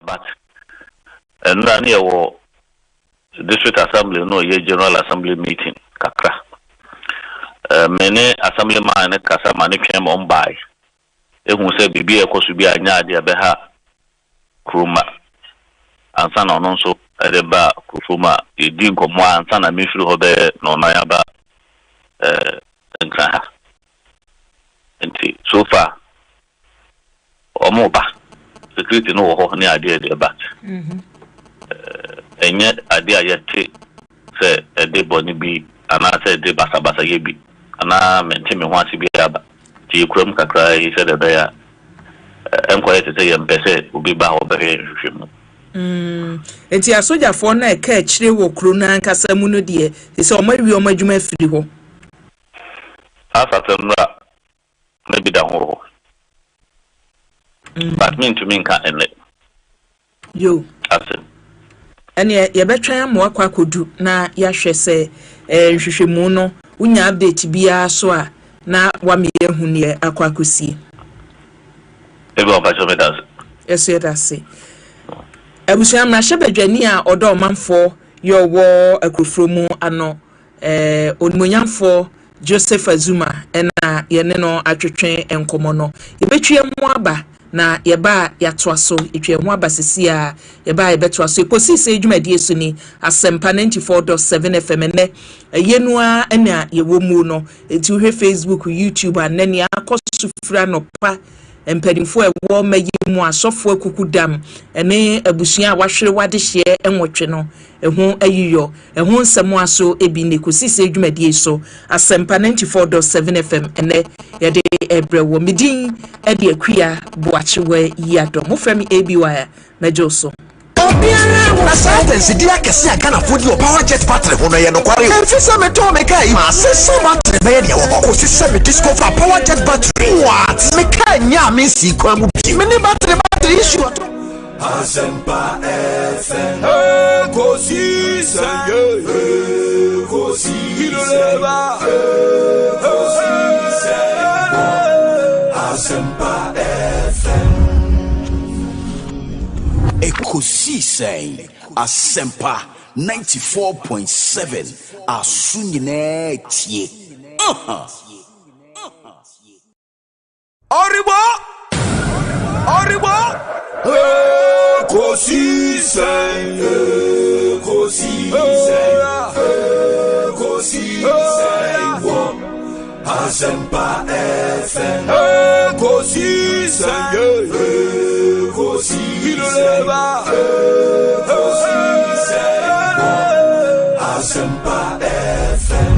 but and then here district assembly no ye general assembly meeting kakra many assemblyman ne kasa mane twem on by ehun se bibi ekoso bi anya ade be ha kroma ansa na ono nso ede ba kroma edi nkomo ansa na mefiri ho be no na ya ba nkra enti so far omo ba security no ho ne ade de ba enye ade ayete se ede boni bi ana se de basa ye bi ana mente me ho ase bi aba ti kuram kakra yi se de be ya enkoye te se ye mpese obi ba ho be hwehwem enti asojafo na eka akire wo kro na nkasa mu no de se o mawi o madwuma afiri ho asatemra na bi da ho but me to me kan ene yo asem ene ye betwan mo akwa kodu na ya hwe se hwehwemu no unya update bia so a na wa me ehu ne akwa kosie ebe o ba jo medas eso da se abusuam na hyebadwani a odo manfo yo wo Akrofuom ano onimonyamfo Joseph Azuma ena yene no atwetwe enkomo no yebetwe mu aba na yeba yatoaso etwe mu aba sisi a yeba yebetoaso Ekosiisen edwumadi so ni Asempa 94.7 FM ne yenu a ena yewo mu no enti uhwe Facebook YouTube anani akosufra no pa empadimfo ewo mayi mu asofo akukudam ene abusua wahwere wade hye enwotwe no ehu ayiyo ehu nsemo aso ebi ne Ekosiisen edwumadi so Asempa 94.7 FM ene yede ebrewo midin ede akua boachewe yado moframi ABY mejoso Ashanti dia kesi agana fodi o power jet battery hono ye no kware enfisa me to me kai ma sesa battery be dia wo ko sesa me discover power jet battery what me kai nya me si kwa mu bi me ni battery issue Asempa FM Ekosiisen Asempa FM Ekosiisen Asempa 94.7 Asunyine tie Oribo Ekosiisen Asempa FM Ekosiisen Asempa FM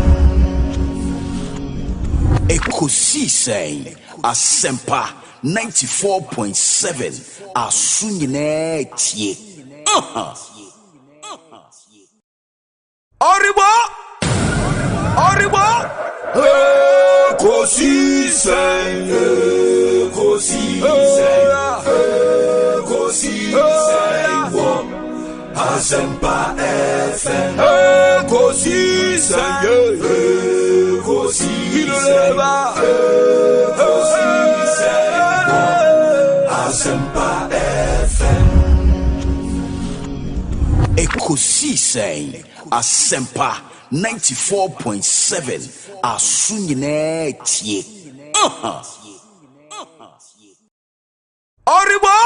Ekosiisen Asempa 94.7 Asunyine tie Oribo Ekosiisen Asempa FM Ekosiisen Asempa FM Ekosiisen Asempa 94.7 Asunyine tie Oribo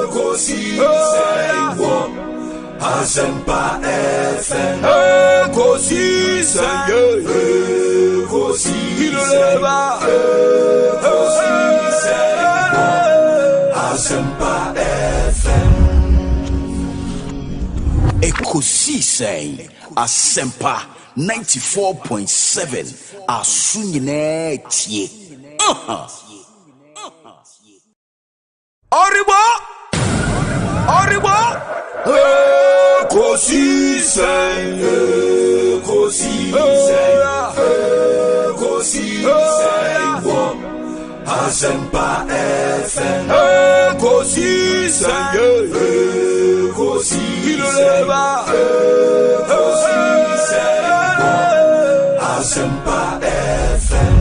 Ekosiisen Asempa FM Ekosiisen Asempa FM Ekosiisen Asempa 94.7 Asunyine tie Oribo Ekosiisen Asempa FM Ekosiisen Asempa FM.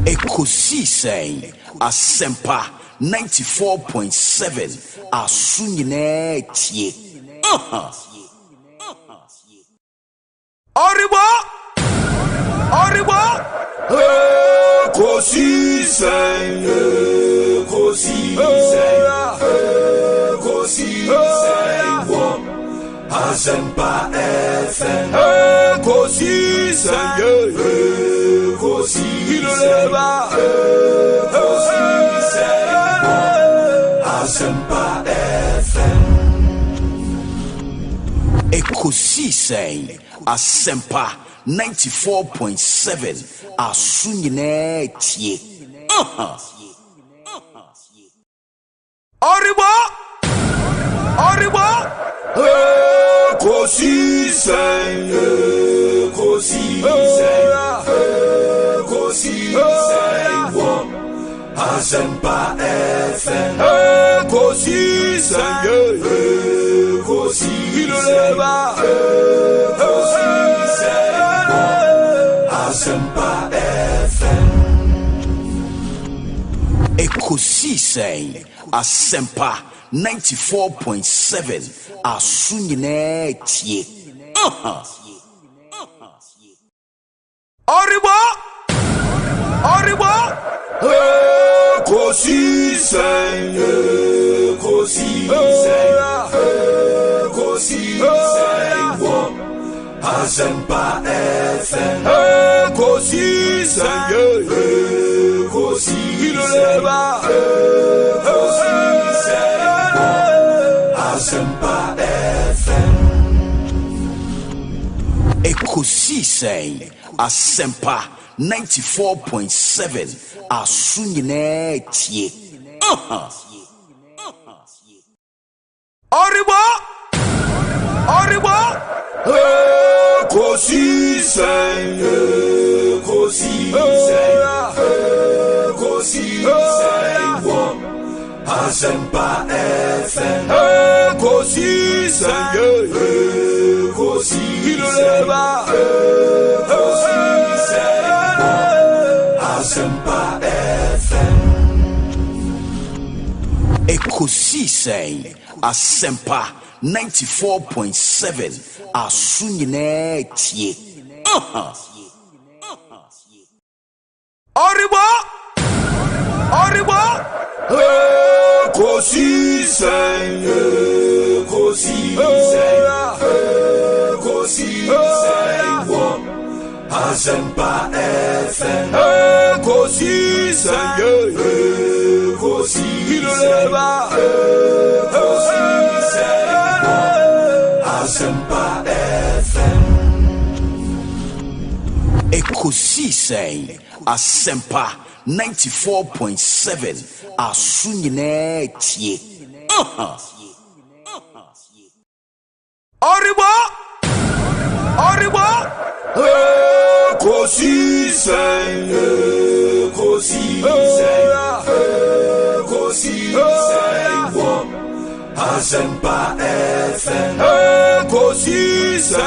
Ekosiisen Asempa 94.7 Asunyine tie. Oribo Ekosiisen Asempa FM. Ekosiisen Asempa FM. Ekosiisen Asempa 94.7 Asunyine tie. Oribo Ekosiisen Asempa FM. Ekosiisen Asempa FM. Ekosiisen Asempa 94.7 Asunyine tie. Oribo Ekosiisen Asempa FM. Ekosiisen Asempa FM. Ekosiisen Asempa 94.7 Asunyine tie. Oribo Ekosiisen Asempa FM. Ekosiisen Asempa FM. Ekosiisen Asempa 94.7 Asunyine tie. Oribo Ekosiisen Asempa FM. Ekosiisen Asempa FM. Ekosiisen Asempa 94.7 Asunyine tie. Oribo Ekosiisen Asempa FM. Ekosiisen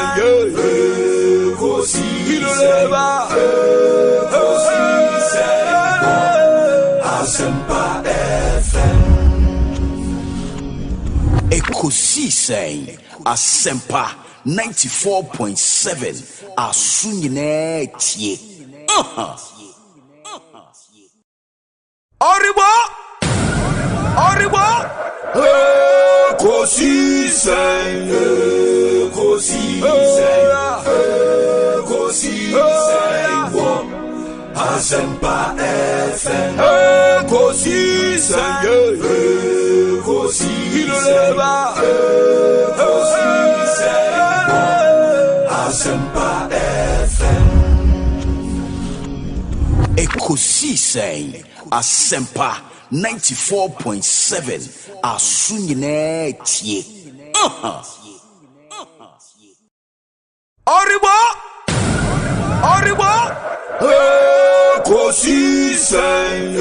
Asempa FM. Ekosiisen Asempa 94.7 Asunyine tie. Oribo Ekosiisen Asempa FM. Ekosiisen Asempa FM. Ekosiisen Asempa 94.7 Asunyine tie. Oribo Ekosiisen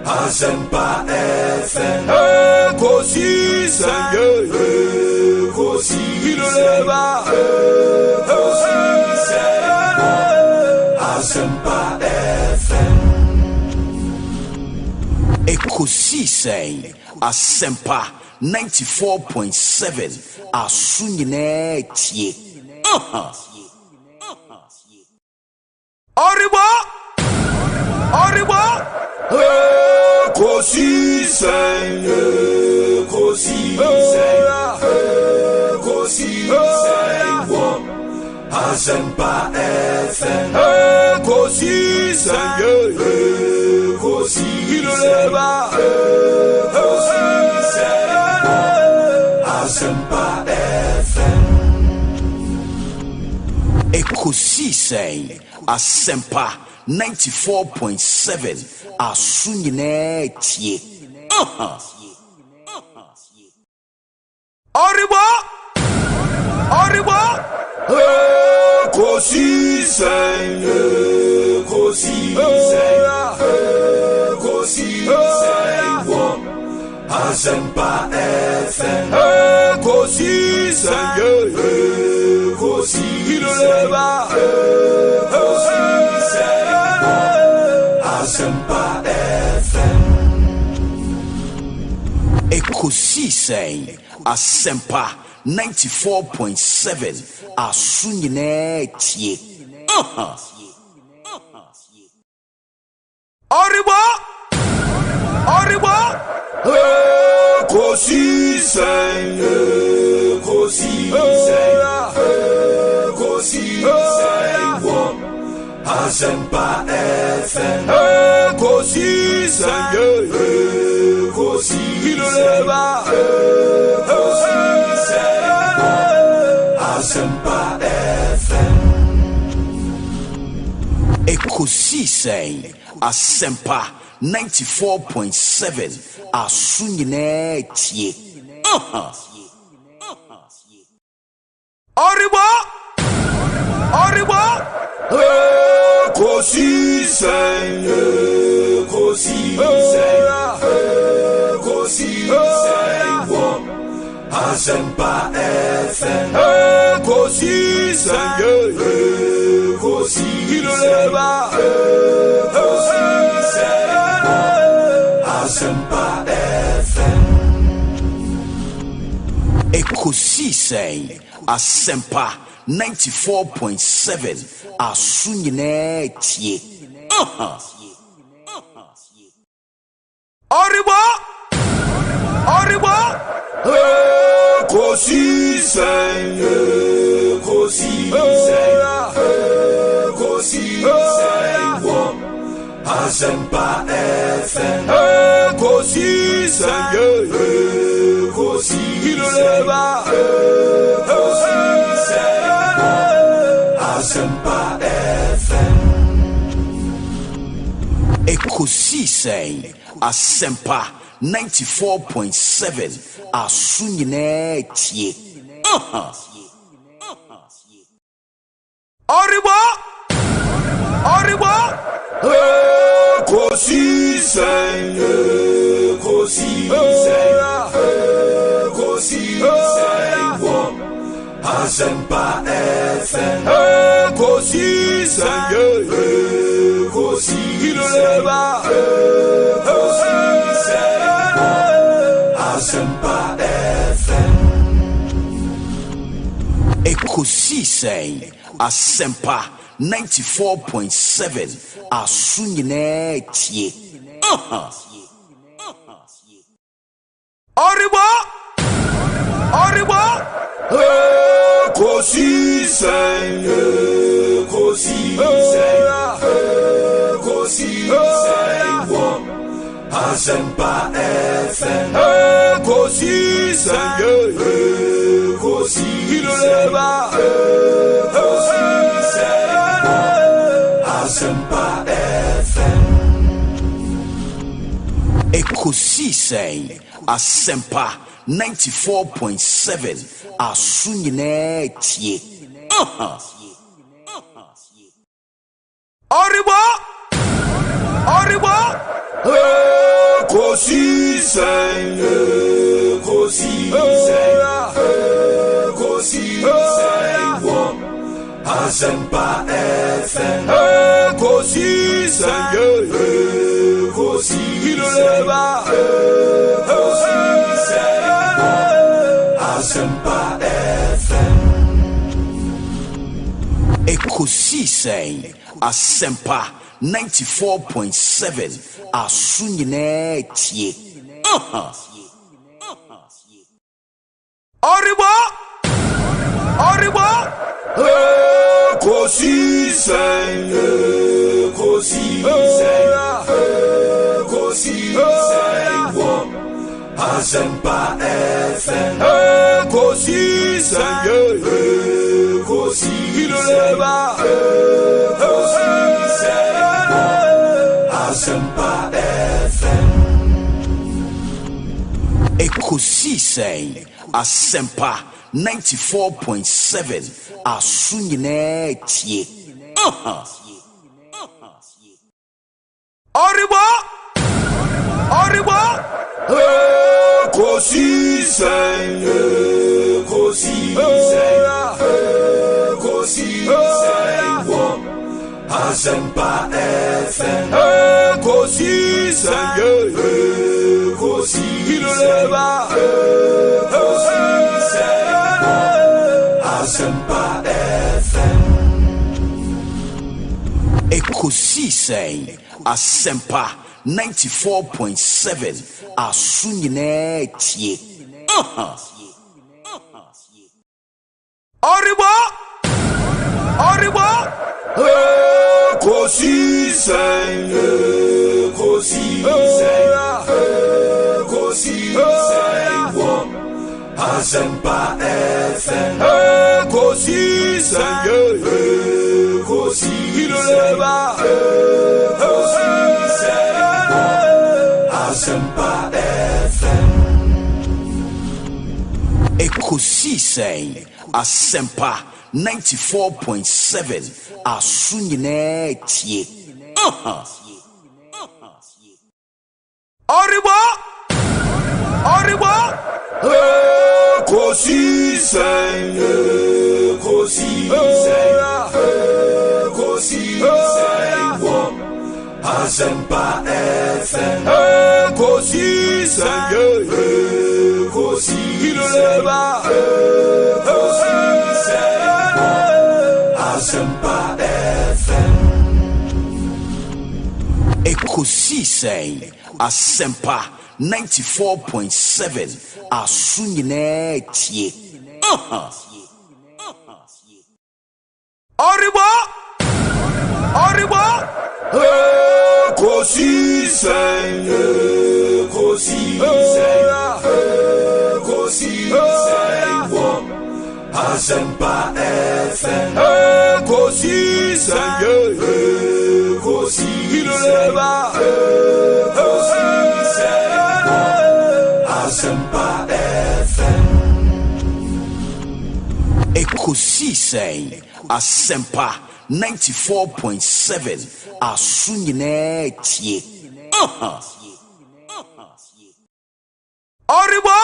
Asempa FM. Ekosiisen Ekosiisen Assafuah 94.7 Asunyine tie. Oribo Ekosiisen Assafuah FM Ekosiisen Assafuah FM Ekosiisen Assafuah 94.7 Asunyine tie. Oribo Ekosiisen Assafuah FM Ekosiisen Assafuah FM Ekosiisen Assafuah 94.7 Asunyine tie. Oribo Ekosiisen Assafuah FM Ekosiisen Assafuah FM Ekosiisen Assafuah 94.7 Asunyine tie. Oribo Ekosiisen Assafuah FM Ekosiisen Assafuah FM Ekosiisen Assafuah 94.7 Asunyine tie. Oribo Ekosiisen Assafuah FM Ekosiisen Assafuah FM Ekosiisen Assafuah 94.7 Asunyine tie. Oribo Ekosiisen Assafuah FM Ekosiisen Assafuah FM Ekosiisen Assafuah 94.7 Asunyine tie. Oribo Ekosiisen Assafuah FM Ekosiisen Assafuah FM Ekosiisen Assafuah 94.7 Asunyine tie. Oribo Ekosiisen, Ekosiisen, Ekosiisen, Assafuah FM, Ekosiisen, Ekosiisen, Assafuah FM. Ekosiisen, Assafuah 94.7 Asunyine tie. Oribo Ekosiisen, Ekosiisen, Ekosiisen, Assafuah FM, Ekosiisen, Ekosiisen, Assafuah FM. Ekosiisen, Assafuah 94.7 Asunyine tie. Oribo Ekosiisen, Ekosiisen, Ekosiisen, Assafuah FM, Ekosiisen, Ekosiisen, Assafuah FM. Ekosiisen, Assafuah 94.7 Asunyine tie. Oribo Ekosiisen, Ekosiisen, Ekosiisen, Assafuah FM, Ekosiisen, Ekosiisen, Assafuah FM. Ekosiisen, Assafuah 94.7 Asunyine tie. Oribo Ekosiisen, Ekosiisen, Ekosiisen, Assafuah FM, Ekosiisen, Ekosiisen, Assafuah FM. Ekosiisen, Assafuah 94.7 Asunyine tie. Oribo Ekosiisen, Ekosiisen, Ekosiisen, Assafuah FM, Ekosiisen, Ekosiisen, Assafuah FM. Ekosiisen, Assafuah 94.7 Asunyine tie. Oribo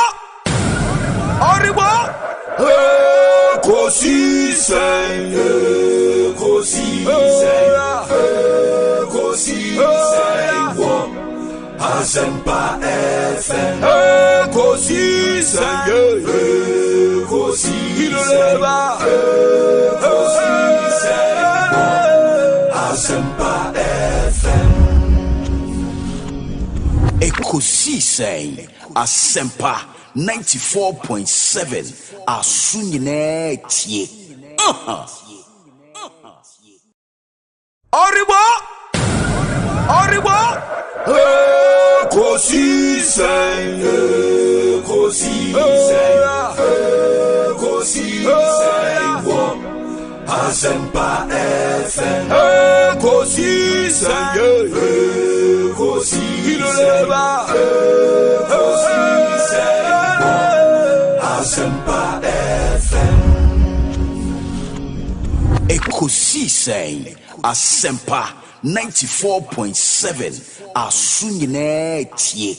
Ekosiisen, Ekosiisen, Ekosiisen, Assafuah FM, Ekosiisen, Ekosiisen, Assafuah FM. Ekosiisen, Assafuah 94.7 Asunyine tie. Oribo Ekosiisen, Ekosiisen, Ekosiisen, Assafuah FM, Ekosiisen, Ekosiisen, Assafuah FM. Ekosiisen, Assafuah 94.7 Asunyine tie.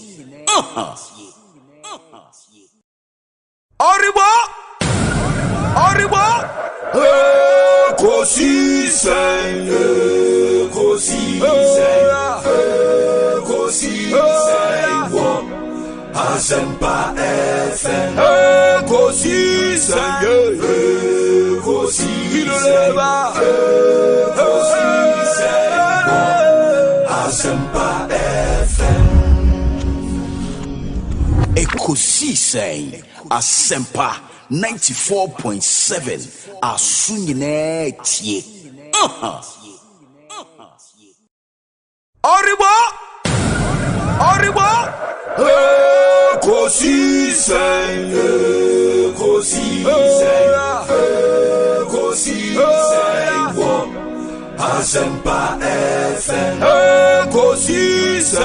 Oribo Ekosiisen Asempa FM Ekosiisen Asempa FM Ekosiisen Asempa 94.7 Asunyine tie. Oribo Ekosiisen Asempa FM Ekosiisen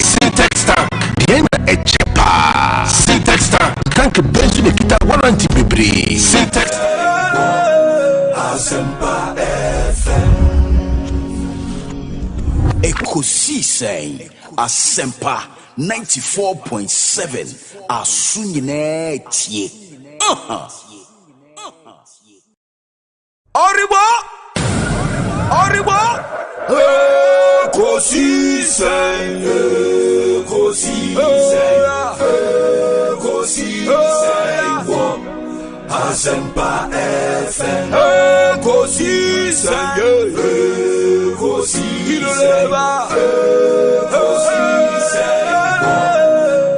Syntax tank, Diana Echepa. Syntax tank, tank bench de kita warranty bibri. Syntax Asempa FM Ekosiisen Asempa 94.7 Asunyine tie. Oribo Ekosiisen Asempa FM Ekosiisen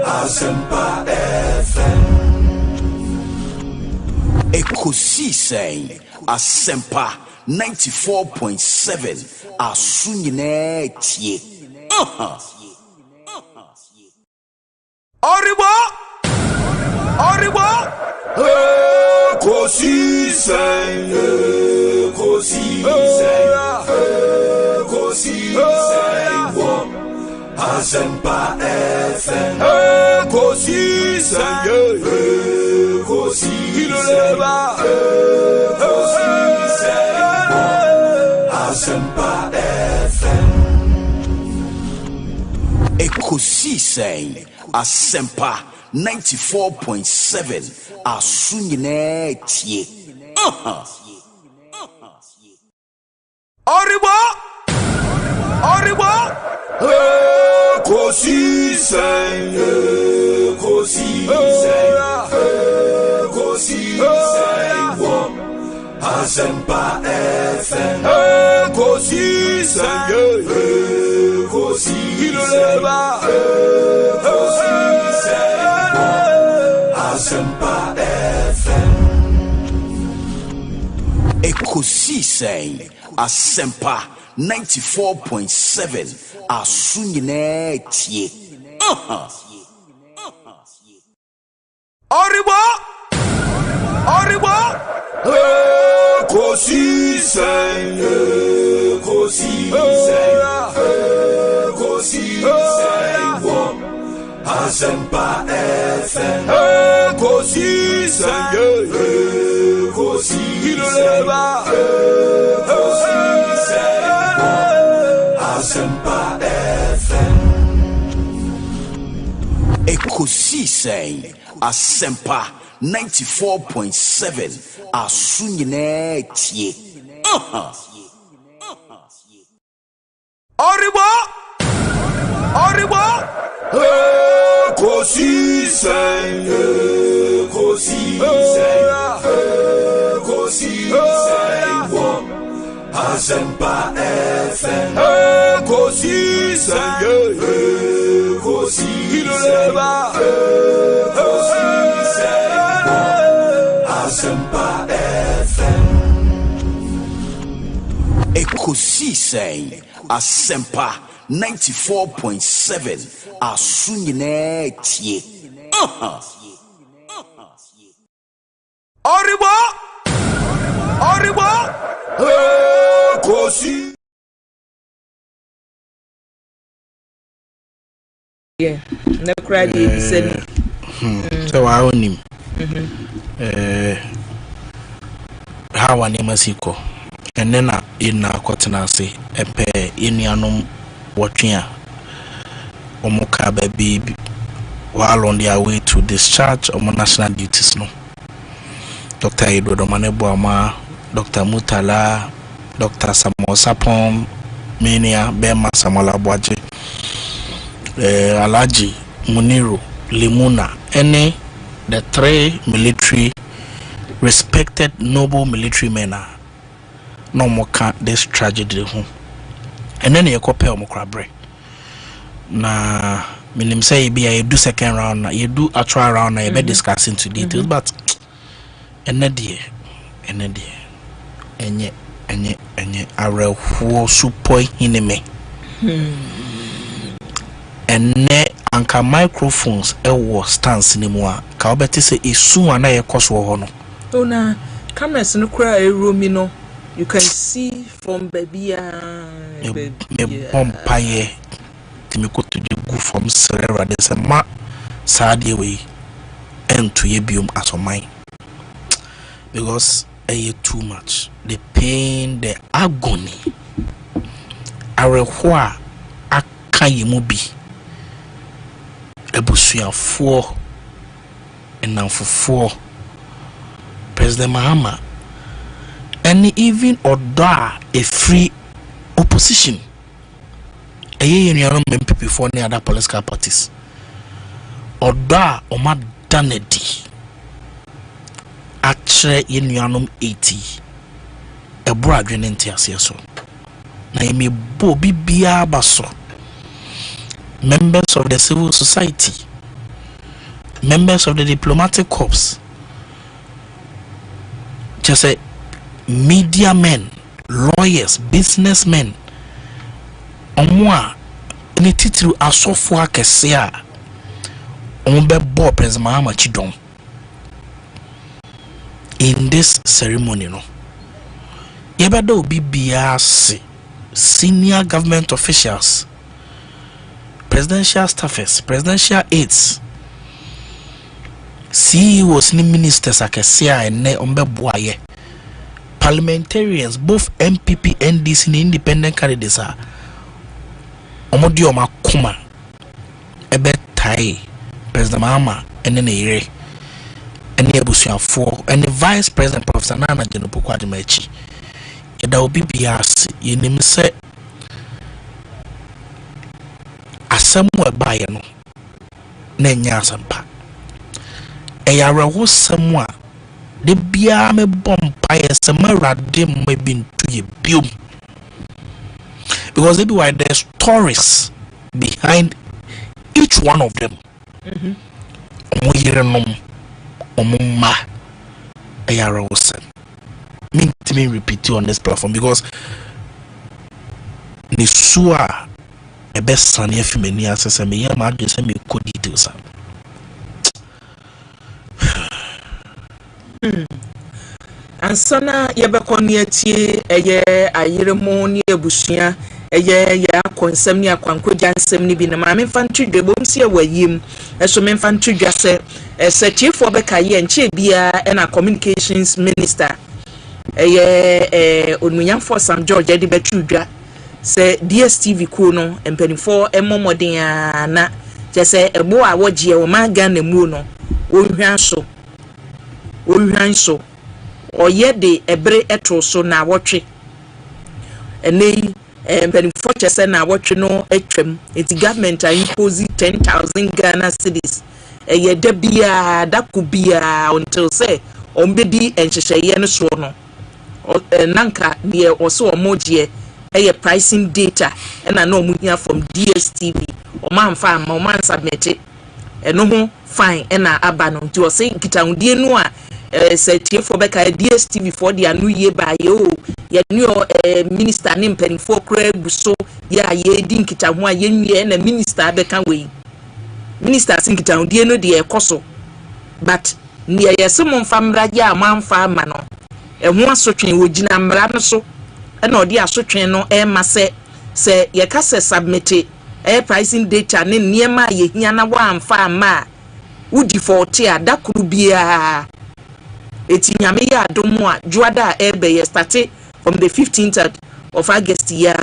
Asempa FM Ekosiisen Asempa 94.7 Asunyine tie. Oribo Ekosiisen Asempa FM Ekosiisen Asempa FM Ekosiisen Asempa 94.7 Asunyine tie. Oribo Ekosiisen Asempa FM Ekosiisen Asempa FM Ekosiisen Asempa 94.7 Asunyine tie. Oribo Ekosiisen Asempa FM Ekosiisen Asempa FM Ekosiisen Asempa 94.7 Asunyine tie. Oribo Ekosiisen Asempa FM Ekosiisen Asempa FM Ekosiisen Asempa 94.7 Asunyine tie. Oribo Ekosiisen yeah, no cry, baby. So I own him. how an emasiko and then in a cottonasi a pair in yanum watching Omoka baby while on their way to discharge of national duties. No, Dr. Edo Maneboama, Dr. Mutala, Dr. Samuel Sapon, Mania, Bema Samola Bwaji, Alaji, Muniru, Limuna, any the three military respected noble military men are no more can't this tragedy home. And then you compare Mokrabre. Na minim say you do second round, you do a trial round, you be discussing to details, but enye are who support hineme. Ene anka microphones was stance anymore. Ka obeti say isu ana ye koso ho no. Oh na cameras no kra room no. You can see from baby me bompaye me go to the go from Serra there's a ma sad way and to ye biom as of mine because too much the pain the agony arehwa aka yemu bi ebusuafo enamfofo President Mahama and even order a free opposition. A year MPP for any other political parties. Order Oma Danedi. Actually, in Yanum 80. A brother in Tiaso. Naimi Bobby Biabaso. Members of the civil society. Members of the diplomatic corps. Just say media men, lawyers, businessmen. Omwa ni titru Assafuah kesia ombe bo President Mahama chidon in this ceremony no yebada obi biase senior government officials, presidential staffers, presidential aides, CEOs ni ministers akesia ene ombe boaye, parliamentarians both MPP NDC ni independent candidates are Omodio Makuma ebe tai President Mahama ene ne yire ene ebusuafo ene Vice President Professor Nana Jenopoku Ademachi yeda obi biase yenim se asemu ebaye no na nya asampa eyare ho semu a de bia me bompa yesema rade mbintu ye biom. Because everywhere there's stories behind each one of them. Me repeat you on this platform because Nisua a best son if you may say me ya just me could details. And sana yebekoni etie eye ayiremo ni ebusia eye ya konsem ni akwanko jansem ni bi na ma memfantu dwebom se wayim eso memfantu dwase chiefo beka ye nche bia na communications minister eye onmunyamfo Sam George edi betudwa se DSTV ku no empanifo emomodin na jese ebo a wogie wo maga na mu no ohwan so oye de ebre etro so na wotwe enei empanifo chese na wotwe no etwem eti government a impose 10,000 Ghana cedis eye da bia da ku bia until say ombedi enhyehyeye no so no nanka de oso omogie eye pricing data na na omuhia from DSTV omanfa ama oman submit eno ho fine na aba no nti o say kitahudie no a se tiefo beka DSTV for the anu ye ba ye o ye new minister ne mpanifo kra buso ya ye di nkitahu a ye nwie na minister beka we minister sin kitahudie no de ekoso but ne yesemo mfamra ya amanfa ama no ehu asotwen wogina mra no so na odi asotwen no ma se ye ka se submit pricing data ne niema ye hia na wa amfa ama udi 40 adakuru bia eti nyame ya adomo a juada ebe ye started from the 15th of August ya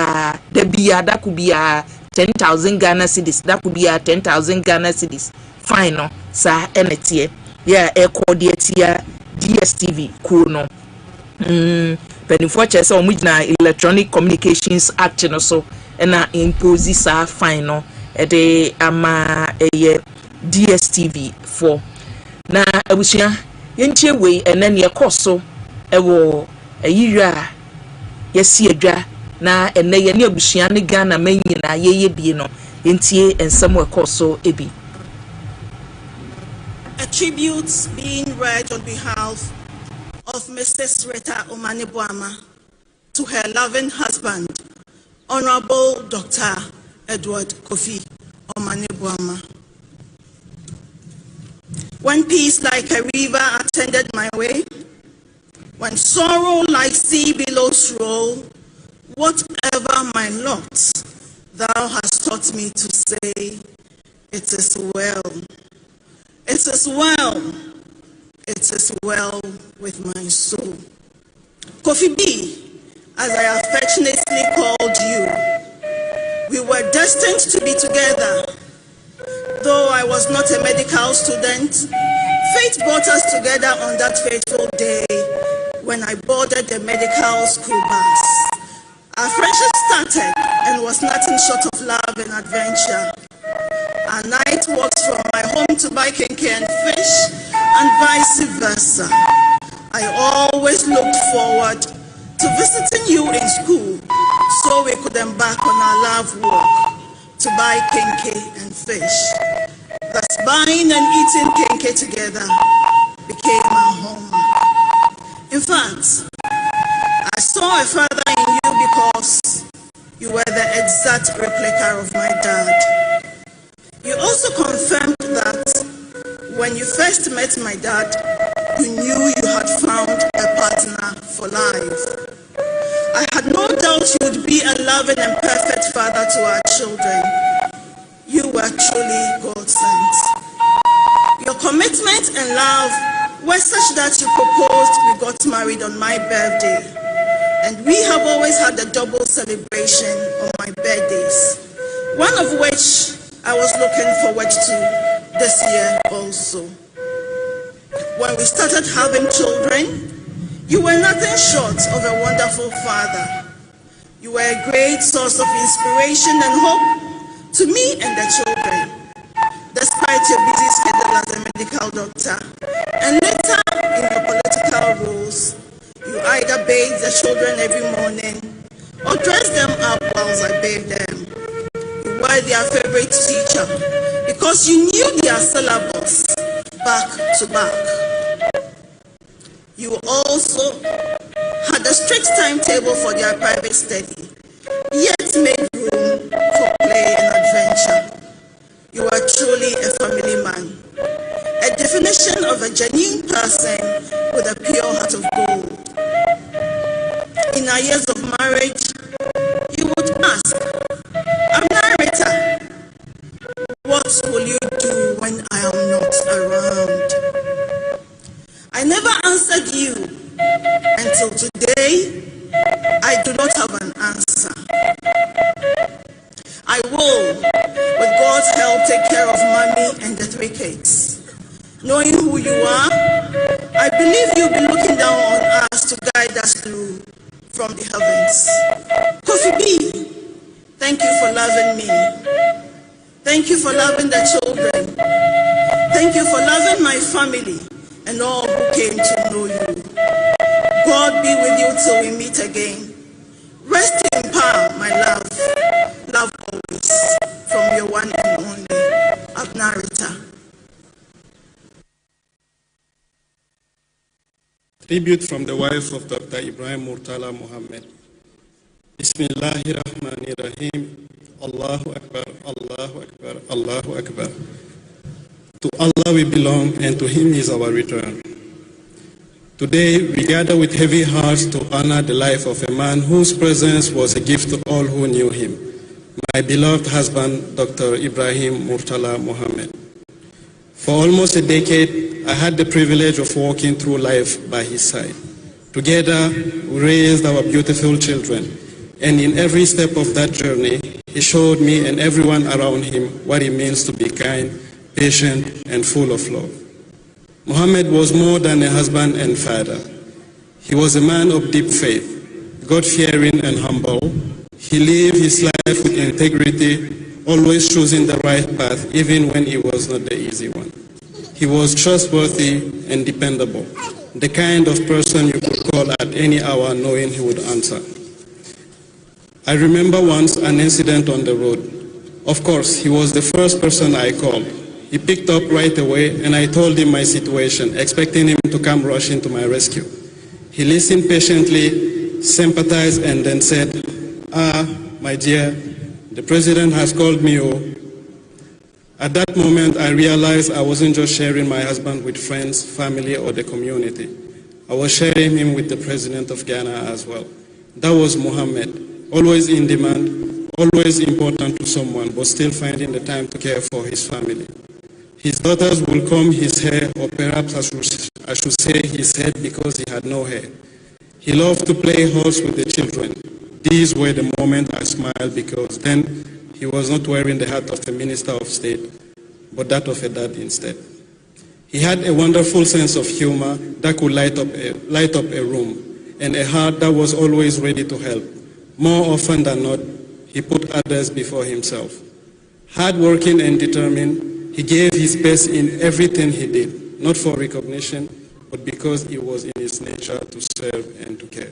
there be that could be 10,000 Ghana cedis, that could be 10,000 Ghana cedis. Fine, no, sa enetie. Yeah, ekodietia DSTV cool no. But unfortunately, omujna Electronic Communications Act no so na impose sa fine no de ama DSTV for na abusia yentie we enen ye koso ewo ayira yesi adwa na enne ye ne abusia ne Ghana manyina ye bie no yentie ensem we koso ebi. A tribute being read on behalf of Mrs. Rita Omanibuama to her loving husband, Honorable Dr. Edward Kofi Omanibuama. When peace like a river attended my way, when sorrow like sea billows roll, whatever my lot, thou hast taught me to say, it is well. It is well. It is well with my soul. Kofi B, as I affectionately called you, we were destined to be together. Though I was not a medical student, fate brought us together on that fateful day when I boarded the medical school bus. Our friendship started and was nothing short of love and adventure. Our night walks from my home to buy kenke and fish, and vice versa. I always looked forward to visiting you in school so we could embark on our love walk to buy kenke and fish. Thus buying and eating kenke together became our home. In fact, I saw a father in you because you were the exact replica of my dad. You also confirmed that when you first met my dad, you knew you had found a partner for life. I had no doubt you would be a loving and perfect father to our children. You were truly God sent. Your commitment and love were such that you proposed we got married on my birthday. And we have always had a double celebration on my birthdays, one of which I was looking forward to this year also. When we started having children, you were nothing short of a wonderful father. You were a great source of inspiration and hope to me and the children, despite your busy schedule as a medical doctor. And later, in your political roles, you either bathe the children every morning or dress them up whilst I bathe them. You were their favorite teacher because you knew their syllabus back to back. You also had a strict timetable for their private study, yet made room for play and adventure. You are truly a family man, a definition of a genuine person with a pure heart of gold. In our years of marriage, you would ask, Rita, what will you do when I am not around? I never answered you until today. I do not have an answer. I will, with God's help, take care of mommy and the 3 kids. Knowing who you are, I believe you'll be looking down on us to guide us through from the heavens. Kofi B, thank you for loving me. Thank you for loving the children. Thank you for loving my family and all who came to know you. God be with you till we meet again. Rest in power, my love. Love always. From your one and only, Abnarita. Tribute from the wife of Dr. Ibrahim Murtala Muhammad. Bismillahir Rahmanir Rahim. Allahu Akbar, Allahu Akbar, Allahu Akbar. To Allah we belong and to Him is our return. Today we gather with heavy hearts to honor the life of a man whose presence was a gift to all who knew him. My beloved husband, Dr. Ibrahim Murtala Muhammad. For almost a decade, I had the privilege of walking through life by his side. Together, we raised our beautiful children, and in every step of that journey, he showed me and everyone around him what it means to be kind, patient, and full of love. Muhammad was more than a husband and father. He was a man of deep faith, God-fearing and humble. He lived his life with integrity, always choosing the right path, even when it was not the easy one. He was trustworthy and dependable, the kind of person you could call at any hour knowing he would answer. I remember once an incident on the road. Of course, he was the first person I called. He picked up right away and I told him my situation, expecting him to come rushing to my rescue. He listened patiently, sympathized, and then said, my dear, the president has called me. At that moment, I realized I wasn't just sharing my husband with friends, family, or the community. I was sharing him with the president of Ghana as well. That was Muhammad, always in demand, always important to someone, but still finding the time to care for his family. His daughters will comb his hair, or perhaps I should say his head, because he had no hair. He loved to play horse with the children. These were the moments I smiled, because then he was not wearing the hat of a minister of state, but that of a dad instead. He had a wonderful sense of humor that could light up a room, and a heart that was always ready to help. More often than not, he put others before himself. Hardworking and determined, he gave his best in everything he did, not for recognition, but because it was in his nature to serve and to care.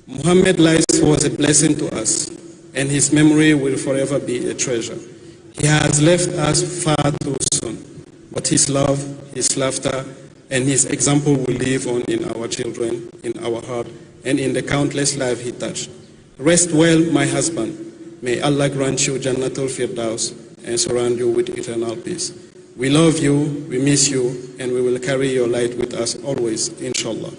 Muhammad's life was a blessing to us, and his memory will forever be a treasure. He has left us far too soon, but his love, his laughter, and his example will live on in our children, in our heart, and in the countless lives he touched. Rest well, my husband. May Allah grant you Jannatul Firdaus and surround you with eternal peace. We love you, we miss you, and we will carry your light with us always, inshallah.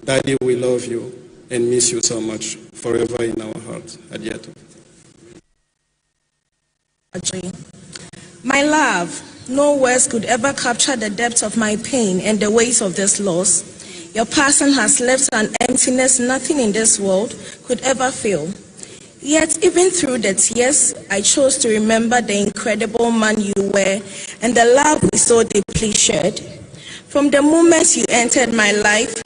Daddy, we love you and miss you so much, forever in our hearts. Adiato. My love, no words could ever capture the depth of my pain and the weight of this loss. Your passing has left an emptiness nothing in this world could ever fill. Yet, even through the tears, I chose to remember the incredible man you were and the love we so deeply shared. From the moment you entered my life,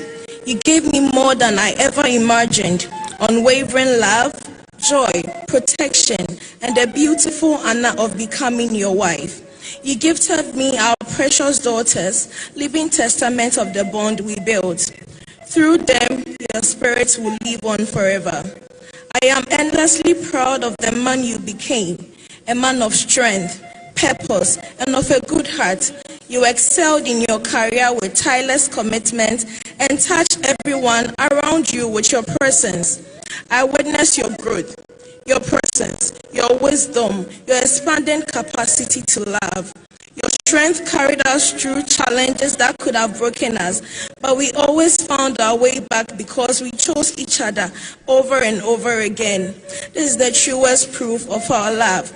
you gave me more than I ever imagined: unwavering love, joy, protection, and the beautiful honor of becoming your wife. You gifted me our precious daughters, living testament of the bond we built. Through them, your spirit will live on forever. I am endlessly proud of the man you became, a man of strength, purpose, and of a good heart. You excelled in your career with tireless commitment and touched everyone around you with your presence. I witnessed your growth, your presence, your wisdom, your expanding capacity to love. Your strength carried us through challenges that could have broken us, but we always found our way back because we chose each other over and over again. This is the truest proof of our love.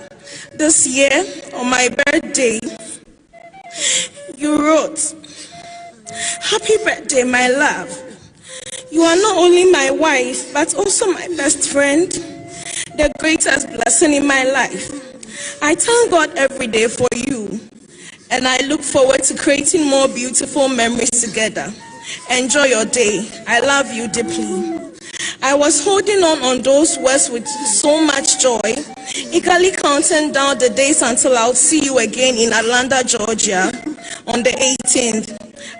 This year, on my birthday, you wrote, "Happy birthday, my love. You are not only my wife, but also my best friend, the greatest blessing in my life. I thank God every day for you, and I look forward to creating more beautiful memories together. Enjoy your day. I love you deeply." I was holding on those words with so much joy, eagerly counting down the days until I'll see you again in Atlanta, Georgia on the 18th.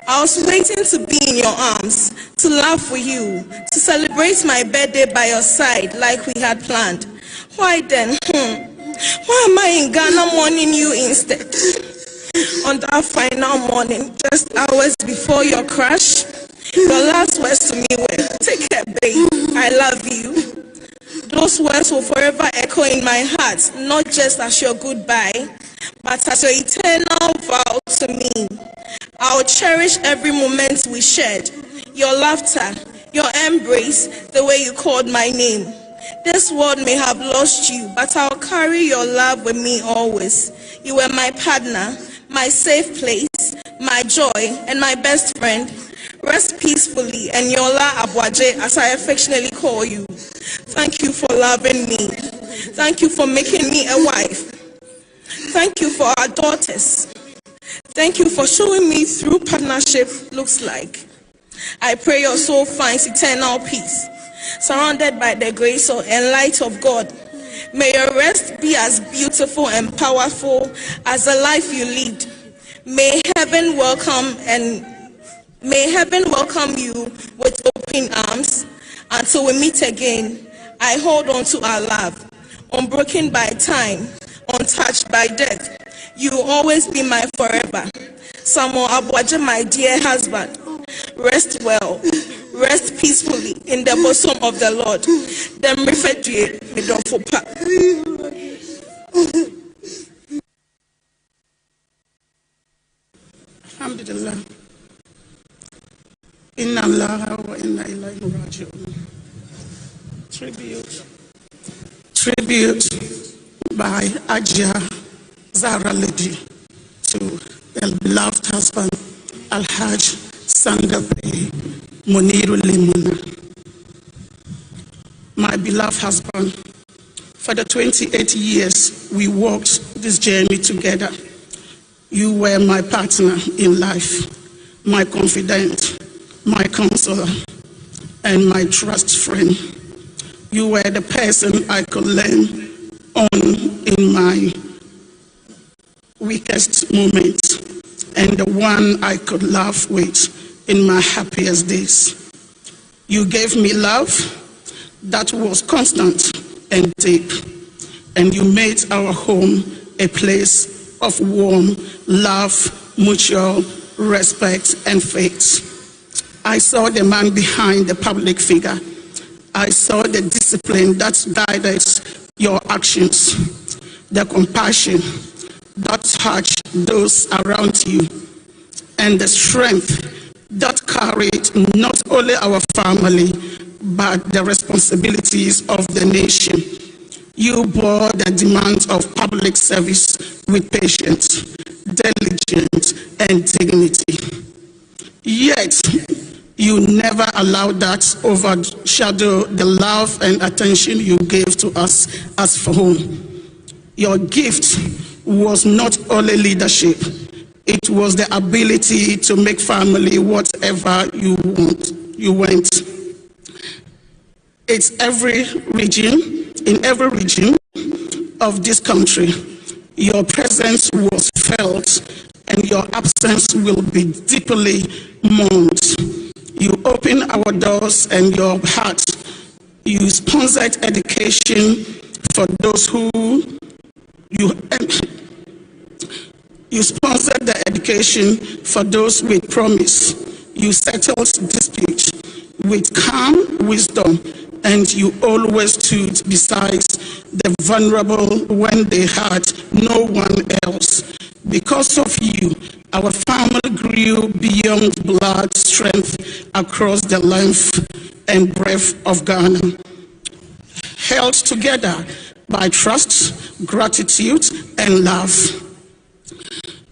I was waiting to be in your arms, to laugh with you, to celebrate my birthday by your side like we had planned. Why then? Why am I in Ghana mourning you instead? On that final morning, just hours before your crash, your last words to me were, "Take care, babe. I love you." Those words will forever echo in my heart, not just as your goodbye, but as your eternal vow to me. I'll cherish every moment we shared, your laughter, your embrace, the way you called my name. This world may have lost you, but I'll carry your love with me always. You were my partner, my safe place, my joy, and my best friend. Rest peacefully, and Yola Abwaje, as I affectionately call you. Thank you for loving me. Thank you for making me a wife. Thank you for our daughters. Thank you for showing me through partnership looks like. I pray your soul finds eternal peace, surrounded by the grace and light of God. May your rest be as beautiful and powerful as the life you lead. May heaven welcome you with open arms. Until we meet again, I hold on to our love, unbroken by time, untouched by death. You will always be my forever. Samuel Abwaje, my dear husband, rest well, rest peacefully in the bosom of the Lord. Alhamdulillah. Inna Allah wa inna ilayhi raji'un. Tribute by Ajia Zara Lady to the beloved husband Al-Hajj Sangape Muniru Limuna. My beloved husband, for the 28 years we walked this journey together. You were my partner in life, my confidant, my counselor, and my trust friend. You were the person I could lean on in my weakest moments, and the one I could laugh with in my happiest days. You gave me love that was constant and deep, and you made our home a place of warm love, mutual respect, and faith. I saw the man behind the public figure. I saw the discipline that guided your actions, the compassion that touched those around you, and the strength that carried not only our family, but the responsibilities of the nation. You bore the demands of public service with patience, diligence, and dignity. Yet, you never allowed that overshadow the love and attention you gave to us as for home. Your gift was not only leadership, it was the ability to make family whatever you want. In every region of this country, your presence was felt and your absence will be deeply mourned. You opened our doors and your heart. You sponsored education for those who you sponsored the education for those with promise. You settled disputes with calm wisdom, and you always stood beside the vulnerable when they had no one else. Because of you, our family grew beyond blood strength across the length and breadth of Ghana, held together by trust, gratitude, and love.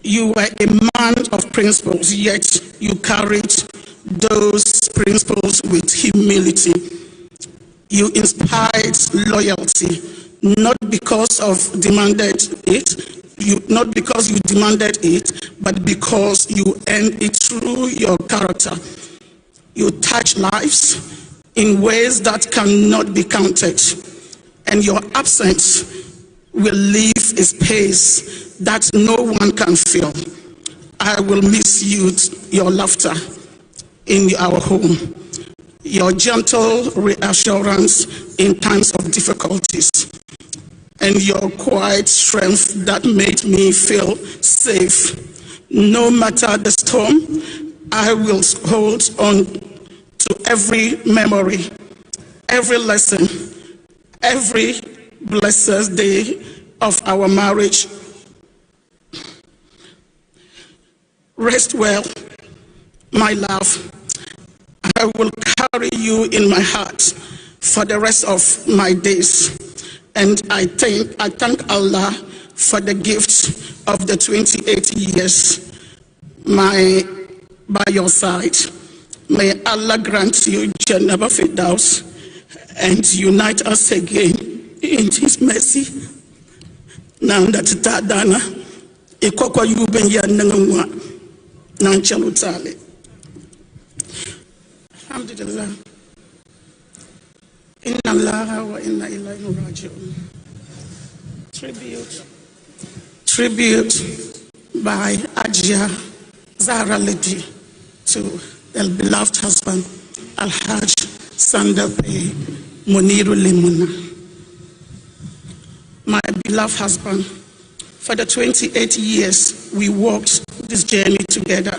You were a man of principles, yet you carried those principles with humility. You inspired loyalty, not because you demanded it, but because you earned it through your character. You touch lives in ways that cannot be counted, and your absence will leave a space that no one can fill. I will miss your laughter in our home, your gentle reassurance in times of difficulties, and your quiet strength that made me feel safe. No matter the storm, I will hold on to every memory, every lesson, every blessed day of our marriage. Rest well, my love. I will carry you in my heart for the rest of my days. And I thank Allah for the gift of the 28 years by your side. May Allah grant you Jannah Firdaus and unite us again in His mercy. Now that Tadana, Ekokwa Yuben Yanangwa, Nanchalutale. Alhamdulillah. Inna Allah wa inna ilayhi raji'un. Tribute by Ajia Zahra Lady to the beloved husband, Al-Hajj Sandape Muniru Limuna. My beloved husband, for the 28 years we walked this journey together,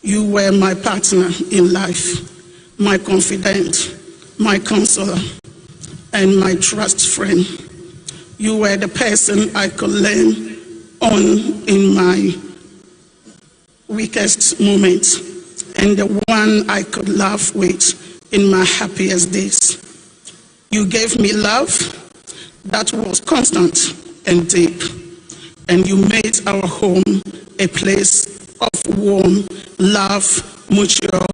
you were my partner in life, my confidant, my counselor, and my trust friend. You were the person I could lean on in my weakest moments, and the one I could laugh with in my happiest days. You gave me love that was constant and deep, and you made our home a place of warm love, mutual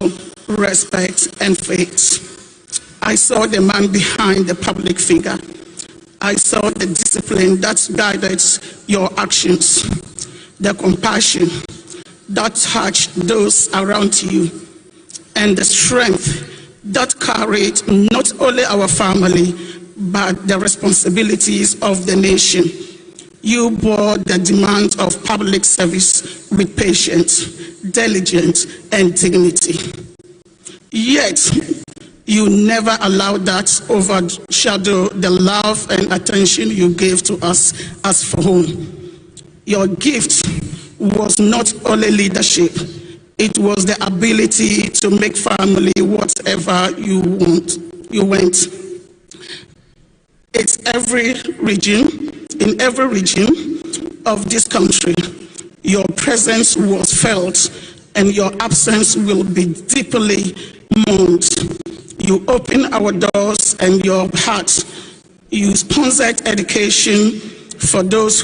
respect, and faith. I saw the man behind the public figure. I saw the discipline that guided your actions, the compassion that touched those around you, and the strength that carried not only our family, but the responsibilities of the nation. You bore the demands of public service with patience, diligence, and dignity. Yet, you never allowed that overshadow the love and attention you gave to us as for home. Your gift was not only leadership, it was the ability to make family whatever you want. It's in every region of this country, your presence was felt and your absence will be deeply mourned. You opened our doors and your heart. You sponsored education for those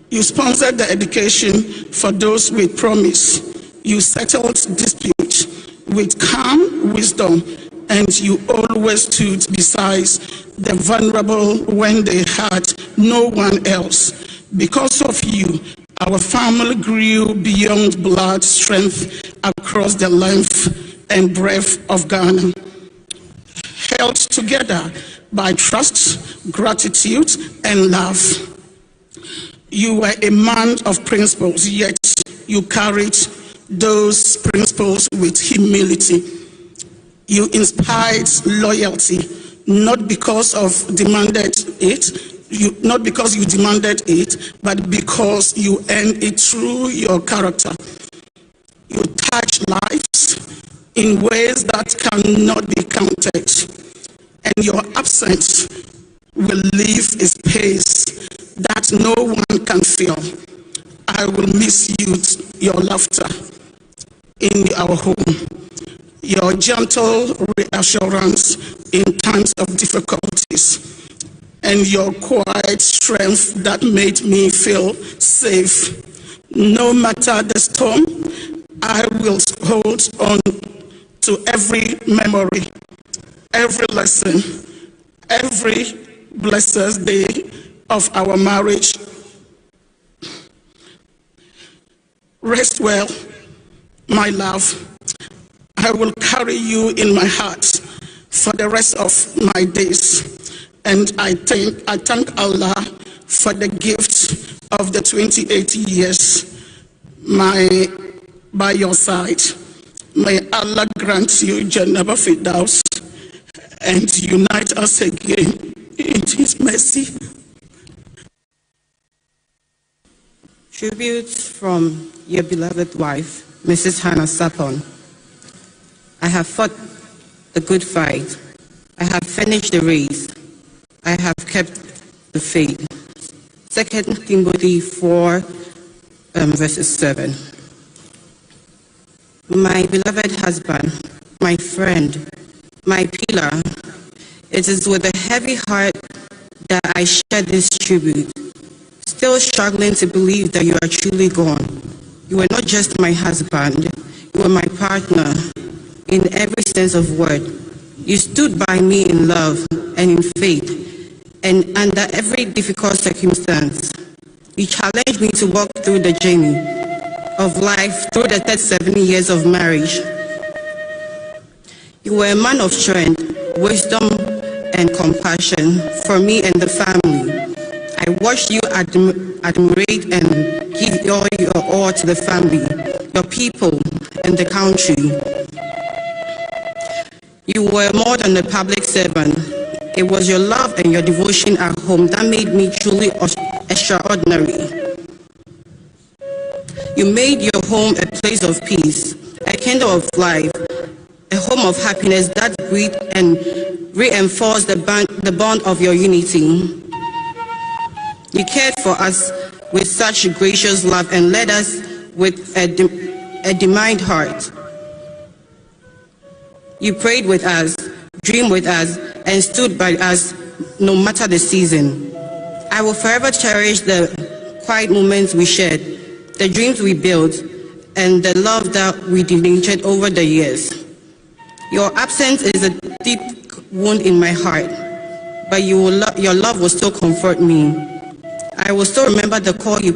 you sponsored the education for those with promise. You settled disputes with calm wisdom, and you always stood beside the vulnerable when they had no one else. Because of you, our family grew beyond blood strength across the length and breadth of Ghana, held together by trust, gratitude, and love. You were a man of principles, yet you carried those principles with humility. You inspired loyalty, not because you demanded it, but because you earned it through your character. You touch lives in ways that cannot be counted, and your absence will leave a space that no one can fill. I will miss your laughter in our home, your gentle reassurance in times of difficulties, and your quiet strength that made me feel safe. No matter the storm, I will hold on to every memory, every lesson, every blessed day of our marriage. Rest well, my love. I will carry you in my heart for the rest of my days. And I thank Allah for the gift of the 28 years by your side. May Allah grant you Jannah Firdaus and unite us again in His mercy. Tribute from your beloved wife, Mrs. Hannah Sapon. I have fought the good fight. I have finished the race. I have kept the faith. 2 Timothy 4, verses 7. My beloved husband, my friend, my pillar, it is with a heavy heart that I share this tribute. still struggling to believe that you are truly gone. You were not just my husband, you were my partner in every sense of word. You stood by me in love and in faith, and under every difficult circumstance. You challenged me to walk through the journey of life through the 37 years of marriage. You were a man of strength, wisdom, and compassion for me and the family. I watched you admirate and give all your all to the family, your people, and the country. You were more than a public servant. It was your love and your devotion at home that made me truly extraordinary. You made your home a place of peace, a kingdom of life, a home of happiness that breathed and reinforced the bond of your unity. You cared for us with such gracious love and led us with a determined heart. You prayed with us, dreamed with us, and stood by us no matter the season. I will forever cherish the quiet moments we shared, the dreams we built, and the love that we delineated over the years. Your absence is a deep wound in my heart, but your love will still comfort me. I will still remember the call you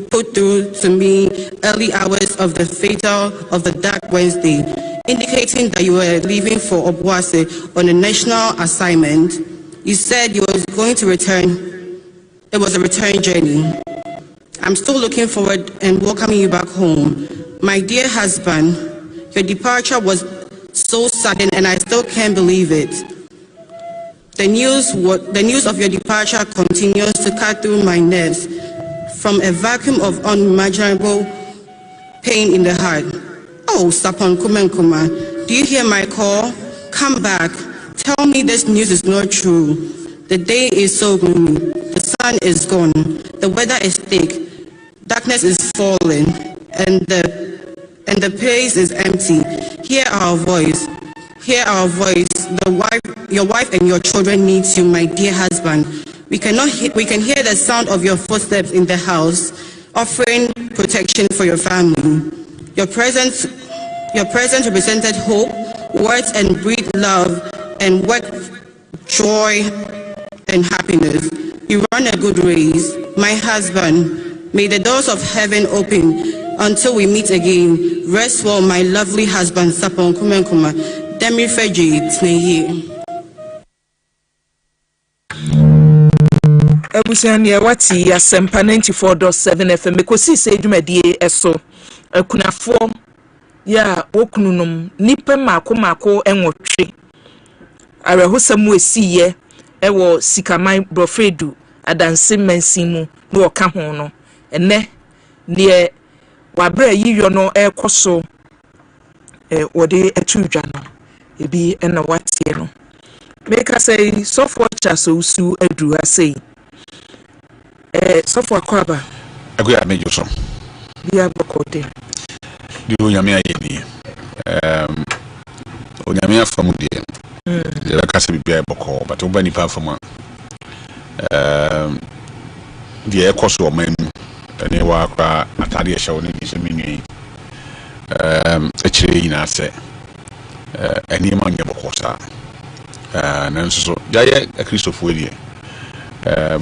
put through to me early hours of the dark Wednesday, indicating that you were leaving for Obuasi on a national assignment. You said you were going to return. It was a return journey. I'm still looking forward and welcoming you back home. My dear husband, your departure was so sudden and I still can't believe it. The news of your departure continues to cut through my nerves from a vacuum of unimaginable pain in the heart. Oh, Sapon Kumenkuma, do you hear my call? Come back. Tell me this news is not true. The day is so gloomy. The sun is gone. The weather is thick. Darkness is falling. And the place is empty. Hear our voice. Hear our voice. Your wife and your children need you, my dear husband. We can hear the sound of your footsteps in the house, offering protection for your family. Your presence represented hope, words and breathe love, and work joy and happiness. You run a good race, my husband. May the doors of heaven open until we meet again. Rest well, my lovely husband, Sapon Kumenkuma. Demi Feji Tneye. Ebusiania wati Asempa 94.7 FM Ekosiisen dwumadie eso akunafo ya wokununum nipa mako enwotwe arehosam esiye ewo sikaman brofredu adansi mansimu no oka ho no ene ne wabra yiyo no ekoso wode atudwa no ebi ena watie no make say software chaso usu adu asei Assafuah Kwaba. Aguya mejo so. Bia bokode. Di onyame ayeni. Onyame afamu de. Je la kase bibia boko, but oba nipa afama. Di ekoso omamu. Ene wa kwa atade ehya woni ni se menwi. Echire yina se. Eni ma nya boko sa. Na nso so. Jaye Christopher Elie.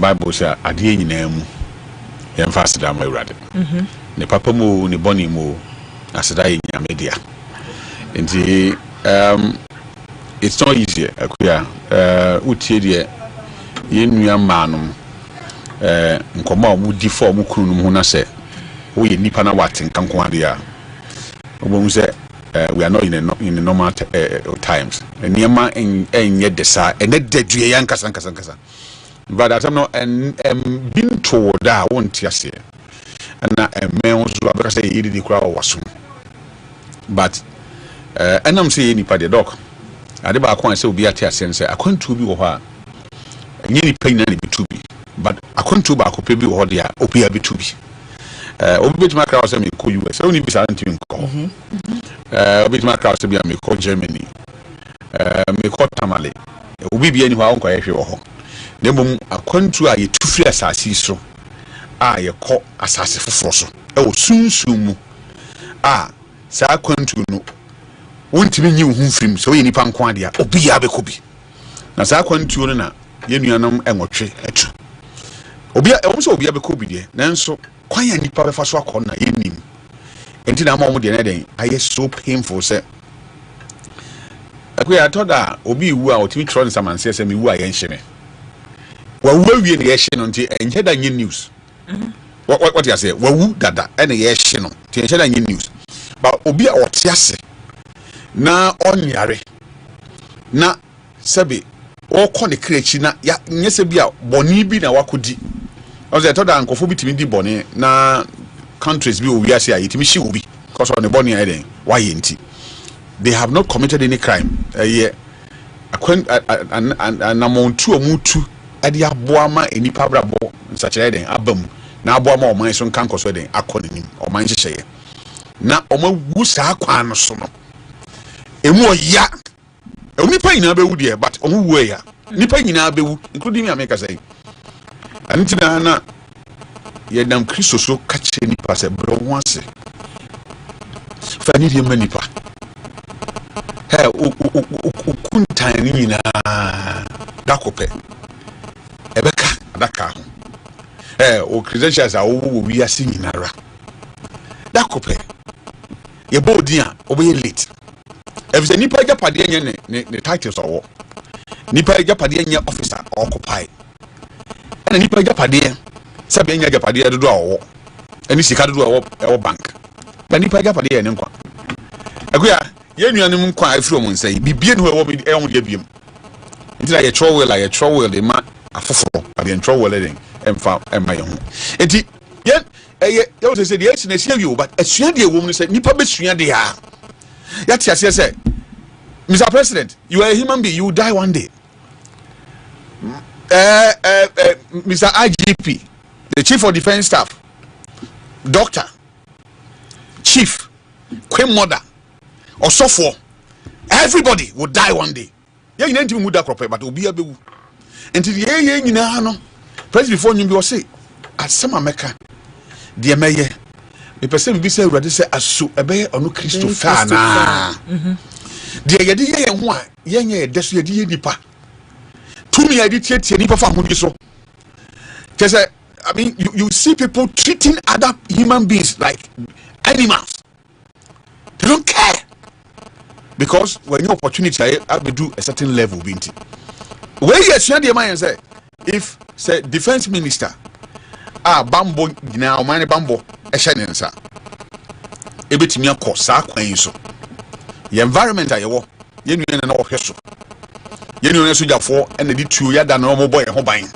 Bible says adie nyina mu yemfa aseda ma urade ne papa mu ne boni mu aseda yenya media nti it's not easy akuya utie de yenua manum nkoma mu di for mu kunu mu na se wo ye nipa na waten kanko ade a obomu se we are not in normal times niema enye desa ene dadue yankasa but as I'm not been told that I won't yes here and na men so abeka say e di kura wasum but and I'm saying ni pa de doc ade ba akon say obi ate asen say akwantu bi wo ho a nye ni pain na ni bitu bi but akwantu ba akope bi wo ho de a obi abitu bi obi betuma kra say me ko US so ni bi sa ntimi nko obi betuma kra say bi me ko Germany me ko Tamale obi bi ani ho a onko ye hwe wo ho Nebom akwantu a yɛtufiri asase so a yɛkɔ asase foforo so ɛwɔ sunsun mu a saa akwantu no wontimi nyi wo ho mfirim sɛ woyɛ nipa nko ade a obi ya bɛkɔ bi na saa akwantu no na yɛnuanom ɛnwɔtwe ɛtu obi a ɛwɔ sɛ obi ya bɛkɔ bi deɛ nanso kwan ya nipa bɛfa so akɔ na yɛnim enti na ma ɔmo deɛ na den ayɛ so painful sɛ akɔ ya tɔda obi wu a otimi trɔ nsamanse sɛ me wu a yɛnhye me wawu wie ne yɛhye no nti ɛnhyɛ da nye news what you say wawu dada ɛne yɛhye no nti ɛnhyɛ da nye news but obi a ɔte ase na ɔnyare na sɛbe ɔkɔ ne krechi na ya nyɛ sɛ bi a bɔne bi na wakɔdi ɔsɛ ɛtɔ da nkɔfo bi timi di bɔne na countries bi owi ase a yɛtimi hye obi because ɔne bɔne ayɛ den wayɛ nti they have not committed any crime ɛyɛ anamontu omutu ade aboa ma enipa brabo nsakyerɛ den abam na aboa ma ɔman so nka nkɔso den akɔ nanim ɔman hyehyɛ na ɔma wu saa kwan no so no emu ɔya nipa nyinaa bɛwu deɛ but ɔmo wu ya nipa nyinaa bɛwu including me America say antina na yɛdam Kristo so ka kyerɛ nipa sɛ brɛ wo ase fa ni deɛ ma nipa kuntan nyinaa dakopɛ ebeka adaka ho o credentials a wo wi ase nyinara dakopɛ ye bodin a obeye late efise nipa japade nye ne titles owo nipa japade nye officer occupy na nipa japade sabe nye japade dodo owo ani sika dodo owo bank na nipa japade ne nkwa akuya ye nuanem nkwa afiro mu nsai bibie no ewo e ho de biem nti na ye trowel de ma afoforo abi trowel den emfa emma ye ho enti ye you say the age na see you but asua de ewom no say nipa besua de a yati ase say Mr. President, you are a human being, you will die one day. Mr. IGP, the Chief of Defense Staff, Doctor, Chief, Queen Mother, Assafuah, everybody will die one day. Yeah, you need to move that crop, but will be a bit until the you know, press before you will say, as some America, dear Mayor, the person will be said, rather say, as so a bear or no Christopher. The idea why yenye desu yedi nipa to me edit nipa fa ho so just I mean you see people treating other human beings like animals. They don't care because when your opportunity I will do a certain level binti where you share the mind say if say defense minister bambo gina o man bambo e hye ne nsa ebetimi akọ saa kwan so the environment ayewo ye nu na wo hweso ye nu na sojafo na di tuo ya da na omo boy ho ban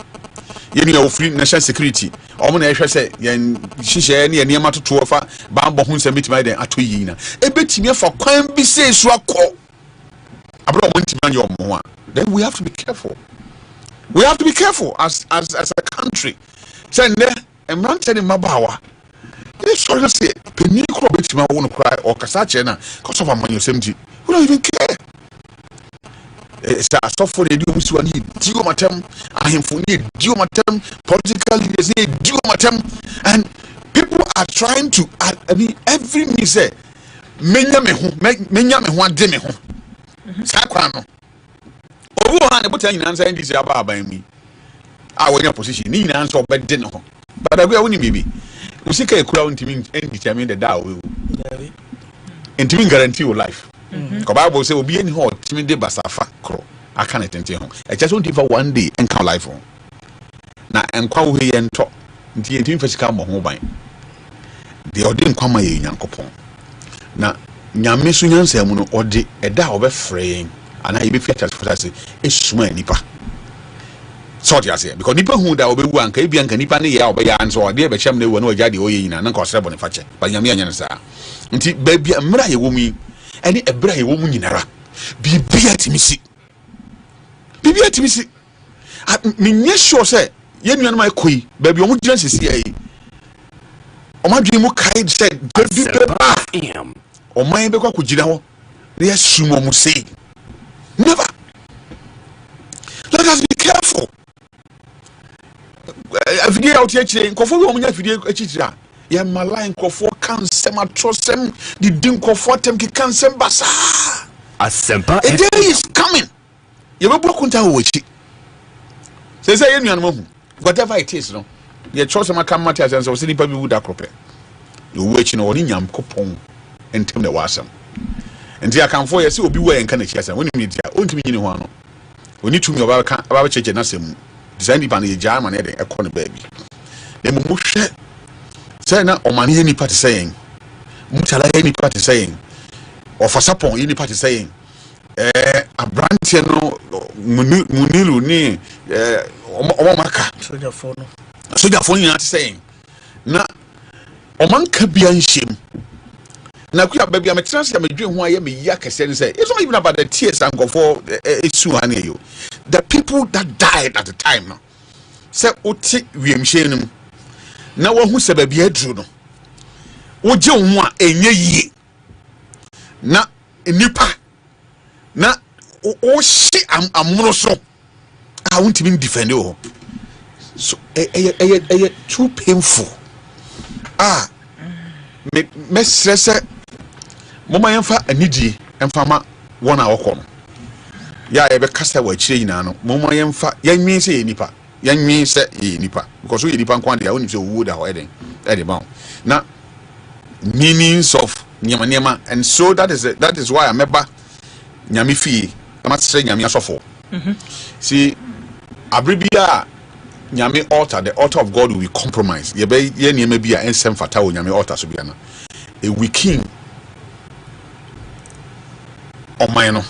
ye nu ya free national security omo na ehwe se ye hihye ne ye matoto fa bambo ho nsam bitima den atoyi na ebetimi afa kwan bi se su akọ abro mo ntimi anye omo ho a then we have to be careful as a country say ne emrante ne mabawa. If you say, penny crop it, I want to cry or Casachena, because of a man, we don't even care. It's a soft for the do need duomatem, I am for need duomatem, political leaders need duomatem, and people are trying to, I mean, every me say, Menyame one demi home. Sacrano. Oh, and put an answer in this about by me. I was in a position, need an answer by dinner. But I will only maybe. Usika ekura ntimi determine the da we ntimi guarantee your life. Ko Bible say obi eni ho timi de basafa kro aka na tente ho e just don't even one day enka life ho na enkwa wo he ento nti ntimi fasika mo ho ban de odi nkwa ma ye nyankopon na nyame so nyansa mu no odi eda obefrɛ ana ye be fiata fotase esuma nipa sort ya say because nipa hu da obewu anka ebia anka nipa ne ye a obeya anso de be kyem na ewu na ogyade oye yina na nka osre bone fache ba nyame anya nsa nti ba bia mra ye wo mu ene ebra ye wo mu nyinara bibia timisi menye sure say ye nuanu mai koi ba bia omu giran sisi ai omadwe mu kai say am oman be kwa kugira ho na yasumo mu say never. Let us be careful. video out here nkofo bi omunya video echichira ya malai nkofo kan sem atrosem the din nkofo tem ki kan sem basa Asempa a day is coming you be brokunta wo echi say you nuan mo whatever it is no ye trust ma kan mate asense wo se nipa bi wuda krope yo wo echi no oni nyam kopon entem na wasam enti akanfo ye se obi wo en kan echi asen woni media ontimi nyini ho ano oni tumi oba kan aba cheche na sem design di pan ye jama na de ekọ ne baby dem mo hwe say na omani ye nipa te saying mutala ye nipa te saying ofasapon ye nipa te saying abrantie no munilu ni omaka soja phone you are saying na omanka bia nhiem na kuya baby am trans ya medwe ho aye me ya kese ni say it's not even about the tears and go for esu ane you the people that died at the time no say oti wiemhyenum na wahu sababi adru no woje ho a enye yie na nipa na o shi amuro so a wontimi defend o so too painful me stress mama yemfa anidi emfa wona awoko no ya ebe kasa wa chire yina no mama yemfa yanwi se nipa yanwi se nipa because we nipa nkwan dia woni se wo da ho eden e de ba na meanings of nyama and so that is why ameba nyame fi ama se nyame asofo see abribia nyame altar the altar of God will be compromised ye be ye nyama bia ensem fata wo nyame altar so bia na a weak king Omaino.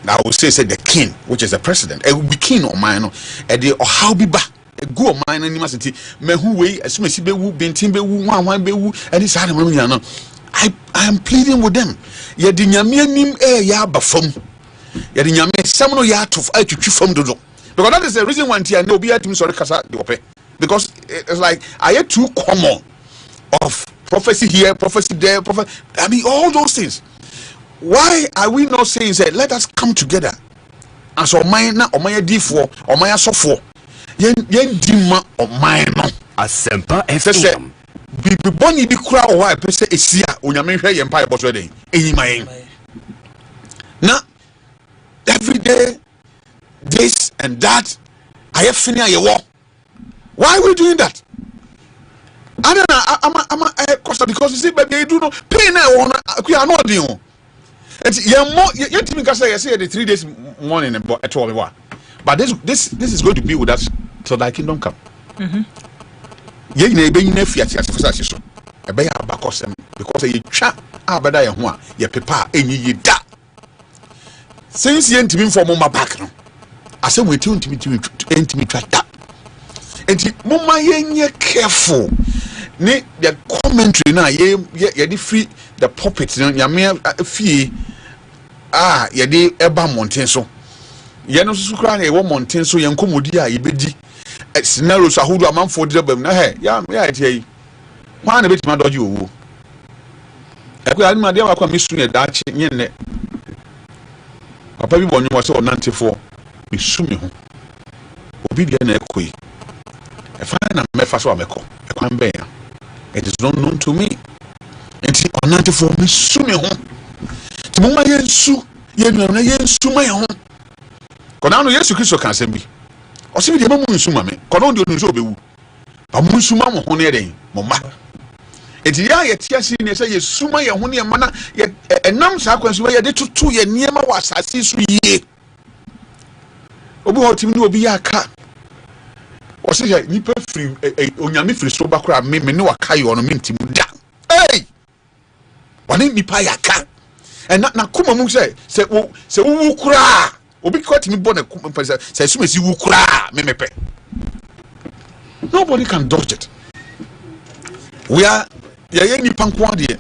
I will say the king, which is the president. A weak king Omaino. A de or how be back. A go mine and must me who way as soon as he be woo, bentin be woo, one be woo, and this animal. I am pleading with them. Ye di nyame nim ya bafom. Ye di nyame samno ya to from dodo. Because that is the reason why I know be at him sorry kasa the ope. Because it's like I had too common of prophecy here, prophecy there, prophecy. I mean all those things. Why are we not saying that let us come together as Omayana, Omaya D4, Omaya Sofo? Yen Dima Omayano. Asempa FM. Be bonny be crowd or I say a seer on your main empire was ready. In my now every day, this and that, I have finished your war. Why are we doing that? I don't know. I'm a costa because you see, baby, you do not pay now. We are not doing. And you think I say the 3 days morning at all. But this is going to be with us till thy kingdom come. Ye be fiat as for such so. A bay abacosem because a chat abada ya ye pepa enyi ye da. Since ye to me for mama back no. I say we tune to me track that. And mama ye careful. Ne the commentary na ye the free the puppet no nyame fie ye de eba mountain so ye no susu kra na ye wo mountain so ye nkomodi a ye bedi scenarios ahodo amanfo de bam na ya tie kwa na betima doji owo ekwa ani ma de akwa mesu ne da che nye ne papa bi bonyo wase onantefo mesu me ho obi de na ekoi e fa na mefa so ameko ekwa mbe ya it is not known to me. And see, on 94 me soon home. To my yensu, yensu my home. Conano yesu Christo can send me. Or see the moment sumame, Conon do so be woo. But Munsuma honey, Mama. And the eye at Yasin, they say, Suma, your honey, mana, yet a num sequence where they took 2 years near my was as 6 years. Obu him will be a car. Or say, Nipper free, Onyami free so back, me no a kayo on a minty. Hey! One in me pay a car. And not Kumamu say, who cry. Obi caught me born a Kumpa say, soon as you cry, me pay. Nobody can dodge it. We are any panquadi.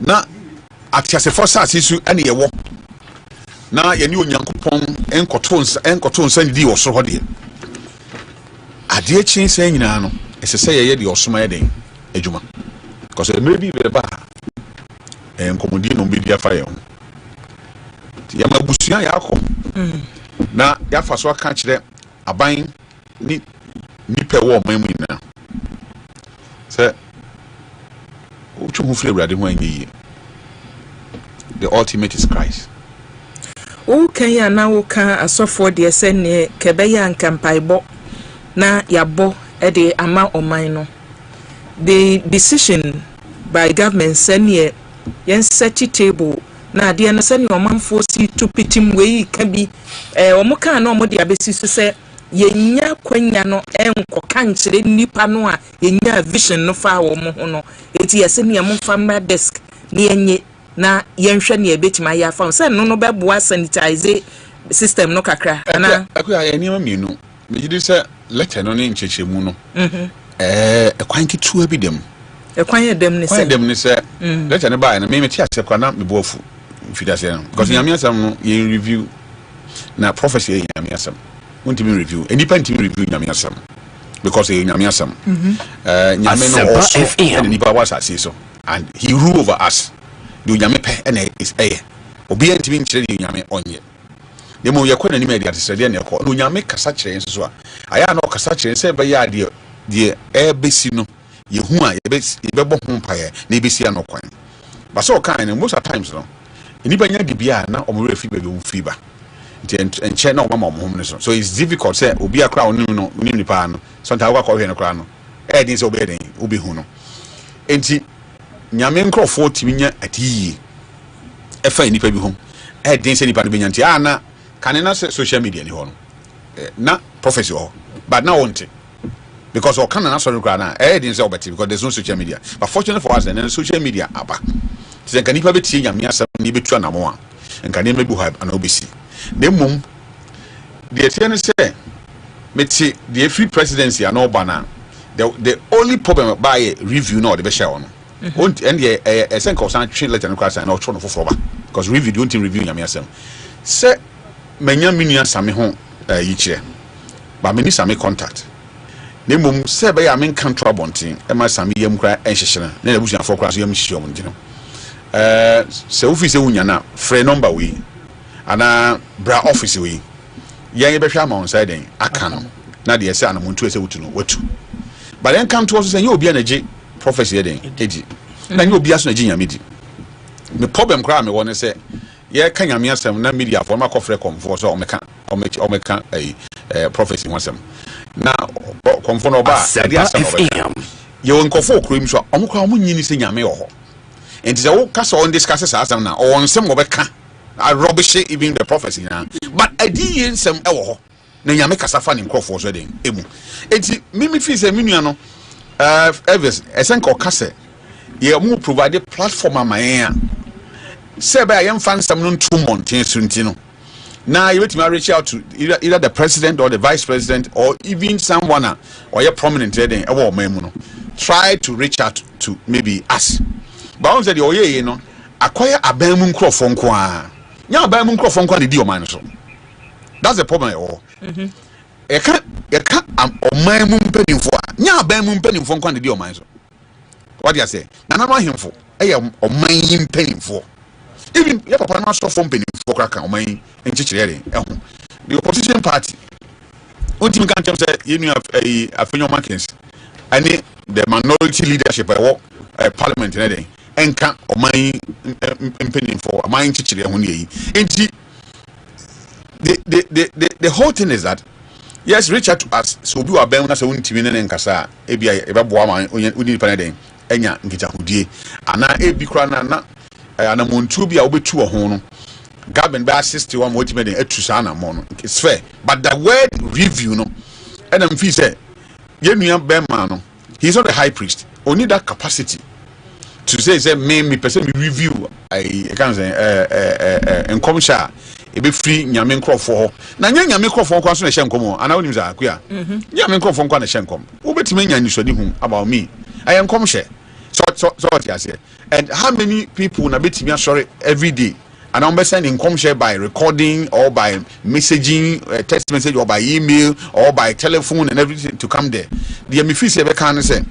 Now, at Assafuah issue any a walk. Now, you knew young Kupon and cotton send you or so hot. A dear chain saying, no, as I say, a yedi or smiling, a juma. Because it may be very bad. And Commodino media fire. Yamabusia Yako. Now, Yafaswa catch them a buying nipa wo mamu ina say uchu hu flavor de ho anyi the ultimate is Christ. O kan ya na wo kan Assafuah de se ne kebeya nkampaibo na yabo e de ama oman no. The decision by government senior yen set table na de na senior omanfo si to pitim we ka bi omo kan na omo de abesi so se yenya kwanya no enkoka nkyere nipa no a yenya vision no fa wo mo ho no eti yese ne mo fa ma desk ne yenye na yenhwe ne ebetima ya fa se no beboa sanitize system no kakra na akuya ya niam mienu me gidi se letter no ne nchechemu no ekwan kitu abi dem ekwan dem ne se letter ne ba na me ti ase kwa na me boafu fidase no because nyame asam no ye review na prophecy nyame asam untimi review enipa ntimi review nyame asam because ye nyame asam nyame no also enipa was asase so and he rule over us do nyame pe na is obi ntimi nkyere de nyame onye demo ye kwana ni media tsede na ko no nyame kasa kyere nso a aya na kasa kyere se be ya de besi no ye hu a ye be bo ho mpaye na besi an kwan ba so kan no most of times no enipa nya de bia na omure fi be be fi ba nche na omama omhom ne so it's difficult say obi akra onim no nim nipa no sometimes wa ko hwe no kra no din say obi den obi hu no enti nyame nkrofo timinya atiyi efa nipa bi hu din say nipa no benyanti ana kanena social media ni ho no na prophecy ho but now won't because o kanana sorry kra na din say obeti because there's no social media but fortunately for us then social media aba say kan nipa betie nyame asem ni betu anamo a nka ne mebu ha ana obesi the mum the ten say meti the free presidency and Obana the only problem by review no the beshare on and the senko san train letter no class and no tro no for because review don't review nyame asem say manya minua same ho yi kire ba meni same contact the mum say be ya men kan trouble e ma same yam kra enhyehyena na busuan for class yam hyehyom ndino se ofi se wunya na free number we ana bra office we yen be hwa ma on side den aka no na de ese anamuntu ese wutu no watu but then come to us say you obi anaje prophecy den eji na you obi aso na nyame di me problem kra me won say ye ka nyame asem na media for ma kofre comfort so omeka prophecy wasem na comfort no ba de asem ye won kofo okro so omkra omunyini se nyame ho enti say wo kasa on discuss asem na on sem wo beka rubbish even the prophecy now but adiyin sem ewo ho na nyame kasafa ne nkrofo so den emu enti mimi fi se minua no Elvis esenko kase ye mu provide platform amayan se ba yem fan sam no 2 months sunti no now you let me reach out to either the president or the vice president or even someone or your prominent den ewo mamu no try to reach out to maybe us but on said the oye no acquire abamu nkrofo nko a nya abamu nkrofo nko na di o man so that's the problem e ka omamu mpanimfo a nya abamu mpanimfo nko na di o man so what do you say na na ahemfo e oman mpanimfo even your papa na so for mpanimfo kraka oman enchichire the opposition party ultimate can tell say you know afenyo markets and the minority leadership parliament na den enka oman mpanimfo oman chichire ho ne yi enti the whole thing is that yes reach out to us so bi wa ben na so untimi ne nkasa e bia e be boa man uni pa na den enya nkita hodie ana e bi kra na ana montu bi a obetu ho no government by 61 motive den atu sa na mo no it's fair but the word review no and am fi say yenua ben man no he's not a high priest only that capacity to say me person me review I can say enkomsha e be free nyame nkrofo ho na nyame nkrofo kwa so na hye nkom ana wonim za akua nyame nkrofo kwa na hye nkom wo betime nya nisodi hu about me I am komshe so what you say and how many people na betime sorry every day and I'm sending komshe by recording or by messaging text message or by email or by telephone and everything to come there the me feel say be kan say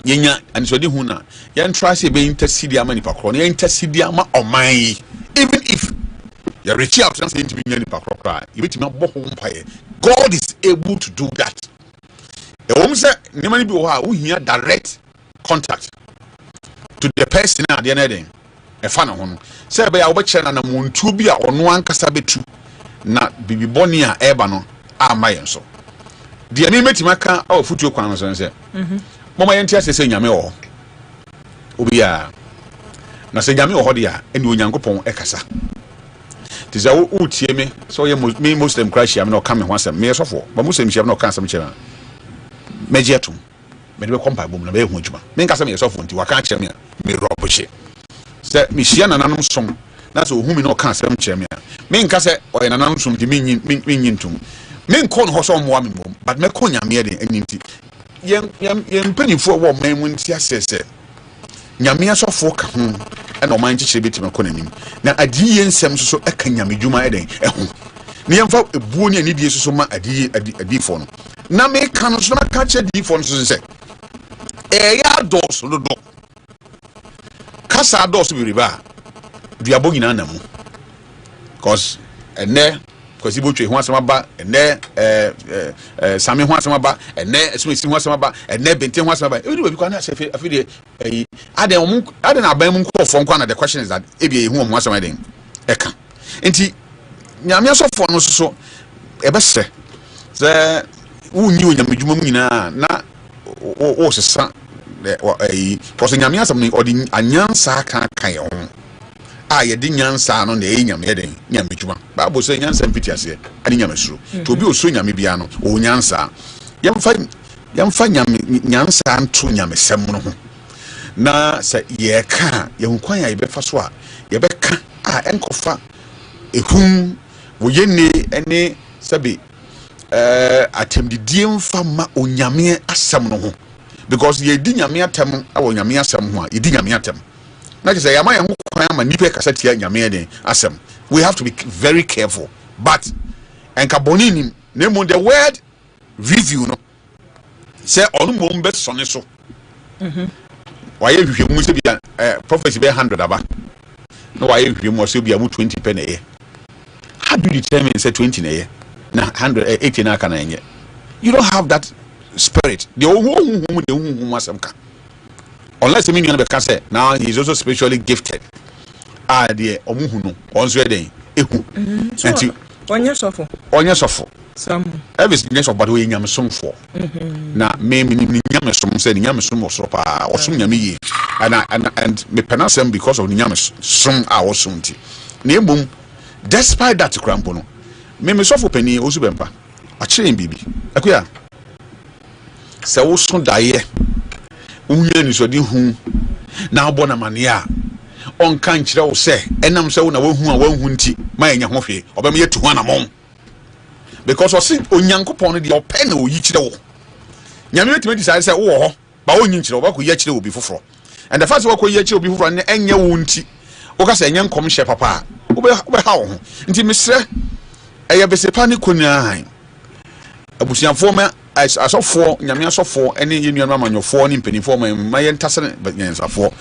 yenya anisodi hu na yen try say be intercede ama nipa kro na intercede ama oman even if you reach out and say to be nipa kro you bet me abo ho mpaye God is able to do that say nemani bi wo ha wo hia direct contact to the person at the end e fa na ho no say be ya wo be kire na montuo bi a ono ankasa betu na bibi boni a eba no ama yen so de ani metima ka a futuo kwan no so say mama yen ti asese nyame wo obi ya na se nyame wo ho de a eni onyankopon e kasa tiza wo tie me so ye me muslim crash am no come ho asem me sofo ba muslim sham no kan asem kire mejetum me de kompa bom na be hu adwuma me nka se me sofo nti waka kire me me robo che se me hia nananom som na so ohumi no kan asem kire me nka se o nananom som di me nyintum me nko no ho so mo wa me bom but me ko nyame de aninti yen panifo wo man mu nti asese nyame asofo ka ho na o man kire betima ko nanim na adiye nsem so eka nyame dwuma eden eho ne yemfa ebuo ne ani die so ma adifo no na me kan so na ka che adifo no so se ya dos do kasa dos bi riba duabo nyina na mu cause ene kwasi botwe ho asema ba ene sami ho asema ba ene esumesi ho asema ba ene bente ho asema ba e bi kwa na se afide ade na aban mu nkofo nkwa na the question is that ebi hu ho asema den eka enti nyame asofo no so ebese ze wunyi onyamedwuma mu nyina na o sesa because nyame asem ni odi anyansa kan ho ye di nyansa no na nyame den nyamedwuma bible say nyansa mpiti ase ani nyamesuro to obi oso nyame bia no o nyansa yamfa nyansa nto nyamesem no ho na se ye ka ye hunkwan ya be fa so a ye be ka enkofa ehum woyene ene sabi atemdidie mfa ma onyame asem no ho because ye di nyame atem awo nyame asem ho a ye di nyame atem na say yama ye ho kwan ama nipa kasa tia nyame den asem we have to be very careful but enkabonini nemo the word review no say onu mo mbe sone so waye hwehwemu se bia prophecy be 100 aba no waye hwehwemu se bia mu 20 pe na ye how do you determine say 20 na ye na 180 na kana ye you don't have that spirit the who asamka unless me nyana be ka say now he is also spiritually gifted the omuhu no onso eden ehu enti onye sofo some everything of bado nyame somfo na me nyame som say nyame som so pa osom nyame yi and me penasem because of nyame som a osom ti na ebum despite that crampo no me sofo pani osu bempa a kire bibi akuya se wo so daye unye ni so di hu na abo na mane a on kan kire wo se enam se wo na wo hu a wo hu nti ma enya ho hwe obem ye tu ho na mom because o si onyankopon no de open na oyi kire wo nyame wetima decide say wo ho ba onyi kire wo ba ko yi kire obi foforo and the fact wo ko yi kire obi foforo ne enya wo nti wo ka say enya nkom hye papa wo be ha wo ho nti mesre eye besepa ni konan abusianfo ma asofo nyame asofo ene yenu amanyofo ni mpanifo ma ye ntase nyensafo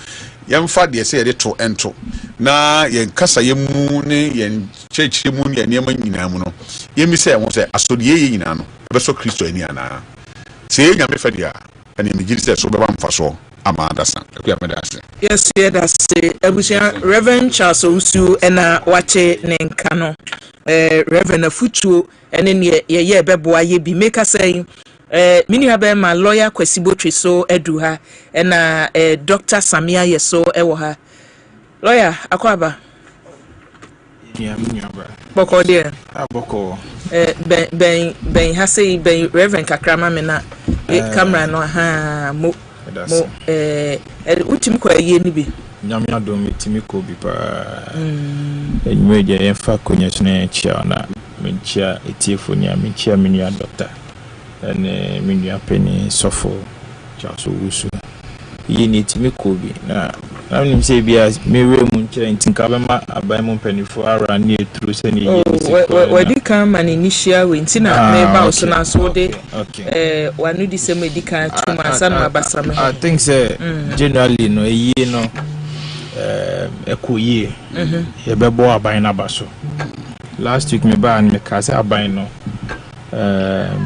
yemfa de se ye de to ento na ye nkasa ye mu ne ye chechire mu ne niam nyina mu no yemi se ho se asodie ye nyina no beso Kristo ani ana se nyame fa dia ene me giri se so be ba mfaso ama adasa akuya me dase yes ye dase abusia Reverend Charles Ousu ena wache ne nka no Reverend Afutuo ene ne ye beboa ye bi make say mini habe ma lawyer Kwesibotwe so eduha ena Dr. Samia yeso ewo ha lawyer akwaba ya minyaba boko de aboko ben ha say ben Reverend kakrama me na camera no ha mo utim ko ye ni bi nyamya do mitimi ko bi pa enwe je enfa konyeso na chia na menchia etiefo ni menchia minia doctor ene minia peni sofo Charles Ousu yi ni timi ko bi na nim say bia mewe mu nche ntinka be ma abai mu penifo ara ni etru se ni yi wadi kan man initial we ntina me ba so na so de wanu di se medical tuma sana abasame I think say generally no yi no ekoyi ye bebo abai na baso last week me ba me ka say abai no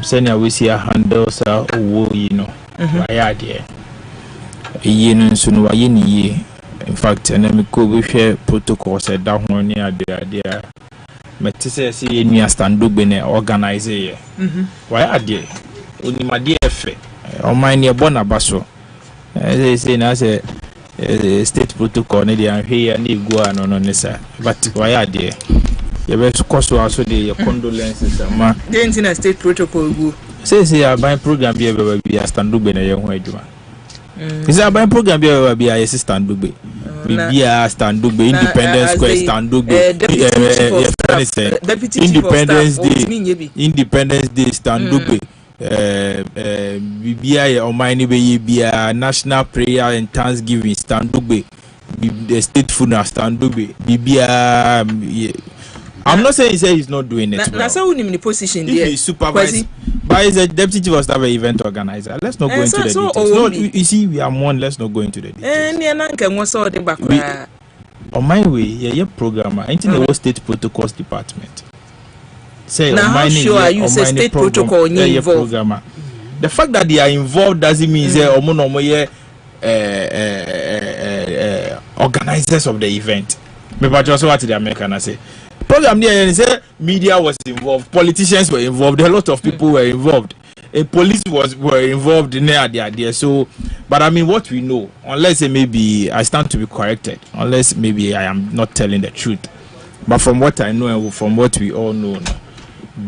senior we see a handles you know why are there yin soon why in fact and then we go share protocols at that one near there metise see any stand do bene organize here why are there only my dear fe o my near bonabaso they say na say state protocol ne dey here na go no nessa but why are there you be cost also the condolences ma the internet state protocol go say I buy program be stand do bene ye ho adwuma is a buy program be a stand do be stand do be independence square stand do be independence day stand do be BBI or mine be national prayer and thanksgiving stand do be the state funeral stand do be BBI. I'm not saying he's not doing it. That's how we in the position there. He's supervised by the deputy chief of staff event organizer. Let's not go into the details. No, you see, we are one. Let's not go into the details. On my way, yeah, programmer. I think the state protocols department. Say, now how sure are you say state protocol involved? Programmer. The fact that they are involved doesn't mean say organizers of the event. Maybe just what the American I say. Program there say media was involved, politicians were involved, a lot of people were involved, police were involved in there. So, but I mean, what we know, unless maybe I stand to be corrected, unless maybe I am not telling the truth, but from what I know and from what we all know,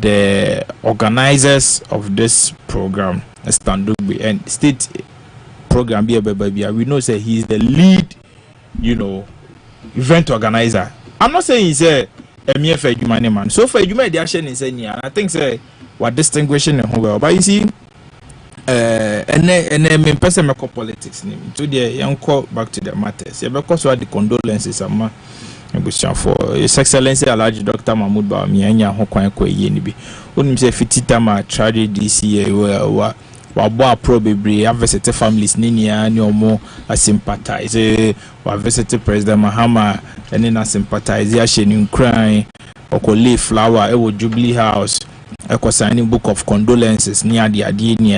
the organizers of this program, Standugbe and state program, we know say he is the lead, event organizer. I'm not saying he's a MFA man. So for you made the action is any, I think say what distinguishing and well. But you see, and then person make politics name. So the young call back to the matters. Yeah, because what the condolences are for His Excellency Alhaji Dr. Mahmoud Bawumia anya ho kwan kwa yie bi. Onim say fitita ma tragedy this year wa bo apro bebre have visited families ninia ni omo sympathize wa visited President Mahama and na sympathize ya sheni crying okole flower e wo Jubilee House signing book of condolences ni ade ni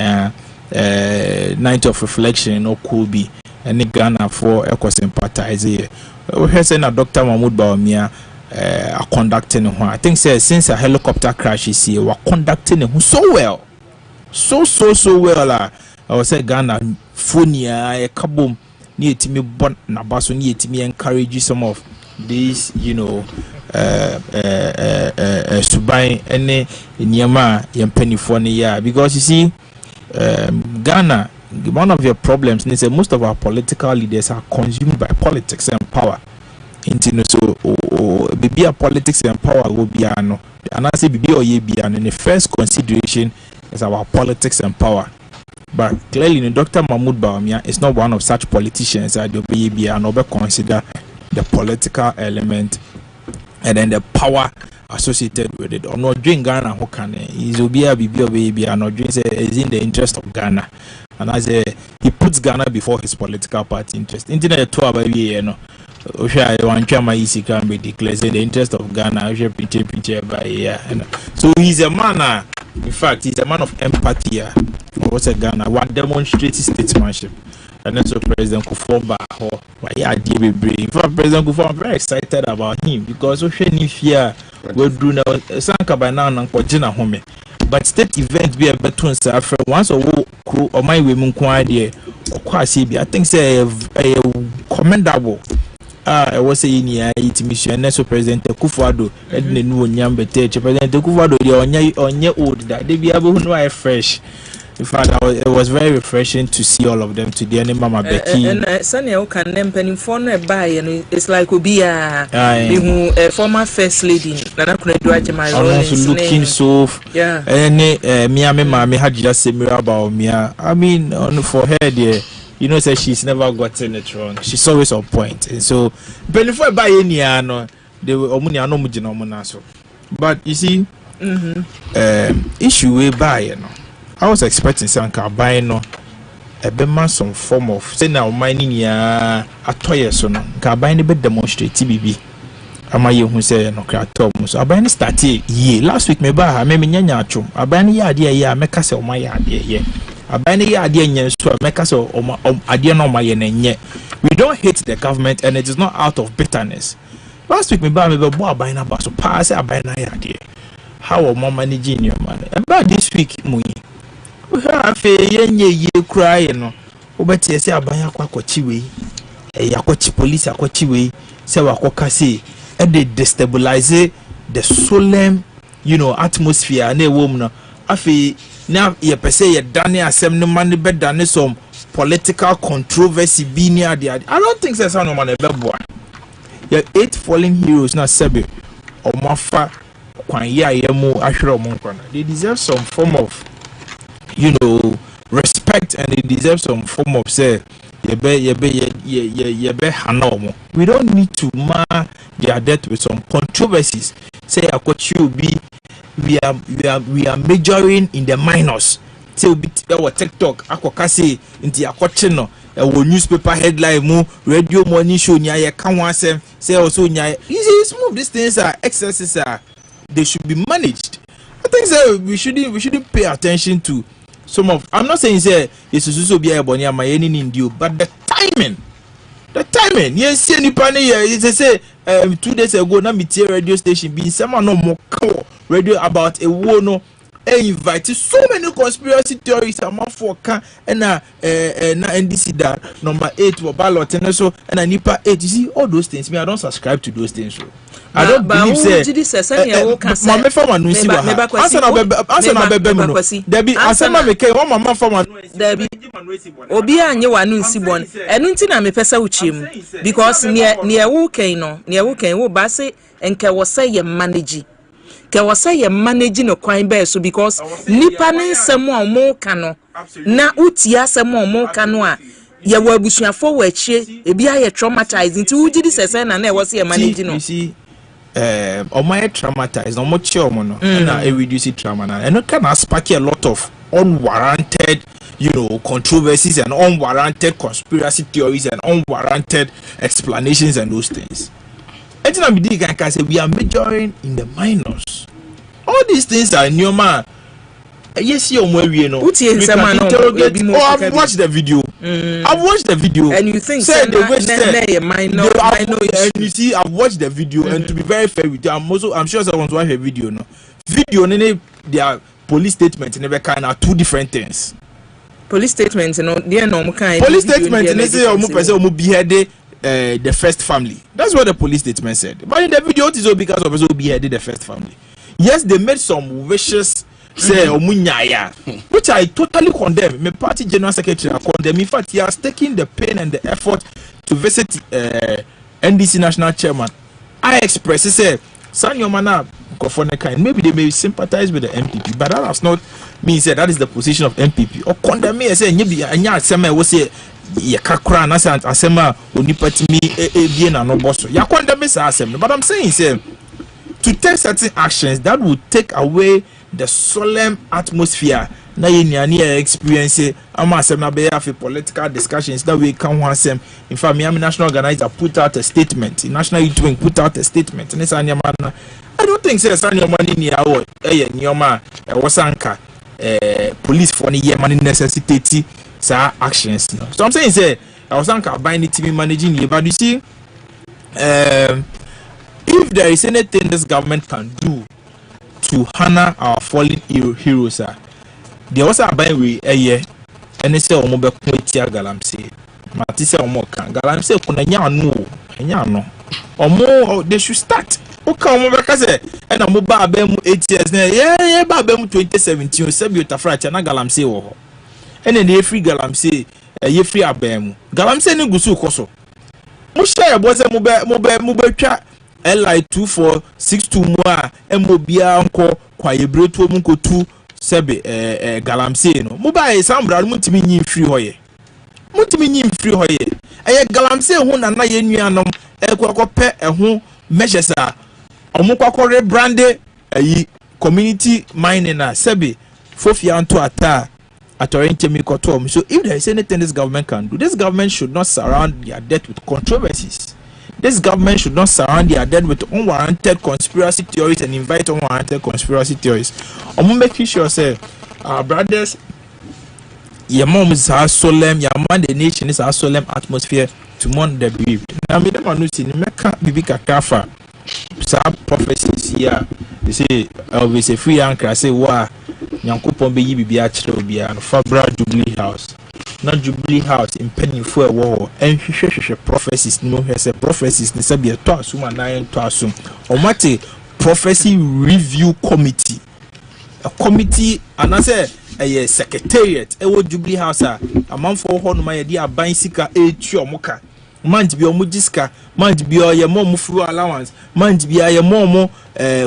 night of reflection no Kobe and Ghana for sympathize we hear say na Dr. Mahmoud Bawumia are conducting him. I think say since a helicopter crash is here we are conducting him so well. So well. I was say Ghana Funia kabum ni etimi bon na baso ni etimi encourage some of these subai ene nyama yempenifo ne ya because you see Ghana, one of your problems is that most of our political leaders are consumed by politics and power. So be a politics and power will be and I say be or ye be and the first consideration is our politics and power. But clearly Dr. Mahmoud Bawumia is not one of such politicians that will be and over consider the political element and then the power associated with it. Or not doing Ghana who can is be a baby and not doing is in the interest of Ghana. And as he puts Ghana before his political party interest. Internet tour by I want Chama Isi can be declared the interest of Ghana. So he's a man. In fact, he's a man of empathy. What's a Ghana? One demonstrates statesmanship. And then so President Kufuor in fact, President Kufuor, I'm very excited about him because we'll do now. Sanka by now home. But state events be a better once or my women idea. I think say commendable. I was saying yeah, it mission and so President Kufuor and the new Nyambete President Kufuor on your old that they be able to know fresh. In fact, it was very refreshing to see all of them today. And Mama Becky and Sunny can name penny for buy and it's like will be a former first lady. Nana could do my looking so yeah. And Miami Mammy had just said about me. I mean, for her, dear. Say she's never gotten it wrong. She's always on point. And so, before buy any they were omuniano. But you see, issue we buy, I was expecting some car buy a some form of say now mining a toy so no car buy a bit demonstrate TBB. ama ye hu say no kratom so aban start ye last week me ba ha me nyanya atwom aban ye ade ye meka say o ma ye ade ye aban ye ade nye so meka say o ade no ma ye na nye. We don't hate the government and it is not out of bitterness. Last week me ba bo aban na ba so pa say aban na ye ade how o ma managing your money about this week mu yi ha fe ye nye ye cry no obeti say aban akwakochi we yakwachi police akwachi we say wakoka say they destabilize the solemn, atmosphere. Ne wom no. Afi now ye per se ye dane asem no man be dane some political controversy be near the. I don't think there's no man be boy. Ye 8 fallen heroes na sebe o mafa kwan ya yemu ahwere mo nkwana. They deserve some form of respect and they deserve some form of say we don't need to mar their death with some controversies. Say we are majoring in the minors. Say our TikTok akokase into akochino newspaper headline mu radio morning show nya kan wasem say also nya. You see some of these things are excesses they should be managed. I think so we shouldn't pay attention to some of. I'm not saying say it's so be a bonia my any indio, but the timing. Yes, any pani it's say 2 days ago na meet radio station be someone no more radio about a war no invite so many conspiracy theories among for can and na NDC that number 8 for ballot and so and nipa 8. You see all those things. Me I don't subscribe to those things. So I don't believe say mama for manu si wa answer na bebe mu no debi answer na make one mama for manu debi obi anye wanu si bon enu nti na me pesa uchim because near wo kan wo ba say enke wo say ye manage ke wo say ye manage no kwan be so because nipa ne nsem a mo ka no na utia asem a mo ka no a ye wa abusuafo wa chie ebi aye traumatizing nti ugidi sese na e wo say ye manage no my traumatized no much no and I reduce trauma and it can spark a lot of unwarranted controversies and unwarranted conspiracy theories and unwarranted explanations and those things. I can say we are majoring in the minors. All these things are new man. Yes, I've watched the video. I've watched the video, and you think and you see, I've watched the video, and to be very fair with you, I'm sure someone watch a video. No, video, their police statements never kind of two different things. Police statements, police statements, and they say beheaded the first family. That's what the police statement said. But in the video, it is all because of beheaded the first family. Yes, they made some vicious. Say Omunyaya, which I totally condemn. My party general secretary condemn. In fact, he has taken the pain and the effort to visit NDC national chairman. I express, he said, Sanyomana Kofoneka, and maybe they may sympathize with the MPP, but that does not mean that is the position of MPP. Or condemn me and say, Anya Sema was say, Yakakra, Nasant, Asema, Unipatimi, Bien, and Oboso. Yakonda Miss Asem, but I'm saying, to take certain actions that would take away the solemn atmosphere na ye experience amasem be have political discussions that we can want them. In fact, Miami national organizer put out a statement, national youth wing put out a statement, and I don't think say money ni awo nyoma wasanka police for the money necessity sa actions. So I'm saying say wasanka buying it to be managing you, but you see if there is anything this government can do to honor our fallen heroes, they also are buying we a year and they say omobe kwetia galamse matise omoka galamse kuna nyano omo they should start oka omobe kase and omoba abemu 8 years na yeah ba abemu 2017 sebi otafracha na galamse wo ho and the free galamse ye free abemu galamse ni gusu koso mo share boze mobe twa LI 2462 moa emobia anko kwa yebretu omunko 2 sebe galamse no mobile sambra mutimi nyi free hoye eye galamse hu na ye nuanom ekwakope ehu measures a omukwakore brande ayi community mining na sebe fofia anto ata atorentemi kotom. So if there is anything this government can do, this government should not surround their death with controversies. This government should not surround their dead with unwarranted conspiracy theories and invite unwarranted conspiracy theories. I'm making sure, say, our brothers, your mom is our solemn, your man, the nation is our solemn atmosphere to mourn the bereaved. Now, me don't know see me can't be big a kafa. Some prophecies here. They say, always a free anchor. Say, wow, Yankupon be be a and Fabra Jubilee House. Not Jubilee House in Penny for a war. And she prophecies, no, has a prophecies, the Sabia Tossum and Iron Tossum. Or Mate Prophecy Review Committee. A committee, and I say, a secretariat, a Jubilee House, a month for one, my dear Bicycle, a Chiomoka. Might be a mujiska, might be a more food allowance, might be a more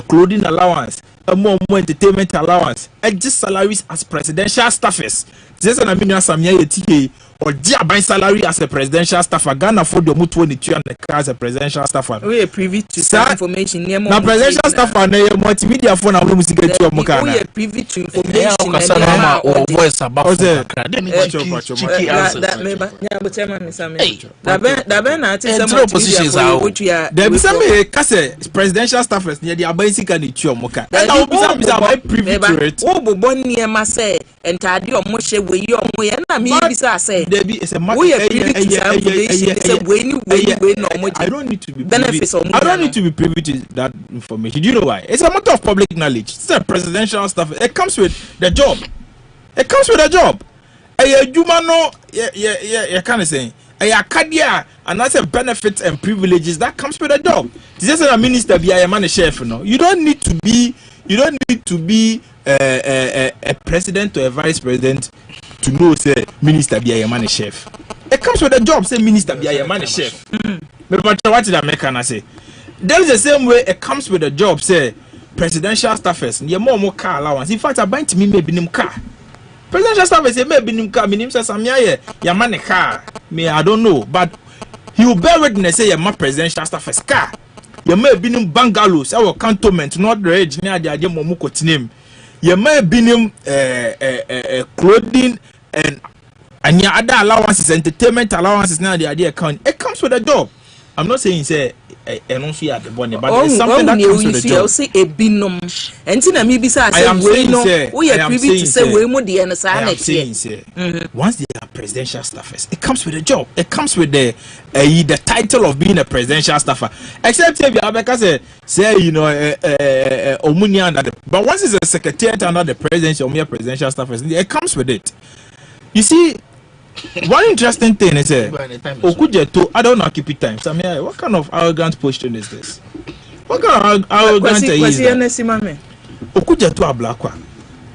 clothing allowance, a more entertainment allowance, and just salaries as presidential staffers. Just an amino some TA or dear by salary as a presidential staffer. Ghana for the mutual and the car as a presidential staffer. We are privy to some information. Now, presidential staffer and multimedia phone and music get to Moka. We are privy to information. Voice about that positions are which we are. There be some presidential staffers near the basic and the Moka. And I will be privy to it. Oh, Bonnie say, and Tadi or Moshe, we are maybe say, we are privy to information. I don't need to be benefits. I don't need to be privy to that information. Do you know why? It's a matter of public knowledge. It's a presidential stuff. It comes with the job. It comes with a job. You can't say. Akadia and that's a benefits and privileges that comes with a job. This is a minister be a man a chef. You don't need to be. You don't need to be a president or a vice president to know say minister be a man a chef. It comes with a job. Say minister be a man a chef. But what did I make? And I say there is the same way it comes with a job. Say presidential staffers. You more car allowance. In fact, I buy to me maybe him car. Presidential staffers say maybe him car. Minim says I'm here. Your man a car. Me I don't know, but he will bear witness say your man presidential staffers car. You may be in bungalows, our cantonment, not the age near the idea Momuko's name. You may be in clothing and your other allowances, entertainment allowances now the idea account. It comes with a job. I'm not saying say I don't see at the bonnet, but it's something that comes with a job. Say a binom. And Tina maybe say we are privy to say we more the NSA. Once they are presidential staffers, it comes with a job. It comes with the title of being a presidential staffer. Except if you have say you know Omunia under the, but once it's a secretariat under the presidency or mere presidential staffers, it comes with it. You see. One interesting thing is Okujeto, I don't know keep it time. So, what kind of arrogant position is this? What kind of arrogant is that? Okujeto ablakwa.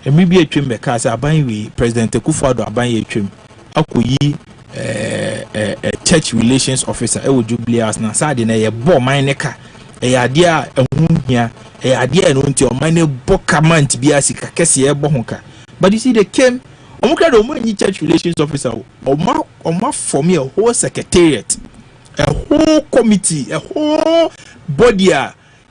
And maybe a trim because I buy we President Akufo-Addo abayi a trim. Akuyi a church relations officer. I would Jubilee House na side na ye bo maineka. A idea a hunya. A idea and until mine boka man to be as kesi bohonka. But you see they came. Omuka church relations officer Oma for me a whole secretariat, a whole committee, a whole body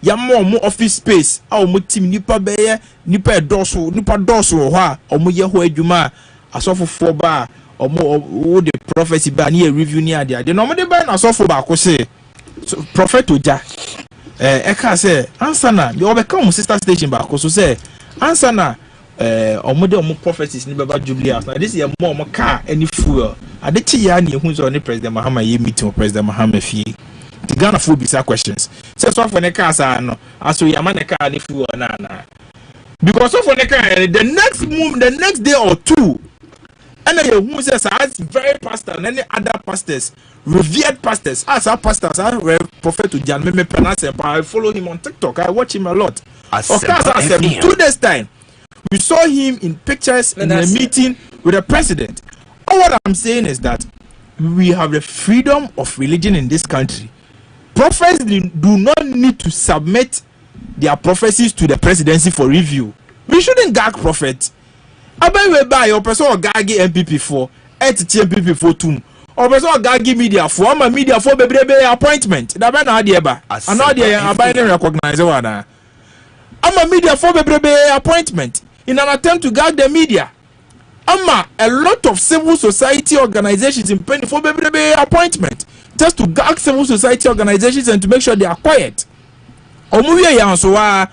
yamo office space our team nipa beye nipa doso ha omo ye ho adwuma Assafuah ba omo the prophecy ba na review ni ade ade no mo de ba na Assafuah ba ko se prophet oja eka say answer na be obeka sister station ba ko so say answer na omo prophecies ni baba Jubilee House. Now this is more car any fuel. Adechi ya ni ehun so ni President Mahama ye meeting with President Mahama fie. The Ghana food bisa questions. Say so for ne car sa no. Aso ya man car ni fuel na. Because so for ne car the next day or two and you who says as very pastor and any other pastors, revered pastors, as our pastors, Prophet Ujan me pronounce I follow him on TikTok. I watch him a lot. Of course, I said 2 days time. We saw him in pictures in a meeting with the president. All what I'm saying is that we have the freedom of religion in this country. Prophets do not need to submit their prophecies to the presidency for review. We shouldn't gag prophets. Aben we buy your person or gag MPP for, MPP for tum. Or person gag media for, I'm a media for baby appointment. That man idea ba. And now they are buying recognize one. I'm a media for baby appointment. In an attempt to gag the media. A lot of civil society organizations in penny for baby appointment. just to gag civil society organizations and to make sure they are quiet. Omuye yansoa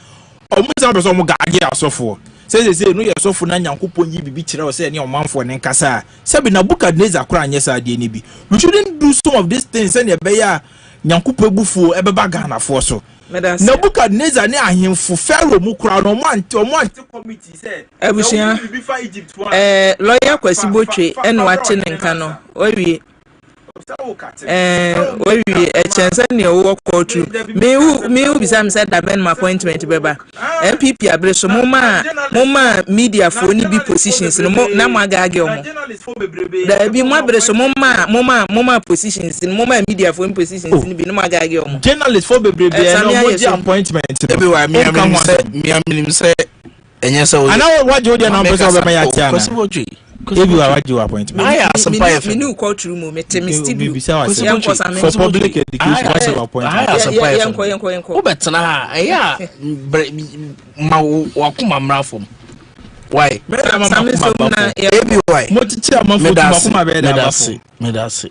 omusa beso omu gage Assafuah. Say no Assafuah na Nyankopon yi bibi kire o say ne omanfo ne nkasa. Say be Nebukadnezar kura anye sa de ni bi. We shouldn't do some of these things and be ya Nyankopon bufuo ebeba Ghana for so. Nebukadnezar ne ahemfo Pharaoh mu kura no mo ante committee say Ebusia lawyer Kwesi Botwe eno ate ne nka no owie we chance ne wo court me who bisam said that ben my appointment beba MPP abreso moma media for ni bi positions no na magage omo da bi mo abreso moma positions moma media for positions ni bi no magage omo journalist for bebrebe no mo di appointment everywhere me say enye say ana what you dey na person be ya tia na Ebi wa waji wa appointment. Me new courtroom me still for public education what's your appointment? Yanko. Obetena ha eya ma wakuma mrafom. Why? Ebi why? Mo titi amanfo makuma be da bafo. Me da se.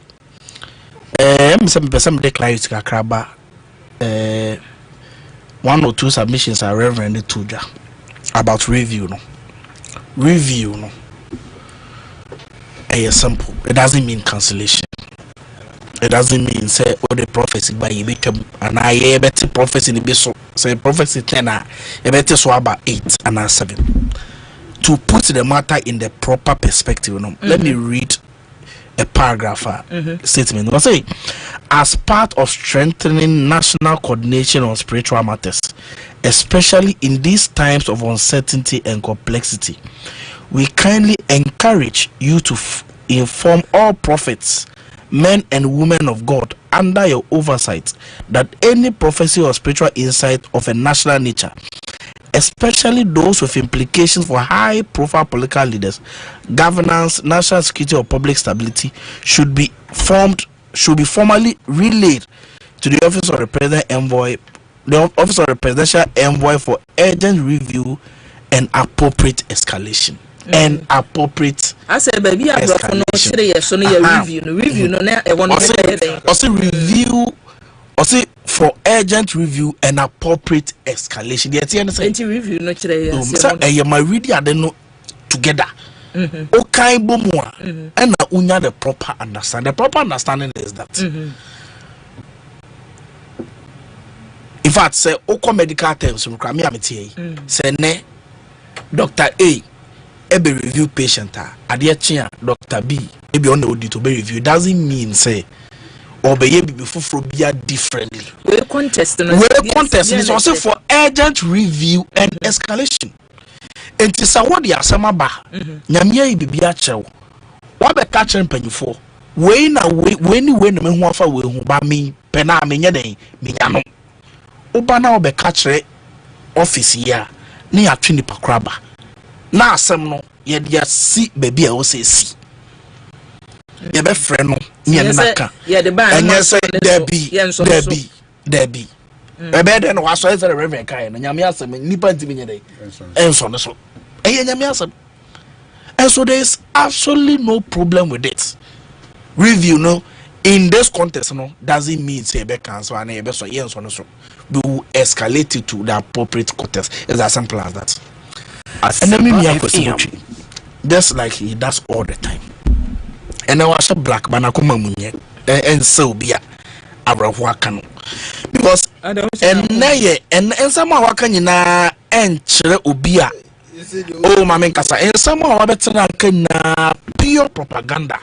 Me declare it kakraba. 1 or 2 submissions are Reverend Tuja about review no. Simple. It doesn't mean cancellation. It doesn't mean say all the prophecy by you become and I better prophecy in the best say prophecy 10 better so about 8 and 7. To put the matter in the proper perspective, let me read a paragraph statement. I say, as part of strengthening national coordination on spiritual matters, especially in these times of uncertainty and complexity, we kindly encourage you to inform all prophets, men and women of God under your oversight that any prophecy or spiritual insight of a national nature, especially those with implications for high-profile political leaders, governance, national security or public stability, should be formally relayed to the Office of the Presidential Envoy for urgent review and appropriate escalation. And appropriate. I said, baby, I'm not going to say yes, so review no na e want to also review also for urgent review and appropriate escalation. The anti review no chire yes. So my reading are no together. Okay, bomwa and unya the proper understanding. The proper understanding is that in fact say oko medical terms me amete say ne Dr. A ebe review patient ade chia Dr. B ebe on the to be review doesn't mean say or be before bia differently. We contest is also for urgent review and escalation. And to say what the asama ba nyamia bibia chew what be catch mpanyifo we na we ni we na me ho afa we hu ba me pe na me nya den me nya no oba na obe catch office ya ni atwe ni pakraba na asem no ye dia si baby a wo se si ye be frɛ no ni ene naka enye se Debbie ebe de no waso e fere reverend kai no nyame asem nipa ntimi nye dey enso no so eye nyame asem. And so there is absolutely no problem with it. Review no in this context no doesn't mean say be cancel and be so yes no so we will escalate it to the appropriate context. It's as simple as that. And then me just like he does all the time. And I was a black man akoma munye and so be Abrahwa kanu because and naye and somehow waka nyina enchire obia oh mama nkasa and somehow wabetena na pure propaganda.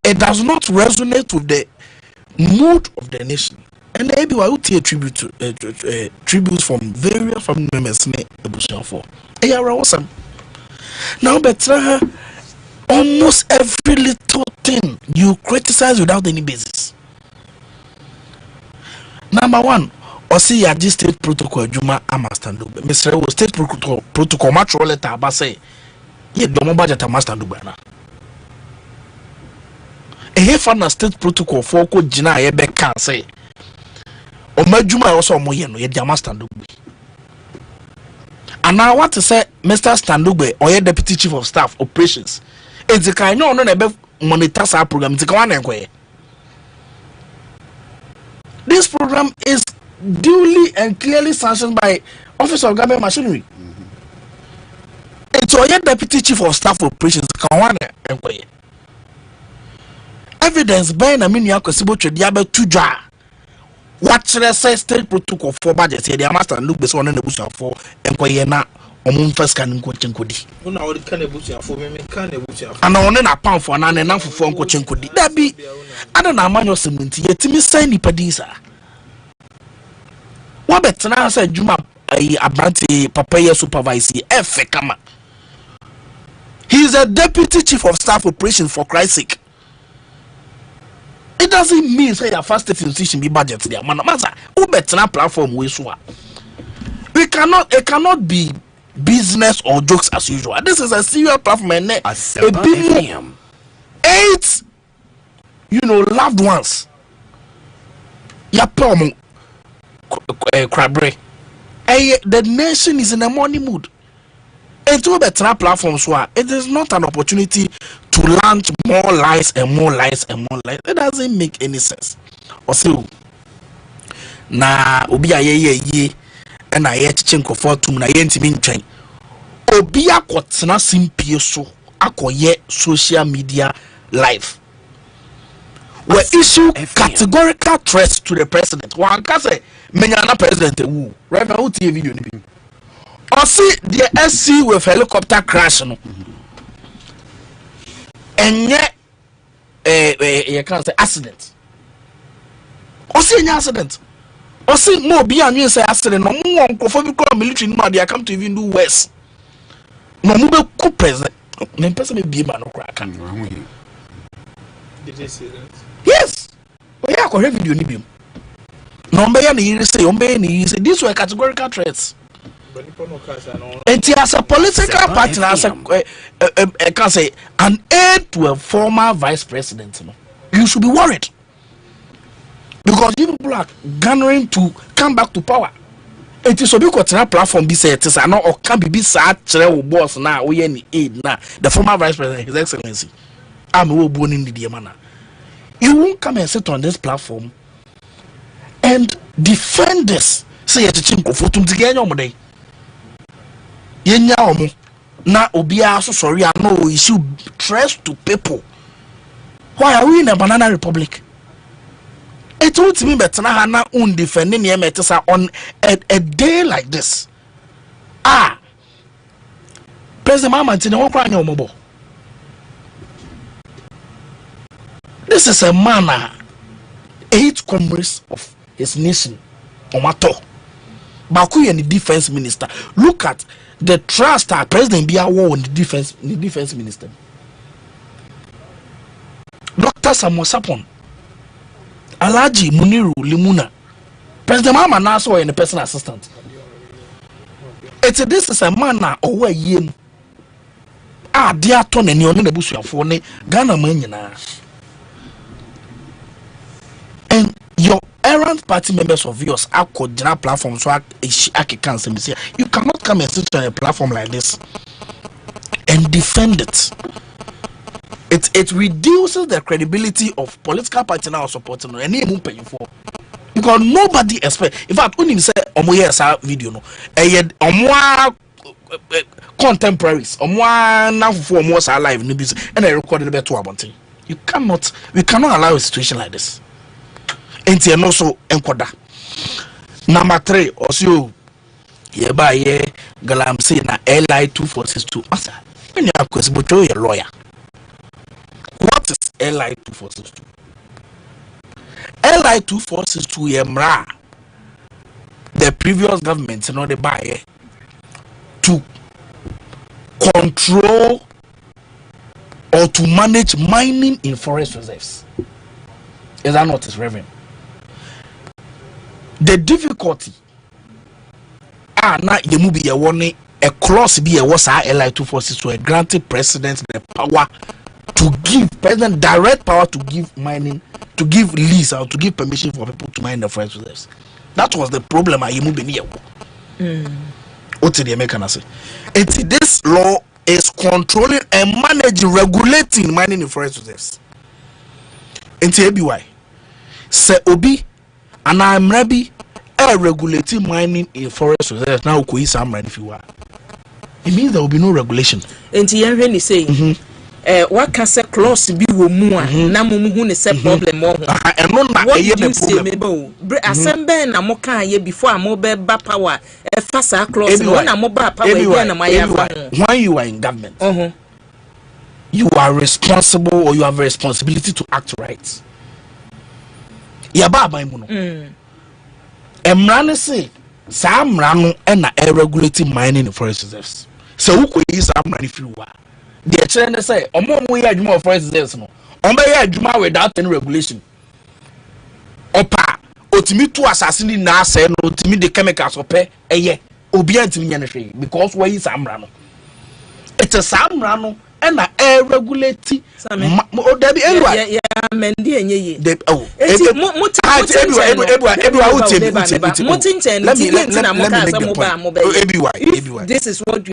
It does not resonate with the mood of the nation. And maybe I would take tributes from various family members ne ebusia for awesome. Now better almost every little thing you criticize without any basis. Number one, Osei ya state protocol juma amastandu. Mr. State protocol match letter abase ye domo budget amastandu bana. Ehefa na state protocol for ko jina ye be kan say omajuma also omoye no ye di amastandu. And now what to say Mr. Standugbe or your deputy chief of staff operations. It's the kind no na be monitor sa program it's kan na nkwe. This program is duly and clearly sanctioned by Office of Government Machinery. It's your Deputy Chief of Staff Operations. Evidence by na mini akosibo twedi abetuja. What say state protocol for budget? The master look the one in the bush for enkoye na omun first can nko chenkodi. Una odi kan ebusia for me kan ebusia. And on na pound for na na for nko chenkodi. That be ada na amanyo seminti yetimi sign nipadisa. What betena say juma abranti papaya supervisor efe kama. He is a deputy chief of staff operations, for Christ's sake. It doesn't mean say your first state institution be budget there. Man, who better platform we so. It cannot be business or jokes as usual. This is a serious platform and a billion 8 loved ones. Ya pom crabre. The nation is in a money mood. And to better platforms, it is not an opportunity to launch more lies and more lies and more lies. It doesn't make any sense. Also, na obi ye and I yet chenko for to na yenti min train. Obi akotena simpie so akoye social media live. We issue categorical threats to the president. One can say, Menyana president who Reverend who TV you need. Or see the SC with helicopter crash no. And yet you can't say accident. Or see any accident. Or see more beyond you say accident. No more uncomfortable military no they come to even do worse. No more coup president. No person may be man no crack. Did they say that? Yes. Oh yeah, correct video ni bi. No mbe ya ni say these were categorical threats. And as a political party, as I can say, an aide to a former vice president, you should be worried because you people are garnering to come back to power. It is a big platform. Be said, it is not or can be sad. Boss now, we any aid now. The former vice president, His Excellency, I'm born in the manner. You won't come and sit on this platform and defend this. Say at the chinko for to get your money. Yenya omo na obia so sorry I know issue trust to people. Why are we in a banana republic? It would mean better na hana defending the on a day like this. President Mama Tina won't cry no more. This is a man 8 comrades of his nation. Omato. Baku and the defense minister. Look at the trust our president be war on the defense minister. Dr. Samuel Sapon, Alaji Muniru Limuna, President Mama Naso and the personal assistant. This is a man now over yen. Dear Tony, and you're in the bush for Ghana Manina. And your errant party members of yours are coordinate platforms so I can say you cannot come and sit on a platform like this and defend it. It reduces the credibility of political party now supporting any move paying for because nobody expect. In fact, when you say omoye video no, contemporaries now for more live and I recorded a bit to abonting. We cannot allow a situation like this. Enti no so enkoda. Number 3 also ye ba ye galamse na LI 2462. Asa when you akwesibo to your lawyer. What is LI 2462? LI 2462 ye mra the previous government the buy to control or to manage mining in forest reserves. Is that not his revenue? The difficulty na yemu be a warning a clause be a was LI 246 to a granted president the power to give president direct power to give mining, to give lease or to give permission for people to mine the forest reserves. That was the problem yemu be near. What did the American say? This law is controlling and managing, regulating mining in forest reserves. ABY say obi and I'm maybe regulating mining in forest reserves now. If you are, it means there will be no regulation. And the say, what can say clause be more? Na mumu ne say problem more. And no, what you say me bo? Assemble na moka ye before mobile power. Fasa clause no na mobile power here na my. When you are in government, you are responsible, or you have a responsibility to act right. Yaba muno. Emrane say sa mrano na regulating mining in forest reserves. So who could use sa mrane if you are? The chairman say, "Omo mo ya adwuma forest reserves no. Omo ya adwuma without any regulation. Opa, otimi to assassin na say no, otimi the chemicals ope eye. Obi antimi nya hwe because why is amra no. It is amra no and na regulate. O there be anyway. Yeah, mendi enye ye. This is what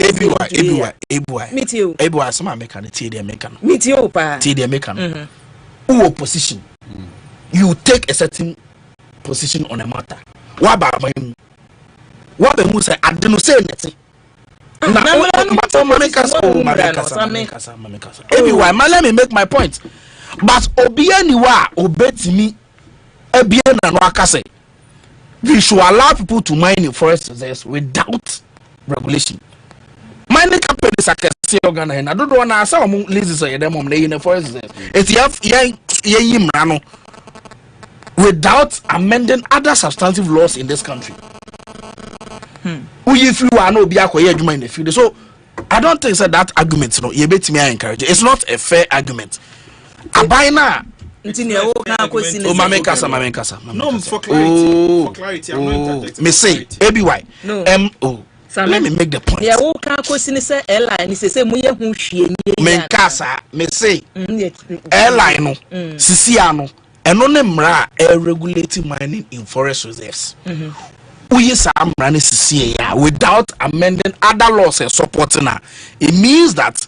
you position. You take a certain position on a matter. What say I don't say anything. Let me make my point. But obianiwa obetimi ebiana no akase. We should allow people to mine in forest reserves without regulation. Mining companies are kese organ and I don't want to say leases or them in the forest reserves. It's yimrano without amending other substantive laws in this country. If you are no biako in the field. So I don't think that argument no I encourage it. It's not a fair argument. Abaina mame kasa. No, for clarity, I'm not interjecting. Me say ABY. No. Let me make the point. Yeah, wo kan kwesi say airline say muye hu hwie ni. Me kasa, me say airline no sisia no eno ne mra regulating mining in forest reserves. Without amending other laws and supporting her, it means that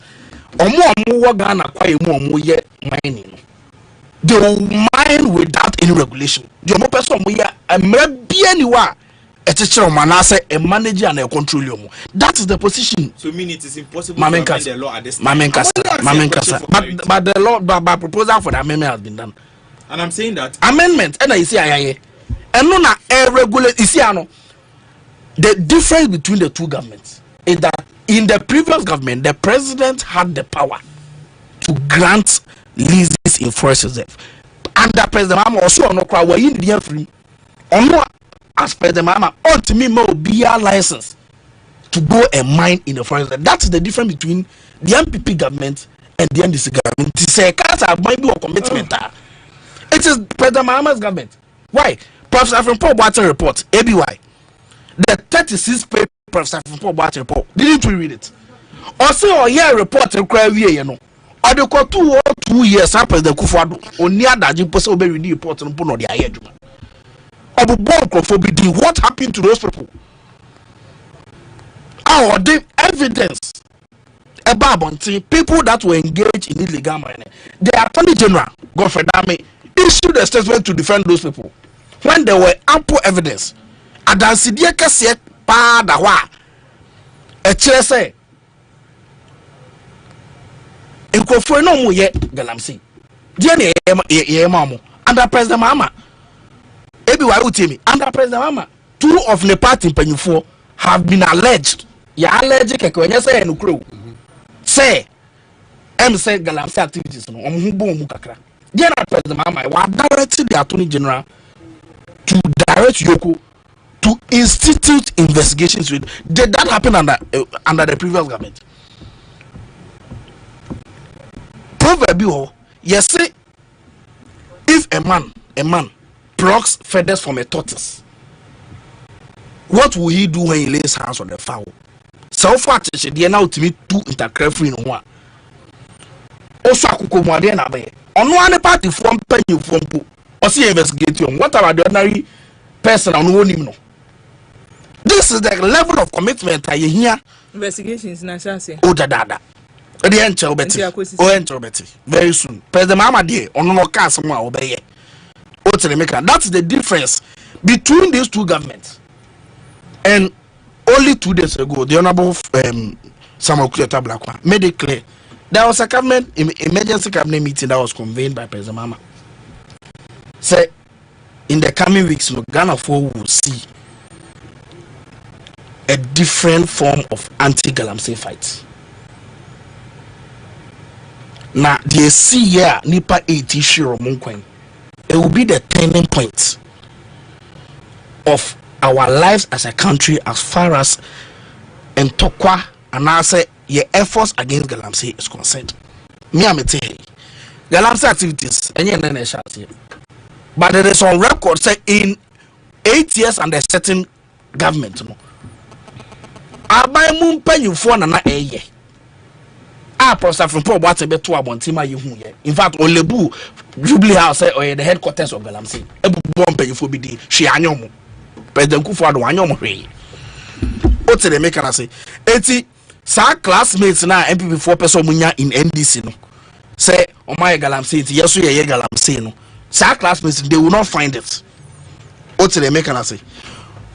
mining. They will mine without any regulation. The only person a manager and a control. That is the position. So mean it is impossible to amend the law at this time. But the law, but proposal for the amendment has been done. And I'm saying that amendment and I see and no na regulate the difference between the two governments is that in the previous government the president had the power to grant leases in forest reserve. Under President Mama also no crowd were in the free no as President Mama ultimately be a license to go and mine in the forest reserve. That's the difference between the MPP government and the NDC government. To say commitment. It is President Mama's government. Why? Professor Afenpo Boateng report, ABY. The 36-page Professor Afenpo Boateng report. Didn't we read it? Also, here report and cry you know. Or the 2 years after the Kufuado, or near that you possibly read the report and put on the ayeduma. What happened to those people? Our evidence about people that were engaged in illegal mining. The Attorney General, Godfrey Dame, issued a statement to defend those people when there were ample evidence. Adansi Akrofuom pa da wa e kire say Ekofo no mu ye galamsi die ne ye mamu under President Mama ebi wa utimi under President Mama 2 of the party mpanyufo have been alleged keke say no kro say say galamsi activities no omu bo mu kakra die na President Mama wa direct the Attorney General to direct Yoko to institute investigations with. Did that happen under the previous government? Proverb, yes, say if a man plucks feathers from a tortoise, what will he do when he lays hands on the fowl? So far, they are now to me two intercrefree in one. Also, Kukumade and Abe. On one party from penny from or see investigation. What about the ordinary person on one? This is the level of commitment I hear. Investigations, Nashasi. Oh, dada. The answer, Betty. Oh, enter Betty. Very soon. President Mama dear, on no cast someone obey. That's the difference between these two governments. And only 2 days ago, the Honorable Samuel Kuyata Blakwa made it clear there was a government emergency cabinet meeting that was convened by President Mama. Say in the coming weeks, Ghana will see a different form of anti-Galamsey fight. Now, the see here, Nipa 8 issue of Munkwen. It will be the turning point of our lives as a country as far as Ntokwa and I say your efforts against Galamsey is concerned. Me, I'm saying Galamsey activities, and shall say. But there is on record say in 8 years under certain government, Abai Mumpa you for na eye. Professor from Paul what's a bit to Abontima you. In fact, Olebu Jubilee House or the headquarters of Galamsey. Ebu bomb you for BD, she anyomo. President Kufuor anyomo way. What's the make I say? 80 sa classmates na MP4 person munya in NDC no. Say, oh my Galamsey, yes, we are Galamsey no. Sa classmates, they will not find it. What's the make I say?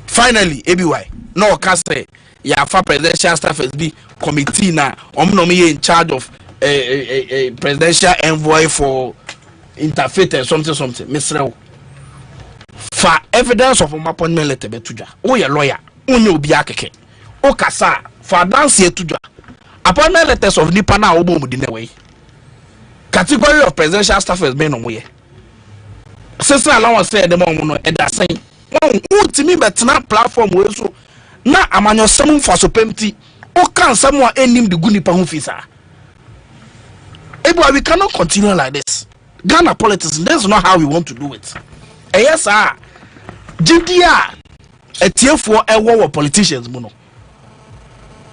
Finally, ABY, no, can say. Yeah, for presidential staff SB committee now. Omnomi in charge of a presidential envoy for interfaith and something. Mr. For evidence of my appointment letter betuja. Oh, your lawyer. Unyo biakeke. O kasa for Adansi Tuja. Appointment letters of Nipana Obo Mudinaway. Category of presidential staff has been on way. Sister allowance said the moment and that saying, oh, to me, but not platform also. Na amanyo semu for so pempty o can someone enim the guni pahufisa. We cannot continue like this. Ghana politics, that's not how we want to do it. Yes, sir. GDR a tier for a war politicians mono.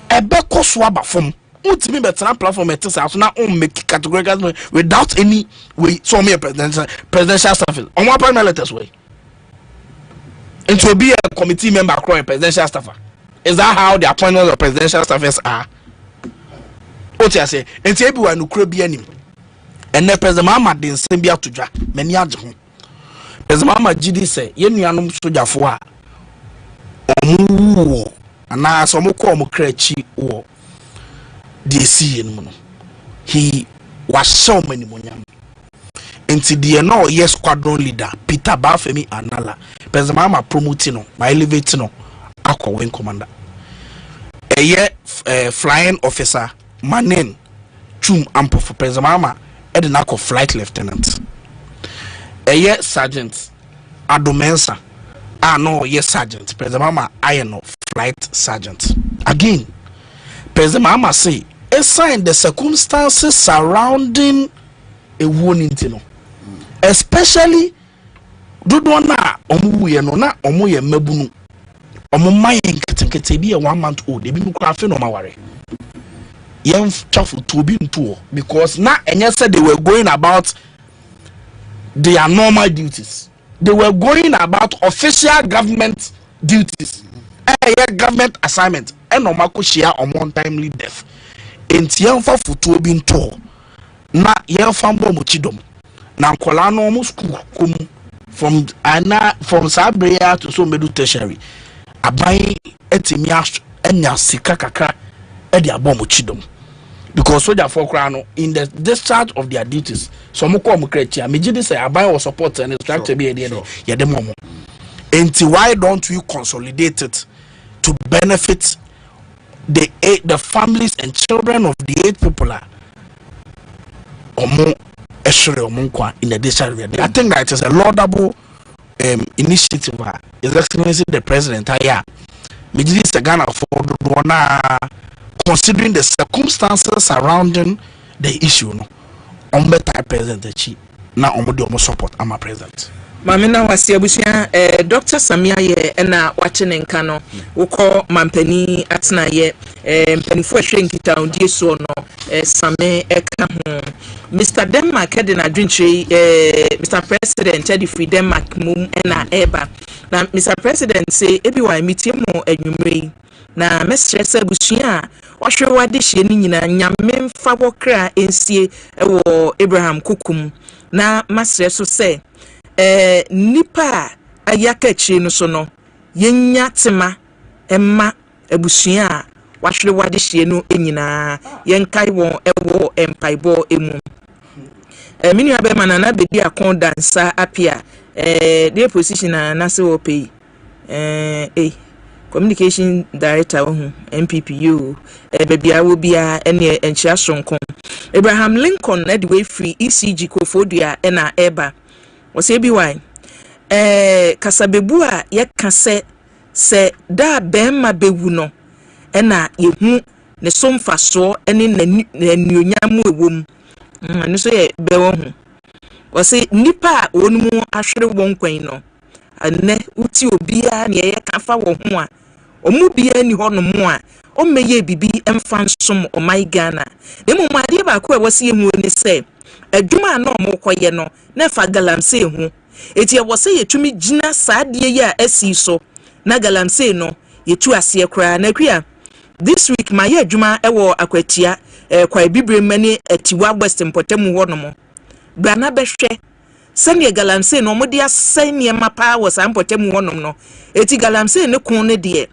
A beko swaba from ultimate better platform at this house now make category without any way so me presidential staff on one primary letters way. And to be a committee member across a presidential staffer. Is that how the appointments of presidential staffers are? What you say? And to everyone who could be any. And the President Mama didn't send me out to Jack. Many are President Mama GD say, Yenyanum Soja for Omu and now some call Mukrechi or DC in he was so many monyam. Into the no yes squadron leader Peter Bafemi Anala. President Mama promoting by elevating Akwa wing commander. A year flying officer Manen Chum Ampo for President Mama Edenako flight lieutenant. A year sergeant Adomensa. No yes sergeant. President Mama Iron flight sergeant. Again, President Mama say assign the circumstances surrounding a wound, especially Dudwana Omuye no na Omuye Mebunu. Omumai nkete bi a 1 month old, they be craft no maware. Yen chafu to be into because now and said they were going about their normal duties. They were going about official government duties. Government assignment and no mako share on one timely death. Yen fa futu bi into na yen fambo mochidom. Na nkola no mo school kom from Sabrea to so medu tertiary. Abai etimiash enya sika kakra e dia bom chidom because soldier for crown in the discharge of their duties some call mukrechi amejidi say abai was support and instructor be there ye dem mo enti why don't we consolidate it to benefit the families and children of the 8 people omo esure omo kwa in the discharge. I think that is a laudable initiative. His Excellency the President Ghana for considering the circumstances surrounding the issue no on better president na omo support ama president. Mamina wasi abusia Dr. Samia ye na watching nka no woko mampani atena ye mpanifo ahwe nkita ondie so no same eka ho Mr. Denmark de na dwinche Mr. President edi free Denmark mum na eba na Mr. President say ebiwa meeting mo anwumre na mesrese abusia wahwe wade hye ni nyina nyame mfa wokra ensie ewo Abraham Kukum na masreso say nipa ayaka chi no so no yenya tema emma abusua a wahwere wade hye no enyina yenkai won ewo empaibo emu mini abe manana bedi akon dansa apia the position na se wo pay communication director MPPU bebia wo bia ene enchia sonkon Abraham Lincoln na the way free ECG kofodia na eba wo se bi wan kasabebu a ye kase se da bemma bewu no na yehu ne somfaso ene nanuonyam ewom no so ye bewo hu wo se nipa onmu ahwere won kwan no anne uti obia ne ye kafa wo ho a omu bia ni hono mu a o meye bibi emfa nsom o my Ghana emu made ba ko e wose emu ni se adwuma na omo koye no na fa galamse hu eti e wose yetumi gina saade ye a asi so na galamse no yetu ase kra na kwa this week my adwuma e wo akwatia kwa bibre mani atiwa western potamu hono mo gba na behwe sani galamse no mo dia sani mapa wo san potamu hono no eti galamse ne kun ne de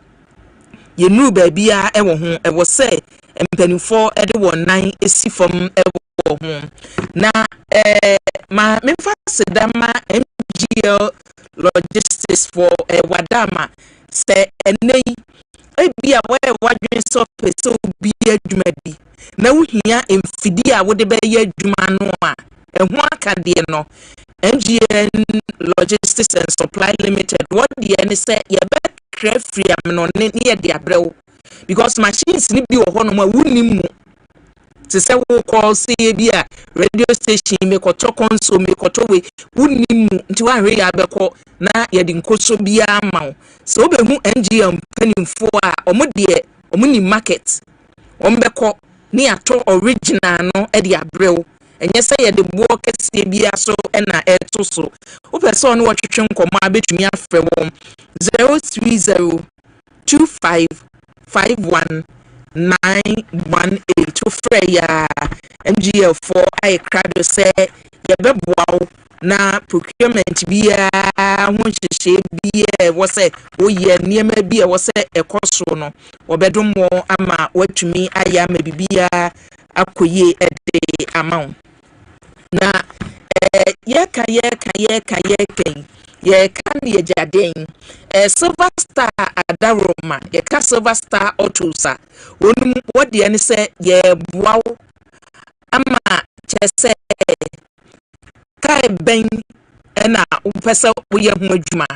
yenu baabia ewo ho ewo se empanifo ede wo nan esi fom ewo ho na ma memfa sedama MGL logistics for wadama se enei ebia we wadwen so peso bi adwuma bi na wohia emfidi a wode be ye adwuma no a eho akade no MGL Logistics and Supply Limited what the any say ye be free am no ne ye de abrew because machines ni bi wo ho no ma wunimu se se wo call say bi a radio station me koto console me koto we wunimu nti wa hwe ya beko na ye de nkoso bi ama so obehu NGM panimfo a omuni market ombeko ni ato original no e de abrew enye se ye de bo kese bia so na eto so wo person no twetwe nkoma abetumi afre wo 03025519118 to freya MGL4 I crado se ye beboa na procurement bia ho hyehye bia wo se wo ye niema bia wo se ekoso no obedom ama watumi aya ma bibia akoye ede amount na ye kan ye jaden Silver Star Adaroma ye ka Silver Star Autos onum wodi ene se ye boaw ama chese kai ben ena upese wo ye ho adwuma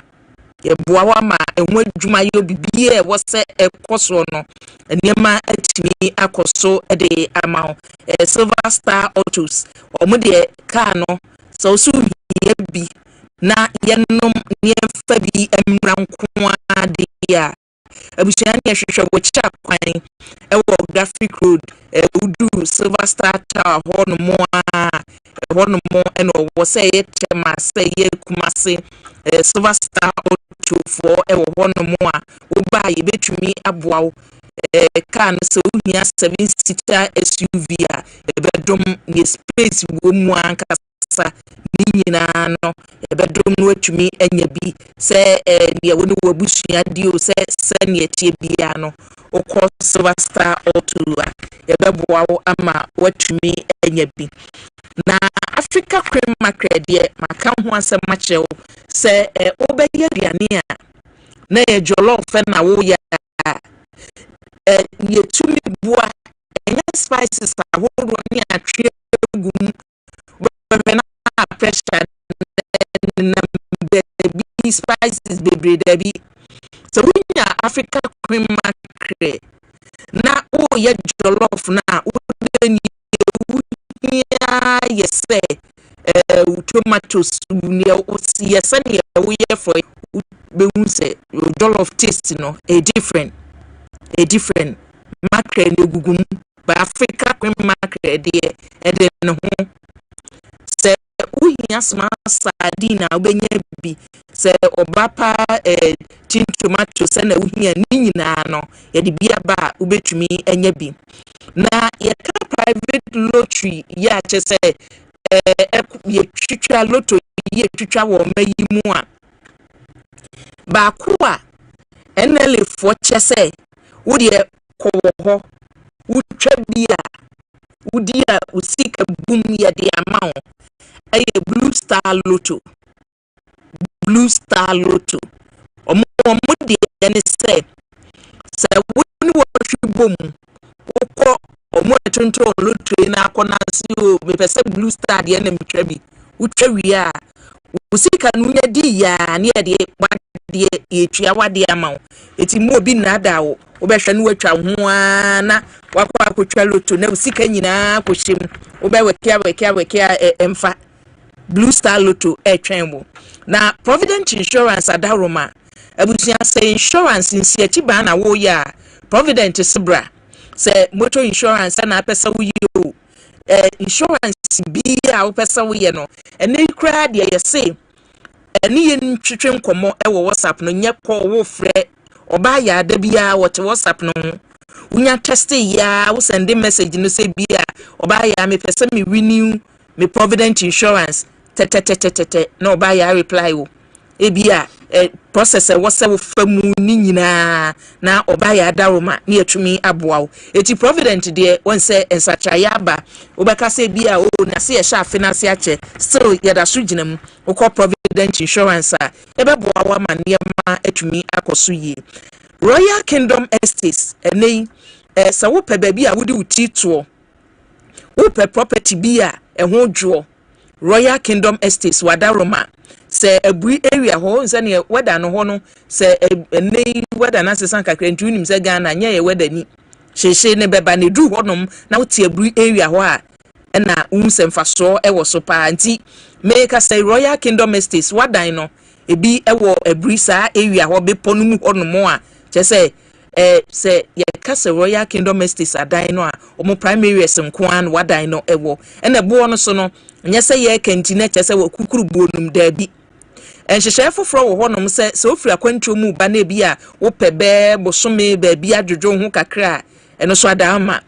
ye boaw ama eho adwuma ye bibie wo se ekoso no enema atimi akoso de ama Silver Star Autos omode car no so so ye bi na yenom niemfa bi emranko ade ya abusuan ye hwehwe wo cha kwan ewo Graphic Road udu Silver Star Tower hono mo eno wo se ye chema se ye kumase Silver Star Auto for ewo hono mo a wo ba ye betumi aboa kan so uhia 7-seater SUV a bedom ye space wo mu anka ni nyina no bedroom no atumi anya bi se ne woni wabusua dio se ne tie bia no okọ Silver Star Auto beboa wo ama watumi anya bi na Africa Cream Market de maka ho asem machew se obeye aduane a na ye jollof na wo ya ye tumi bua enya spices ahodo ne atwe gum pressure na baby spices baby debi so we Africa Cream Market na o ye jollof na o ni yes tomatoes ni o yes and we for be say jollof taste no a different market ne gugum by Africa Cream Market there and then se uhia sma sardine obenya bi se obapa tin tomato se na uhia ni nyina no ye de bia ba ubetumi enya bi na ye ka private lottery ya che se ye twitwa lotto ye twitwa wo mayi mu a Bakua NLA for chese would ye ko would trebia would ye seek a boom ya the amount a Blue Star Lotto omudi and say when you boom oko omo etonto lotto na akonasi o me pese Blue Star the enemy trebi utrewi a usika nunya di ya ne de wade etua wade ama eti mo bi na da wo obehwe no atwa ho na wakwa akotwa lotto na usika nyina akohyem obewekia emfa Blue Star Lotto etwenbo na Provident Insurance adaroma abusia say insurance nsiachi ba na wo ya Provident Sibra say motor insurance na apesa wo yo insurance bi a opesa wo ye no ene kra de ye say ene ye ntwetwe nkomo e wo WhatsApp no nye ko wo frɛ oba ya da bia wo te WhatsApp no unya test ya wo send message no say bia oba ya me pese me renew me Provident Insurance tete no oba ya reply wo e bia processor wo se wo famu ni nyina na oba ya daroma na yetumi aboawo eti Provident de won se ensacha ya ba obeka se bia o na se ye sha finance ache still ya da so ginam wo call Provident Insurance a ebeboawo ma niema etumi akoso yi Royal Kingdom Estates enei se wo pe ba bia wo di utito wo pe property bia ho dwo Royal Kingdom Estates wadaroma se abui area ho nse ne weda no ho no se nei weda na sesan kakra ntu nim se Ghana nya ye weda ni hyehye ne beba ne du honom na wote abui area ho a na unsemfaso ewo so pa nti make say Royal Kingdom Estates wadan no ebi ewo abui sa area ho be ponu mu honom a che se ye kase Royal Kingdom Estates adan no a omo primary nko an wadan no ewo ena bo no so no nya se ye kantine che se wakukuru bonum da bi enhyehyɛ foforo wo honom se ofiri akwantuo mu ba na bi a wo pebe bosome ba bi adwodwo ho kakra eno so adama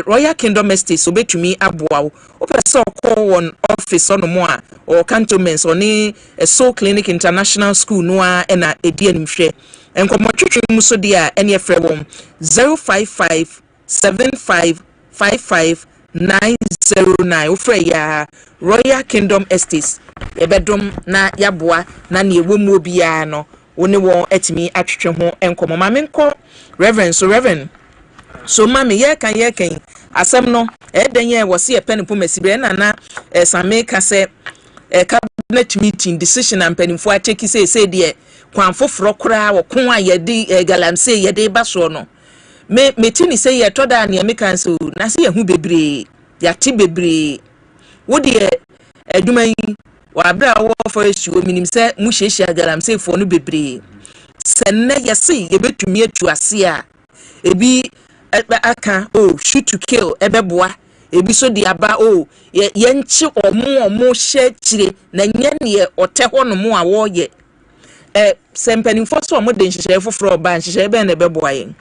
Royal Kingdom Estates obetumi aboa wo pese okọ won office ono mo a o cantonments oni Soul Clinic International School no a na edi animhwe enkomotwetwe mu so dia ene efre won 055 7555 909 ofre ya Royal Kingdom Estates ebedom na yaboa na ne ewomu obia no woni won etimi atwetwe ho enkomo ma menko Reverend so mami ye kan asem no eden ye wo se penimpo masibre na same ka se cabinet meeting decision and penimfo a cheki say de kwan foforo kra wo kon a ye di galamse ye de baso no me tini say ye toda na me kan so na se ye hu bebre ya ti bebre wo de adwuma yi wa bra wo forest wo minim se mu hyehia galamse fo no bebre senne ye se ye betumi atu ase a ebi aka shoot to kill ebeboa ebi so di aba ye nchi omo hye kire na nya ne ote ho no mo a wo ye sempani foso omo de nhyehyɛ foforo ba nhyehyɛ be na ebeboa ye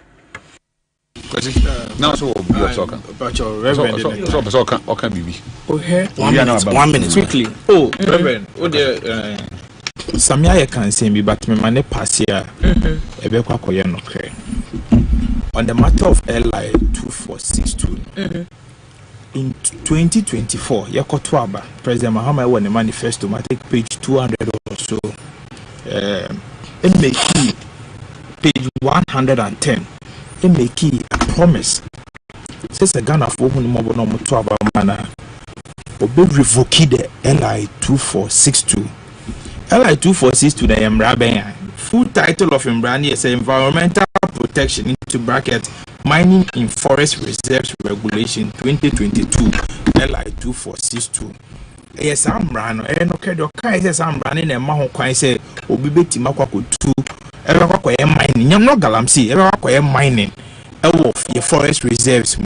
now so we are talking about your Reverend so okay bibi okay 1 minute quickly Reverend there Samia ye kan say bi but me mane pass here ebekwa koye no kre on the matter of LI 2462 in 2024 yakoto aba President Mahama won the manifesto ma take page 200 or so make page 110 make a promise says a Ghana for whom mo no to aba mana obe revoke the LI 2462 LI 2462 the emraben full title of Imbrani is Environmental Protection into bracket Mining in Forest Reserves Regulation 2022 LI 2462. Yes, I'm running. And okay, the kind says I'm running and Mahon Quine say, Obibeti Makako 2, Ever mining, you're not galamsey, ever mining, wolf, your forest reserves.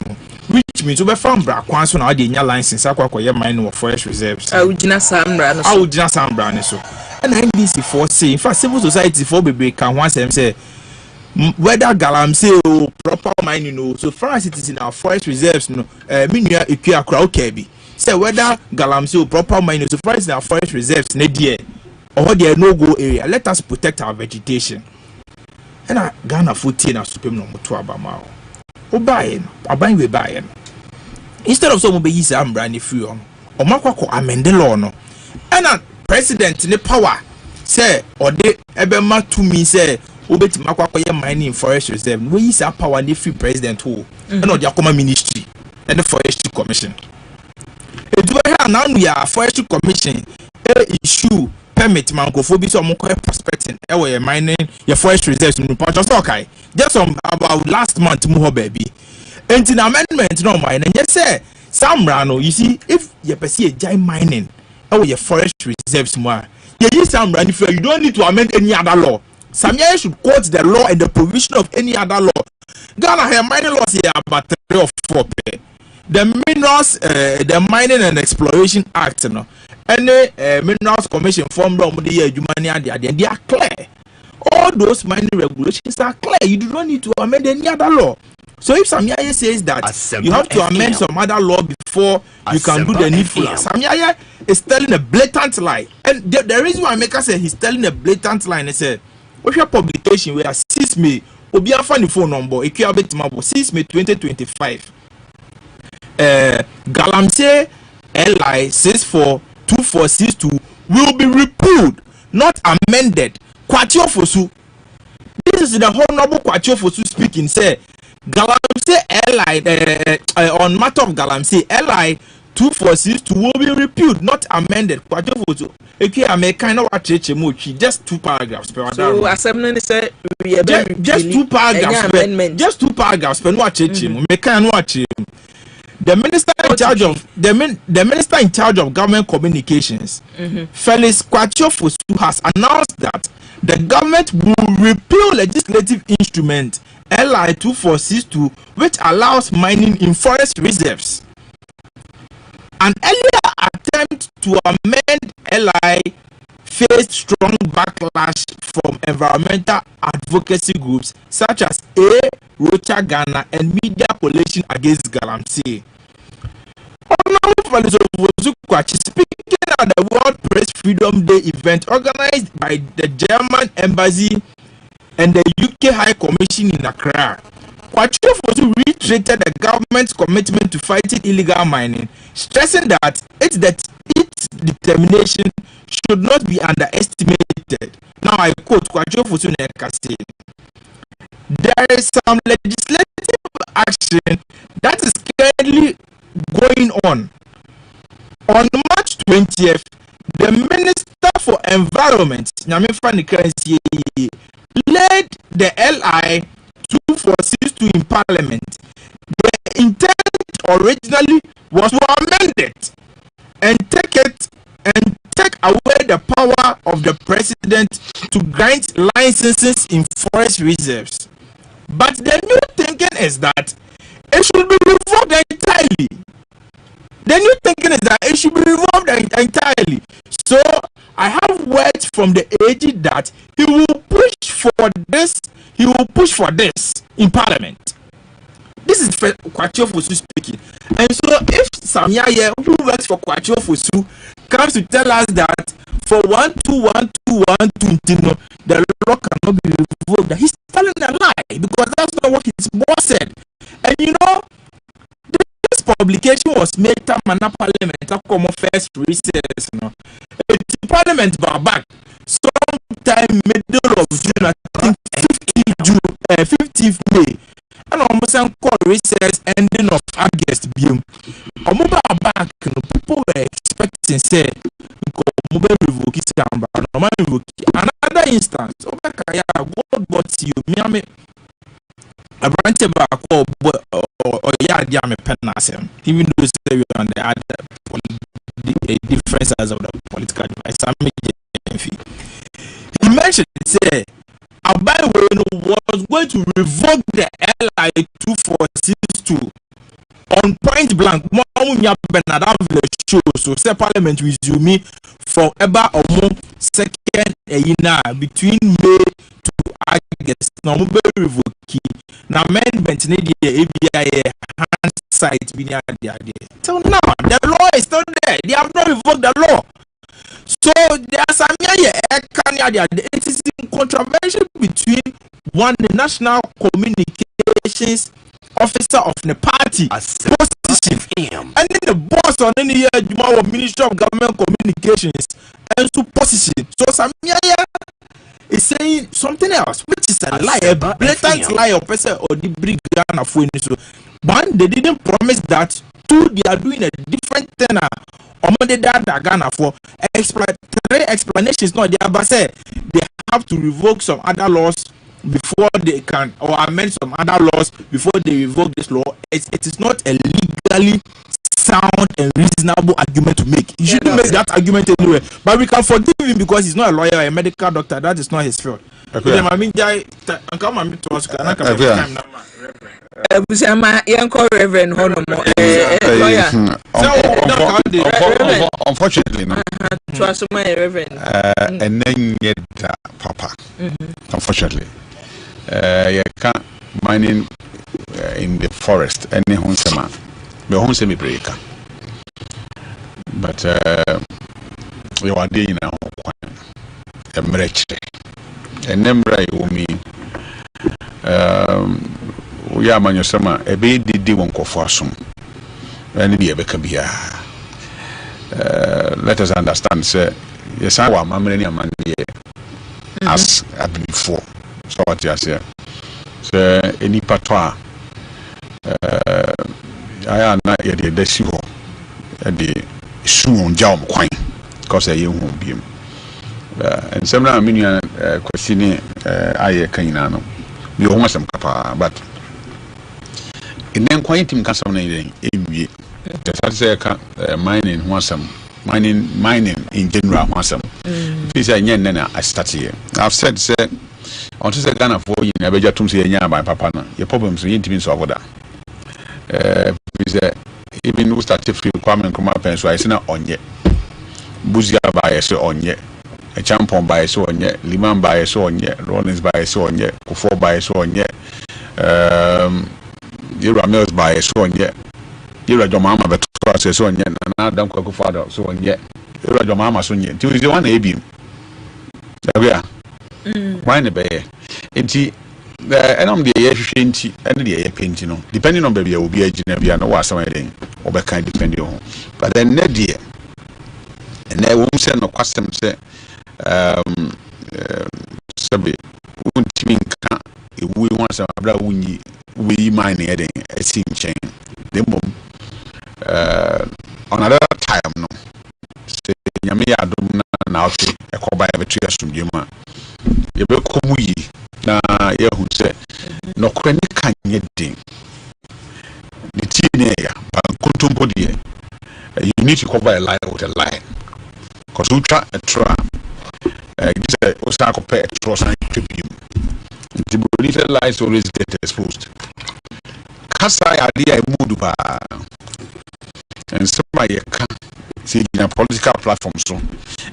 Which means we found Brack once on our license, Aqua mining of forest reserves. I would just Sam Brown. So. And NDC for say, in fact, civil society for baby can once them say whether galamsey or proper mining, so far as it is in our forest reserves, no, Minia Ikea crowd cabby. Say whether galamsey or proper mining, so far as in our forest reserves, Nedia. or there no go area. Let us protect our vegetation. And I Ghana 14 as supreme number 2 abamao. O buy we buy. Instead of some be use brand free on or makwa amend the law no. And president in the power say or they ebema to me say obeti makwa mining forest reserve. We use our power the free president who and not the common ministry and the forestry commission. Now we are forestry commission issue permit mangrove so more prospecting mining your forest reserves in just okay just about last month more baby and in amendment no mine and yes say some rano you see if you pursue a giant mining your forest reserves more you use some run if you don't need to amend any other law. Some years should quote the law and the provision of any other law. Ghana have mining laws here about 3 or 4 pay. The minerals, the Mining and Exploration Act, and the Minerals Commission formed from the year they are clear. All those mining regulations are clear. You do not need to amend any other law. So if Samyaya says that you have to amend some other law before you can do the needful, Samyaya is telling a blatant lie. And the reason why Maker said he's telling a blatant lie, he said, "What's your publication? We are 6 May. Obia funny phone number. 6 May 2025." Galamsey LI 642462 will be repealed, not amended. Kwatio Fosu. This is the Honorable Kwatio Fosu speaking. Say Galamsey LI on matter of Galamsey LI 2462 will be repealed, not amended. Kwatio Fosu. I may kind of watch just 2 paragraphs. So assembly say just 2 paragraphs. Just 2 paragraphs. But watch it. Me can watch it. The minister in charge of the minister in charge of government communications, Felix Kwatio Fosu, has announced that the government will repeal legislative instrument LI 2462, which allows mining in forest reserves. An earlier attempt to amend LI faced strong backlash from environmental advocacy groups such as Rocha Ghana and Media Coalition Against Galamsey. Speaking at the World Press Freedom Day event organized by the German Embassy and the UK High Commission in Accra, Kwatio Fosu reiterated the government's commitment to fighting illegal mining, stressing that its determination should not be underestimated. Now I quote Kwatio Fosu Nekase. There is some legislative action that is currently going on. On March 20th, the Minister for Environment, led the LI 2462 in Parliament. The intent originally was to amend it and take away the power of the president to grant licenses in forest reserves. But the new thinking is that it should be revoked entirely. The new thinking is that it should be revoked entirely. So I have words from the AG that he will push for this. He will push for this in Parliament. This is Kwatio Fosu speaking. And so if Samyaya, who works for Kwatio Fosu, comes to tell us that for 121212, the law cannot be revoked, that he's telling a lie, because that's not what his boss said. And you know, this publication was made to Mana Parliament, a common first recess. The Parliament back sometime middle of June, I think 15th May. And almost called recess ending of August. People were expecting say another instance. God bought you. I branch back or even though we are on the other differences of the political device. He mentioned say Abai was going to revoke the LI 2462 on point blank. So say Parliament resume from Eba Omo second between May to August. Now revoke now amendment need the ABI hand site be there. So now the law is still there. They have not revoked the law. So there are some it is in contravention between one the national communications officer of the party position and then the boss on any year Ministry of Government Communications and so position. So Samia is saying something else, which is a lie, a blatant lie of person or the big gun of winning. So one, they didn't promise that. Two, they are doing a different tenor. Ghana for three explanations. No, they are say they have to revoke some other laws before they can, or amend some other laws before they revoke this law. It is not a legally sound and reasonable argument to make. You shouldn't make that argument anyway. But we can forgive him because he's not a lawyer or a medical doctor. That is not his field. Unfortunately, no. And then yet, Papa. Unfortunately, you can't mining in the forest. Any honsema, the honsemi breaker. But you are doing now a marriage. And then right mean. We are man sama a bit did one coffin and be a becabia. Let us understand, sir. Yes, I want my man as before. So what you say, sir, any patois. I am not yet the decision at the soon jam coin because I won't be. And some million questioning I can you almost some capa, but in then quite him custom name, mining once some mining in general once some. This I start here. I've said, on to say Ghana for you, never just to see by Papa. Your problems are intimate over that. Even who started free requirement come up and so I see not on yet. Buzia by a so on yet. A champon by a so on yet, Liman by a so on yet, Rollins by a so on yet, Kufo by a so on yet, Yura Mills by a so on yet, Yura your mama, but to so on yet, and I don't cook father so on yet, Yura your mama so yet. You is the one abium. There why the bear? And I'm the efficiency and the painting, depending on baby, will be a Genevia, no was something, or by kind depending on. But then, dear, and they won't send no custom say. Sabi untimin ka we want some abra wunyi we mine heading a sim chain the mom on another time no say nyame adom na ote e ko ba betu asumdwema ye be komu yi na ye hu se no krani kanye din the tin ya ba kuntumbo die you need to cover a lie with a lie because you try a try this is also compare trust and tribute. The little lies always get exposed. Kasa idea mood ba and some you can see in a political platform so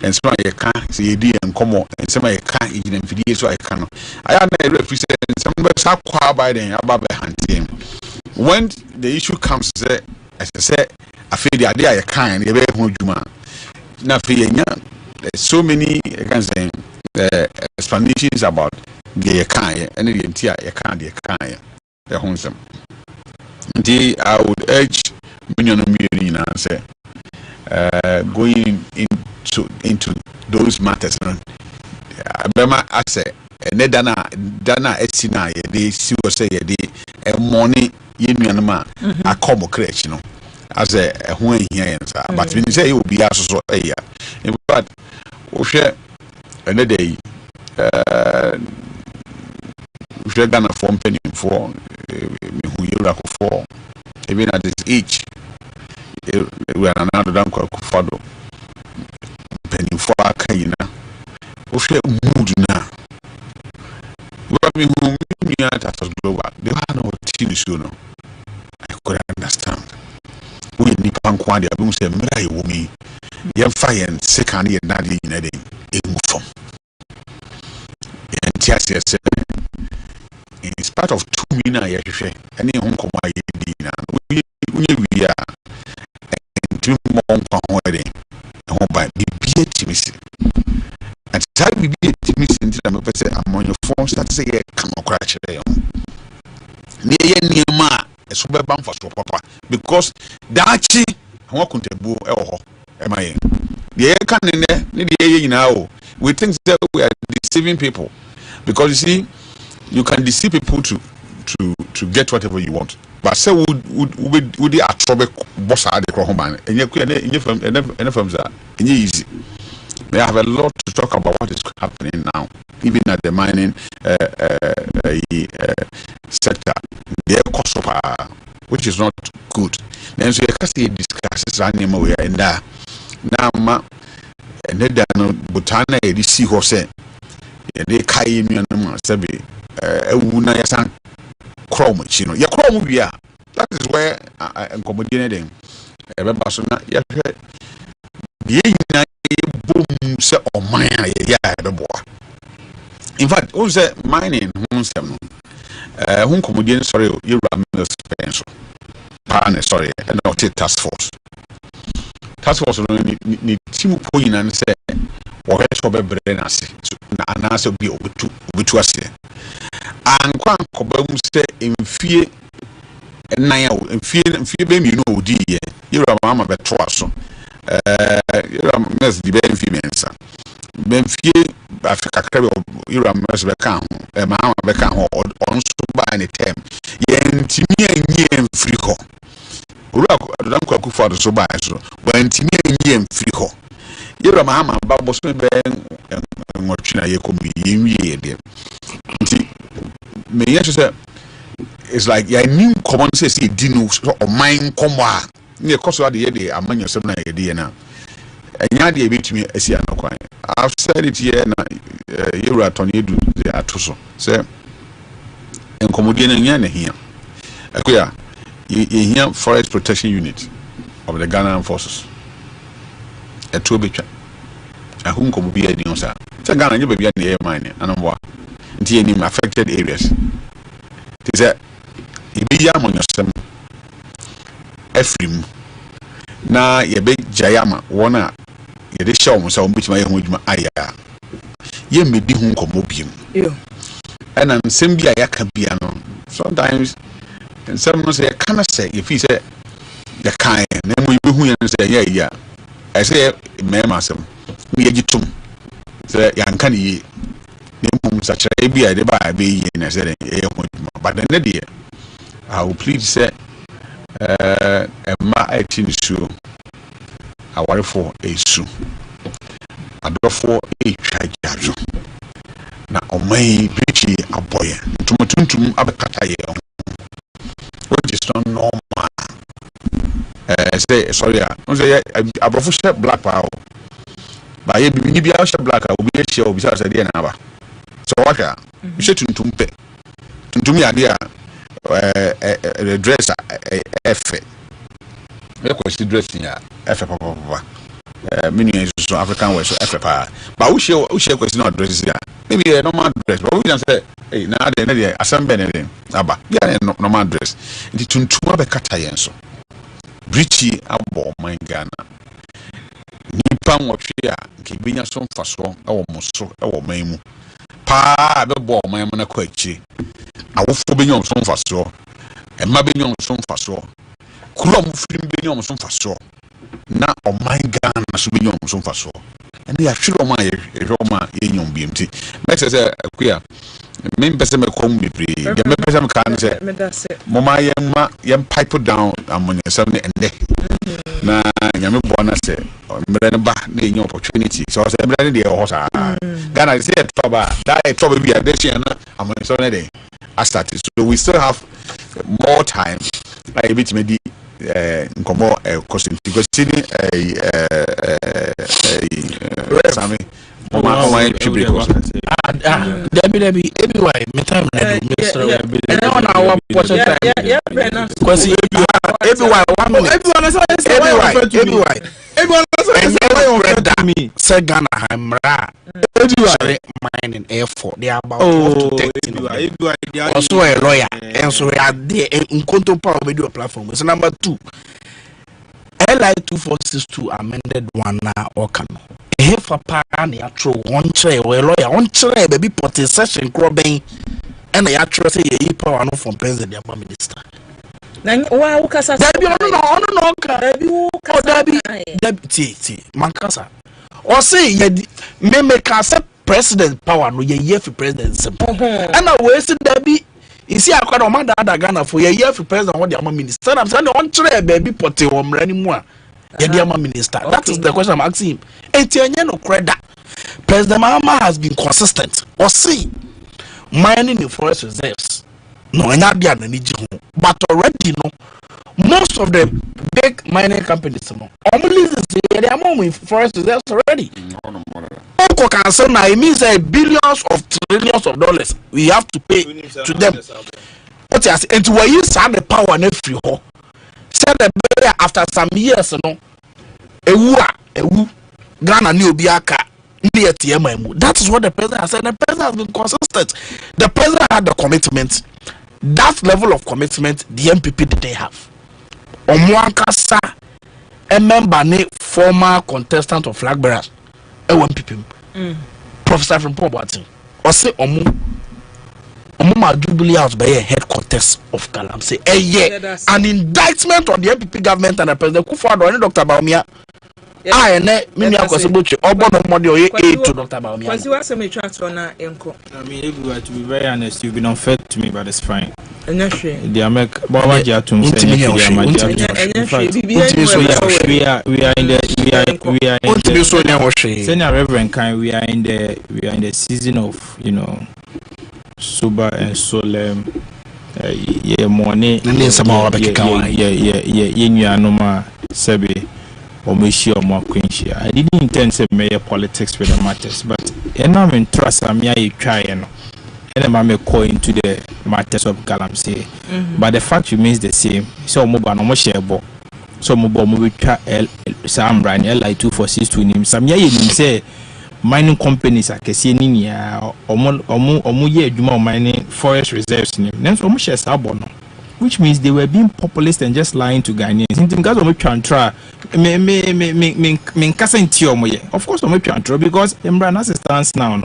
and some you can see idea and come and some you can in video so I can. I am a represent some are quite by the above hand. When the issue comes as I say I feel the idea you can you be juma na feel there's so many explanations about the kind and the entire kind the homesome. I would urge million and say going into those matters. I say Dana Esina they see or say a money union a common creation, you know, as a when here, but when you say it will be also a year. But share another day, share Ghana form penny for who you lack for, even at this age, we are another damn fado penny for a kaina, who share mood now. What me who me at after global, they are no TV sooner. I could understand. We need Panquadia, boom, say, Mary, woman. Your fire and second year daddy in a day, in form. And Tiasia said, in spite of 2 million, any home come we are and 2 more wedding, and home by the BHMC. that will be a timid sentence. I'm on your phone, start to say, come on, crash it. Near ma, a super bump for papa, because Dachi, I want to boo, am I? The air can in there, now. We think that we are deceiving people, because you see, you can deceive people to get whatever you want. But say would the atrobe boss at the Krohoman, and you firms are easy. They have a lot to talk about what is happening now, even at the mining sector. The cost of which is not good. Then so you can see discusses anymore and now and then Butana see who say they carry me on the Sabi Una Yasan Chrome, you know, your Chrome we are. That is where I'm accommodating a Babasuna. Boom, say, or mine, the boy. In fact, who's that mining? Whom comedian, sorry, you run pencil. Sorry, and not task force. Task force need team point and say, or let's go back and answer be over to us. And Quan Cobum say, in fear. And now, in fear, baby, you know, dear, you're a mamma, but trust. You're a mess, the baby females. Ben fear, Africa, you're a mess, become a mamma, become on so by any time. Yen Timmy and Frico. Don't cook for the so by so. When Timmy and Frico, you're a mamma, Babos Ben, and what you could be in ye. May you say, it's like your new common says, you didn't or mine come on. Near Costa the among your 7 idea now. And Yadi beat me as you are quiet. I've said it here now. You are Tony do the Atuso. Say, and Comodian and Yana here. Aquia, you hear Forest Protection Unit of the Ghana Forces. A 2 bitch. A whom could be a dinosaur. So Ghana, you be in the air mining and on what? Until affected areas. Is that you be yam on your stem? Ephraim na ye be jayama wona ye de show so mbitima ye hodwuma aya ye medi hu nkomobiem and nsem bia yaka bia no sometimes nsem no say kana say ye fi say ye kan na mo be hu ye say ye ya I say me masem me gitum say yanka ne ye ne mum sacha e bia de ba be ye na say ye hodwuma but then dey I will plead say ma action show aware for a su adofo e twajajo na omai bichi aboye ntumatuntum abekata ye which is not normal say sorry on say abrofo share black power ba ye bibi ni bia share black obi share obi say dey na ba so waka you say tuntum ya dia dress F. Ekosiisen dressing ya F papa. Many so African wear so F pa. But who share question not dress ya. Maybe a normal dress. But we can say, hey, now they assemble anything. Aba, yeah, normal dress. It tuntuma be kata yenso. Brichi abo my Ghana. Nipa nwotwe a ke benya so mfaso e wo moso e wo maimu. Pa be bo man na kwa chi. Awofo benya so mfaso. Emma benya so mfaso. Kulom film benya so mfaso. Na o my Ghana so benya so mfaso. Ene ya hwere o ma ye nyom BMT. Make say akua me pese me kom bebre. Ge me pese me kan say. Mama yem pipe down amon yesam ne ende. Na nyame bo na say mbre ne ba na enye opportunity. So say mbre ne de ho sa. Ghana say toba, that toba bi addition na amon so ne de. I started. So we still have more time. Like a bit maybe nkomo costing because Sammy mama tribute Debbie everywhere me time na do me so and on our portion time because everywhere 1 minute everyone me say Ghana hamra everywhere mining airport they are about 12 to 13 also a lawyer and so we are there in control power video platform. So number 2 LI 2462 amended one na okano Hefa pan ya tro one tray we lawyer one tray baby potty session crobbing and ya tro say ye power no from president the minister. Na wa ukasa Dabi no ka dabi ukasa dabi mankasa. Or say ye me kasa president power no ye for president simple. And I we say dabi isi akwada o ma da Ghana for ye for president what the minister. I'm saying one tray baby potty o mrani mu a Yadiama minister. Okay. That is the question I'm asking him. No credit. President Mahama has been consistent. Or see, mining the forest reserves. No, but already no. Most of the big mining companies no. Only they are moving forest reserves already. It means billions of trillions of dollars we have to pay to them. What is and where you the power and free ho. After some years, no, ewu Ghana ni obiaka ndi. That is what the president has said. The president has been consistent. The president had the commitment. That level of commitment, the MPP didn't have. Omwankasa, a member, former contestant of flag bearers, MPP, Professor from Poverty, or say Omuma Jubilee House by a headquarters of Galamsey. An indictment on the MPP government and the president Kufuor and Dr. Baumia. I mean, everywhere, to be very honest, you've been unfair to me, but it's fine. We are in the season of, you know, sober and solemn. Money. I didn't intend to make politics with the matters, but I'm in trust. I'm trying, and I'm into the matters of Galamsey. But the fact remains the same. So mobile no more shareable. So mobile try Sam Brand Li246 him. Some say mining companies are casing ya or mining forest reserves. Then so much as abono. Which means they were being populist and just lying to Ghanaians. Of course, I'm trying because Embran has a stance now.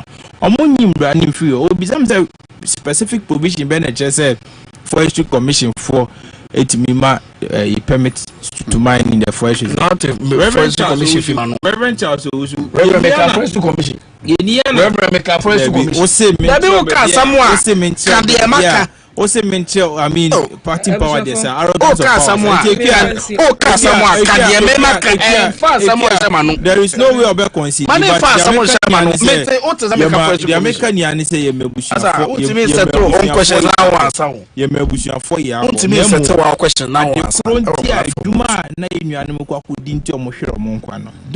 Specific provision said Forestry Commission for a permit to mine in the forest. Not a Forestry Commission. Reverend Charles Forestry Commission. Reverend Forestry Commission. Also mention, I mean, party power. There's there is no way of a conceit.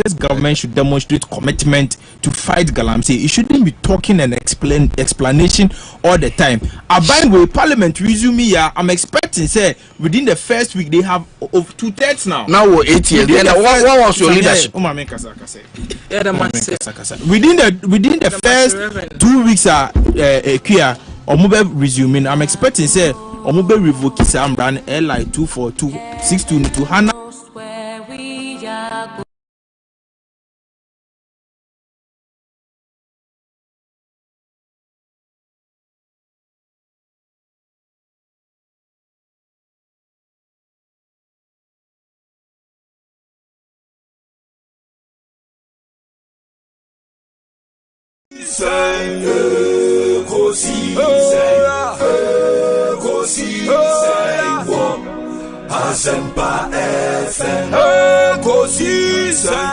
This government should demonstrate commitment to fight Galamsey. It shouldn't be talking and explanation all the time. Abide with Parliament resume here. I'm expecting say within the first week they have of 2/3 now. Now we're 8 years. What was your leadership? Within the first 2 weeks Omube resuming. I'm expecting say Omube revoke Sam Brand Li24262 to Hannah. Asempa FM Ekosiisen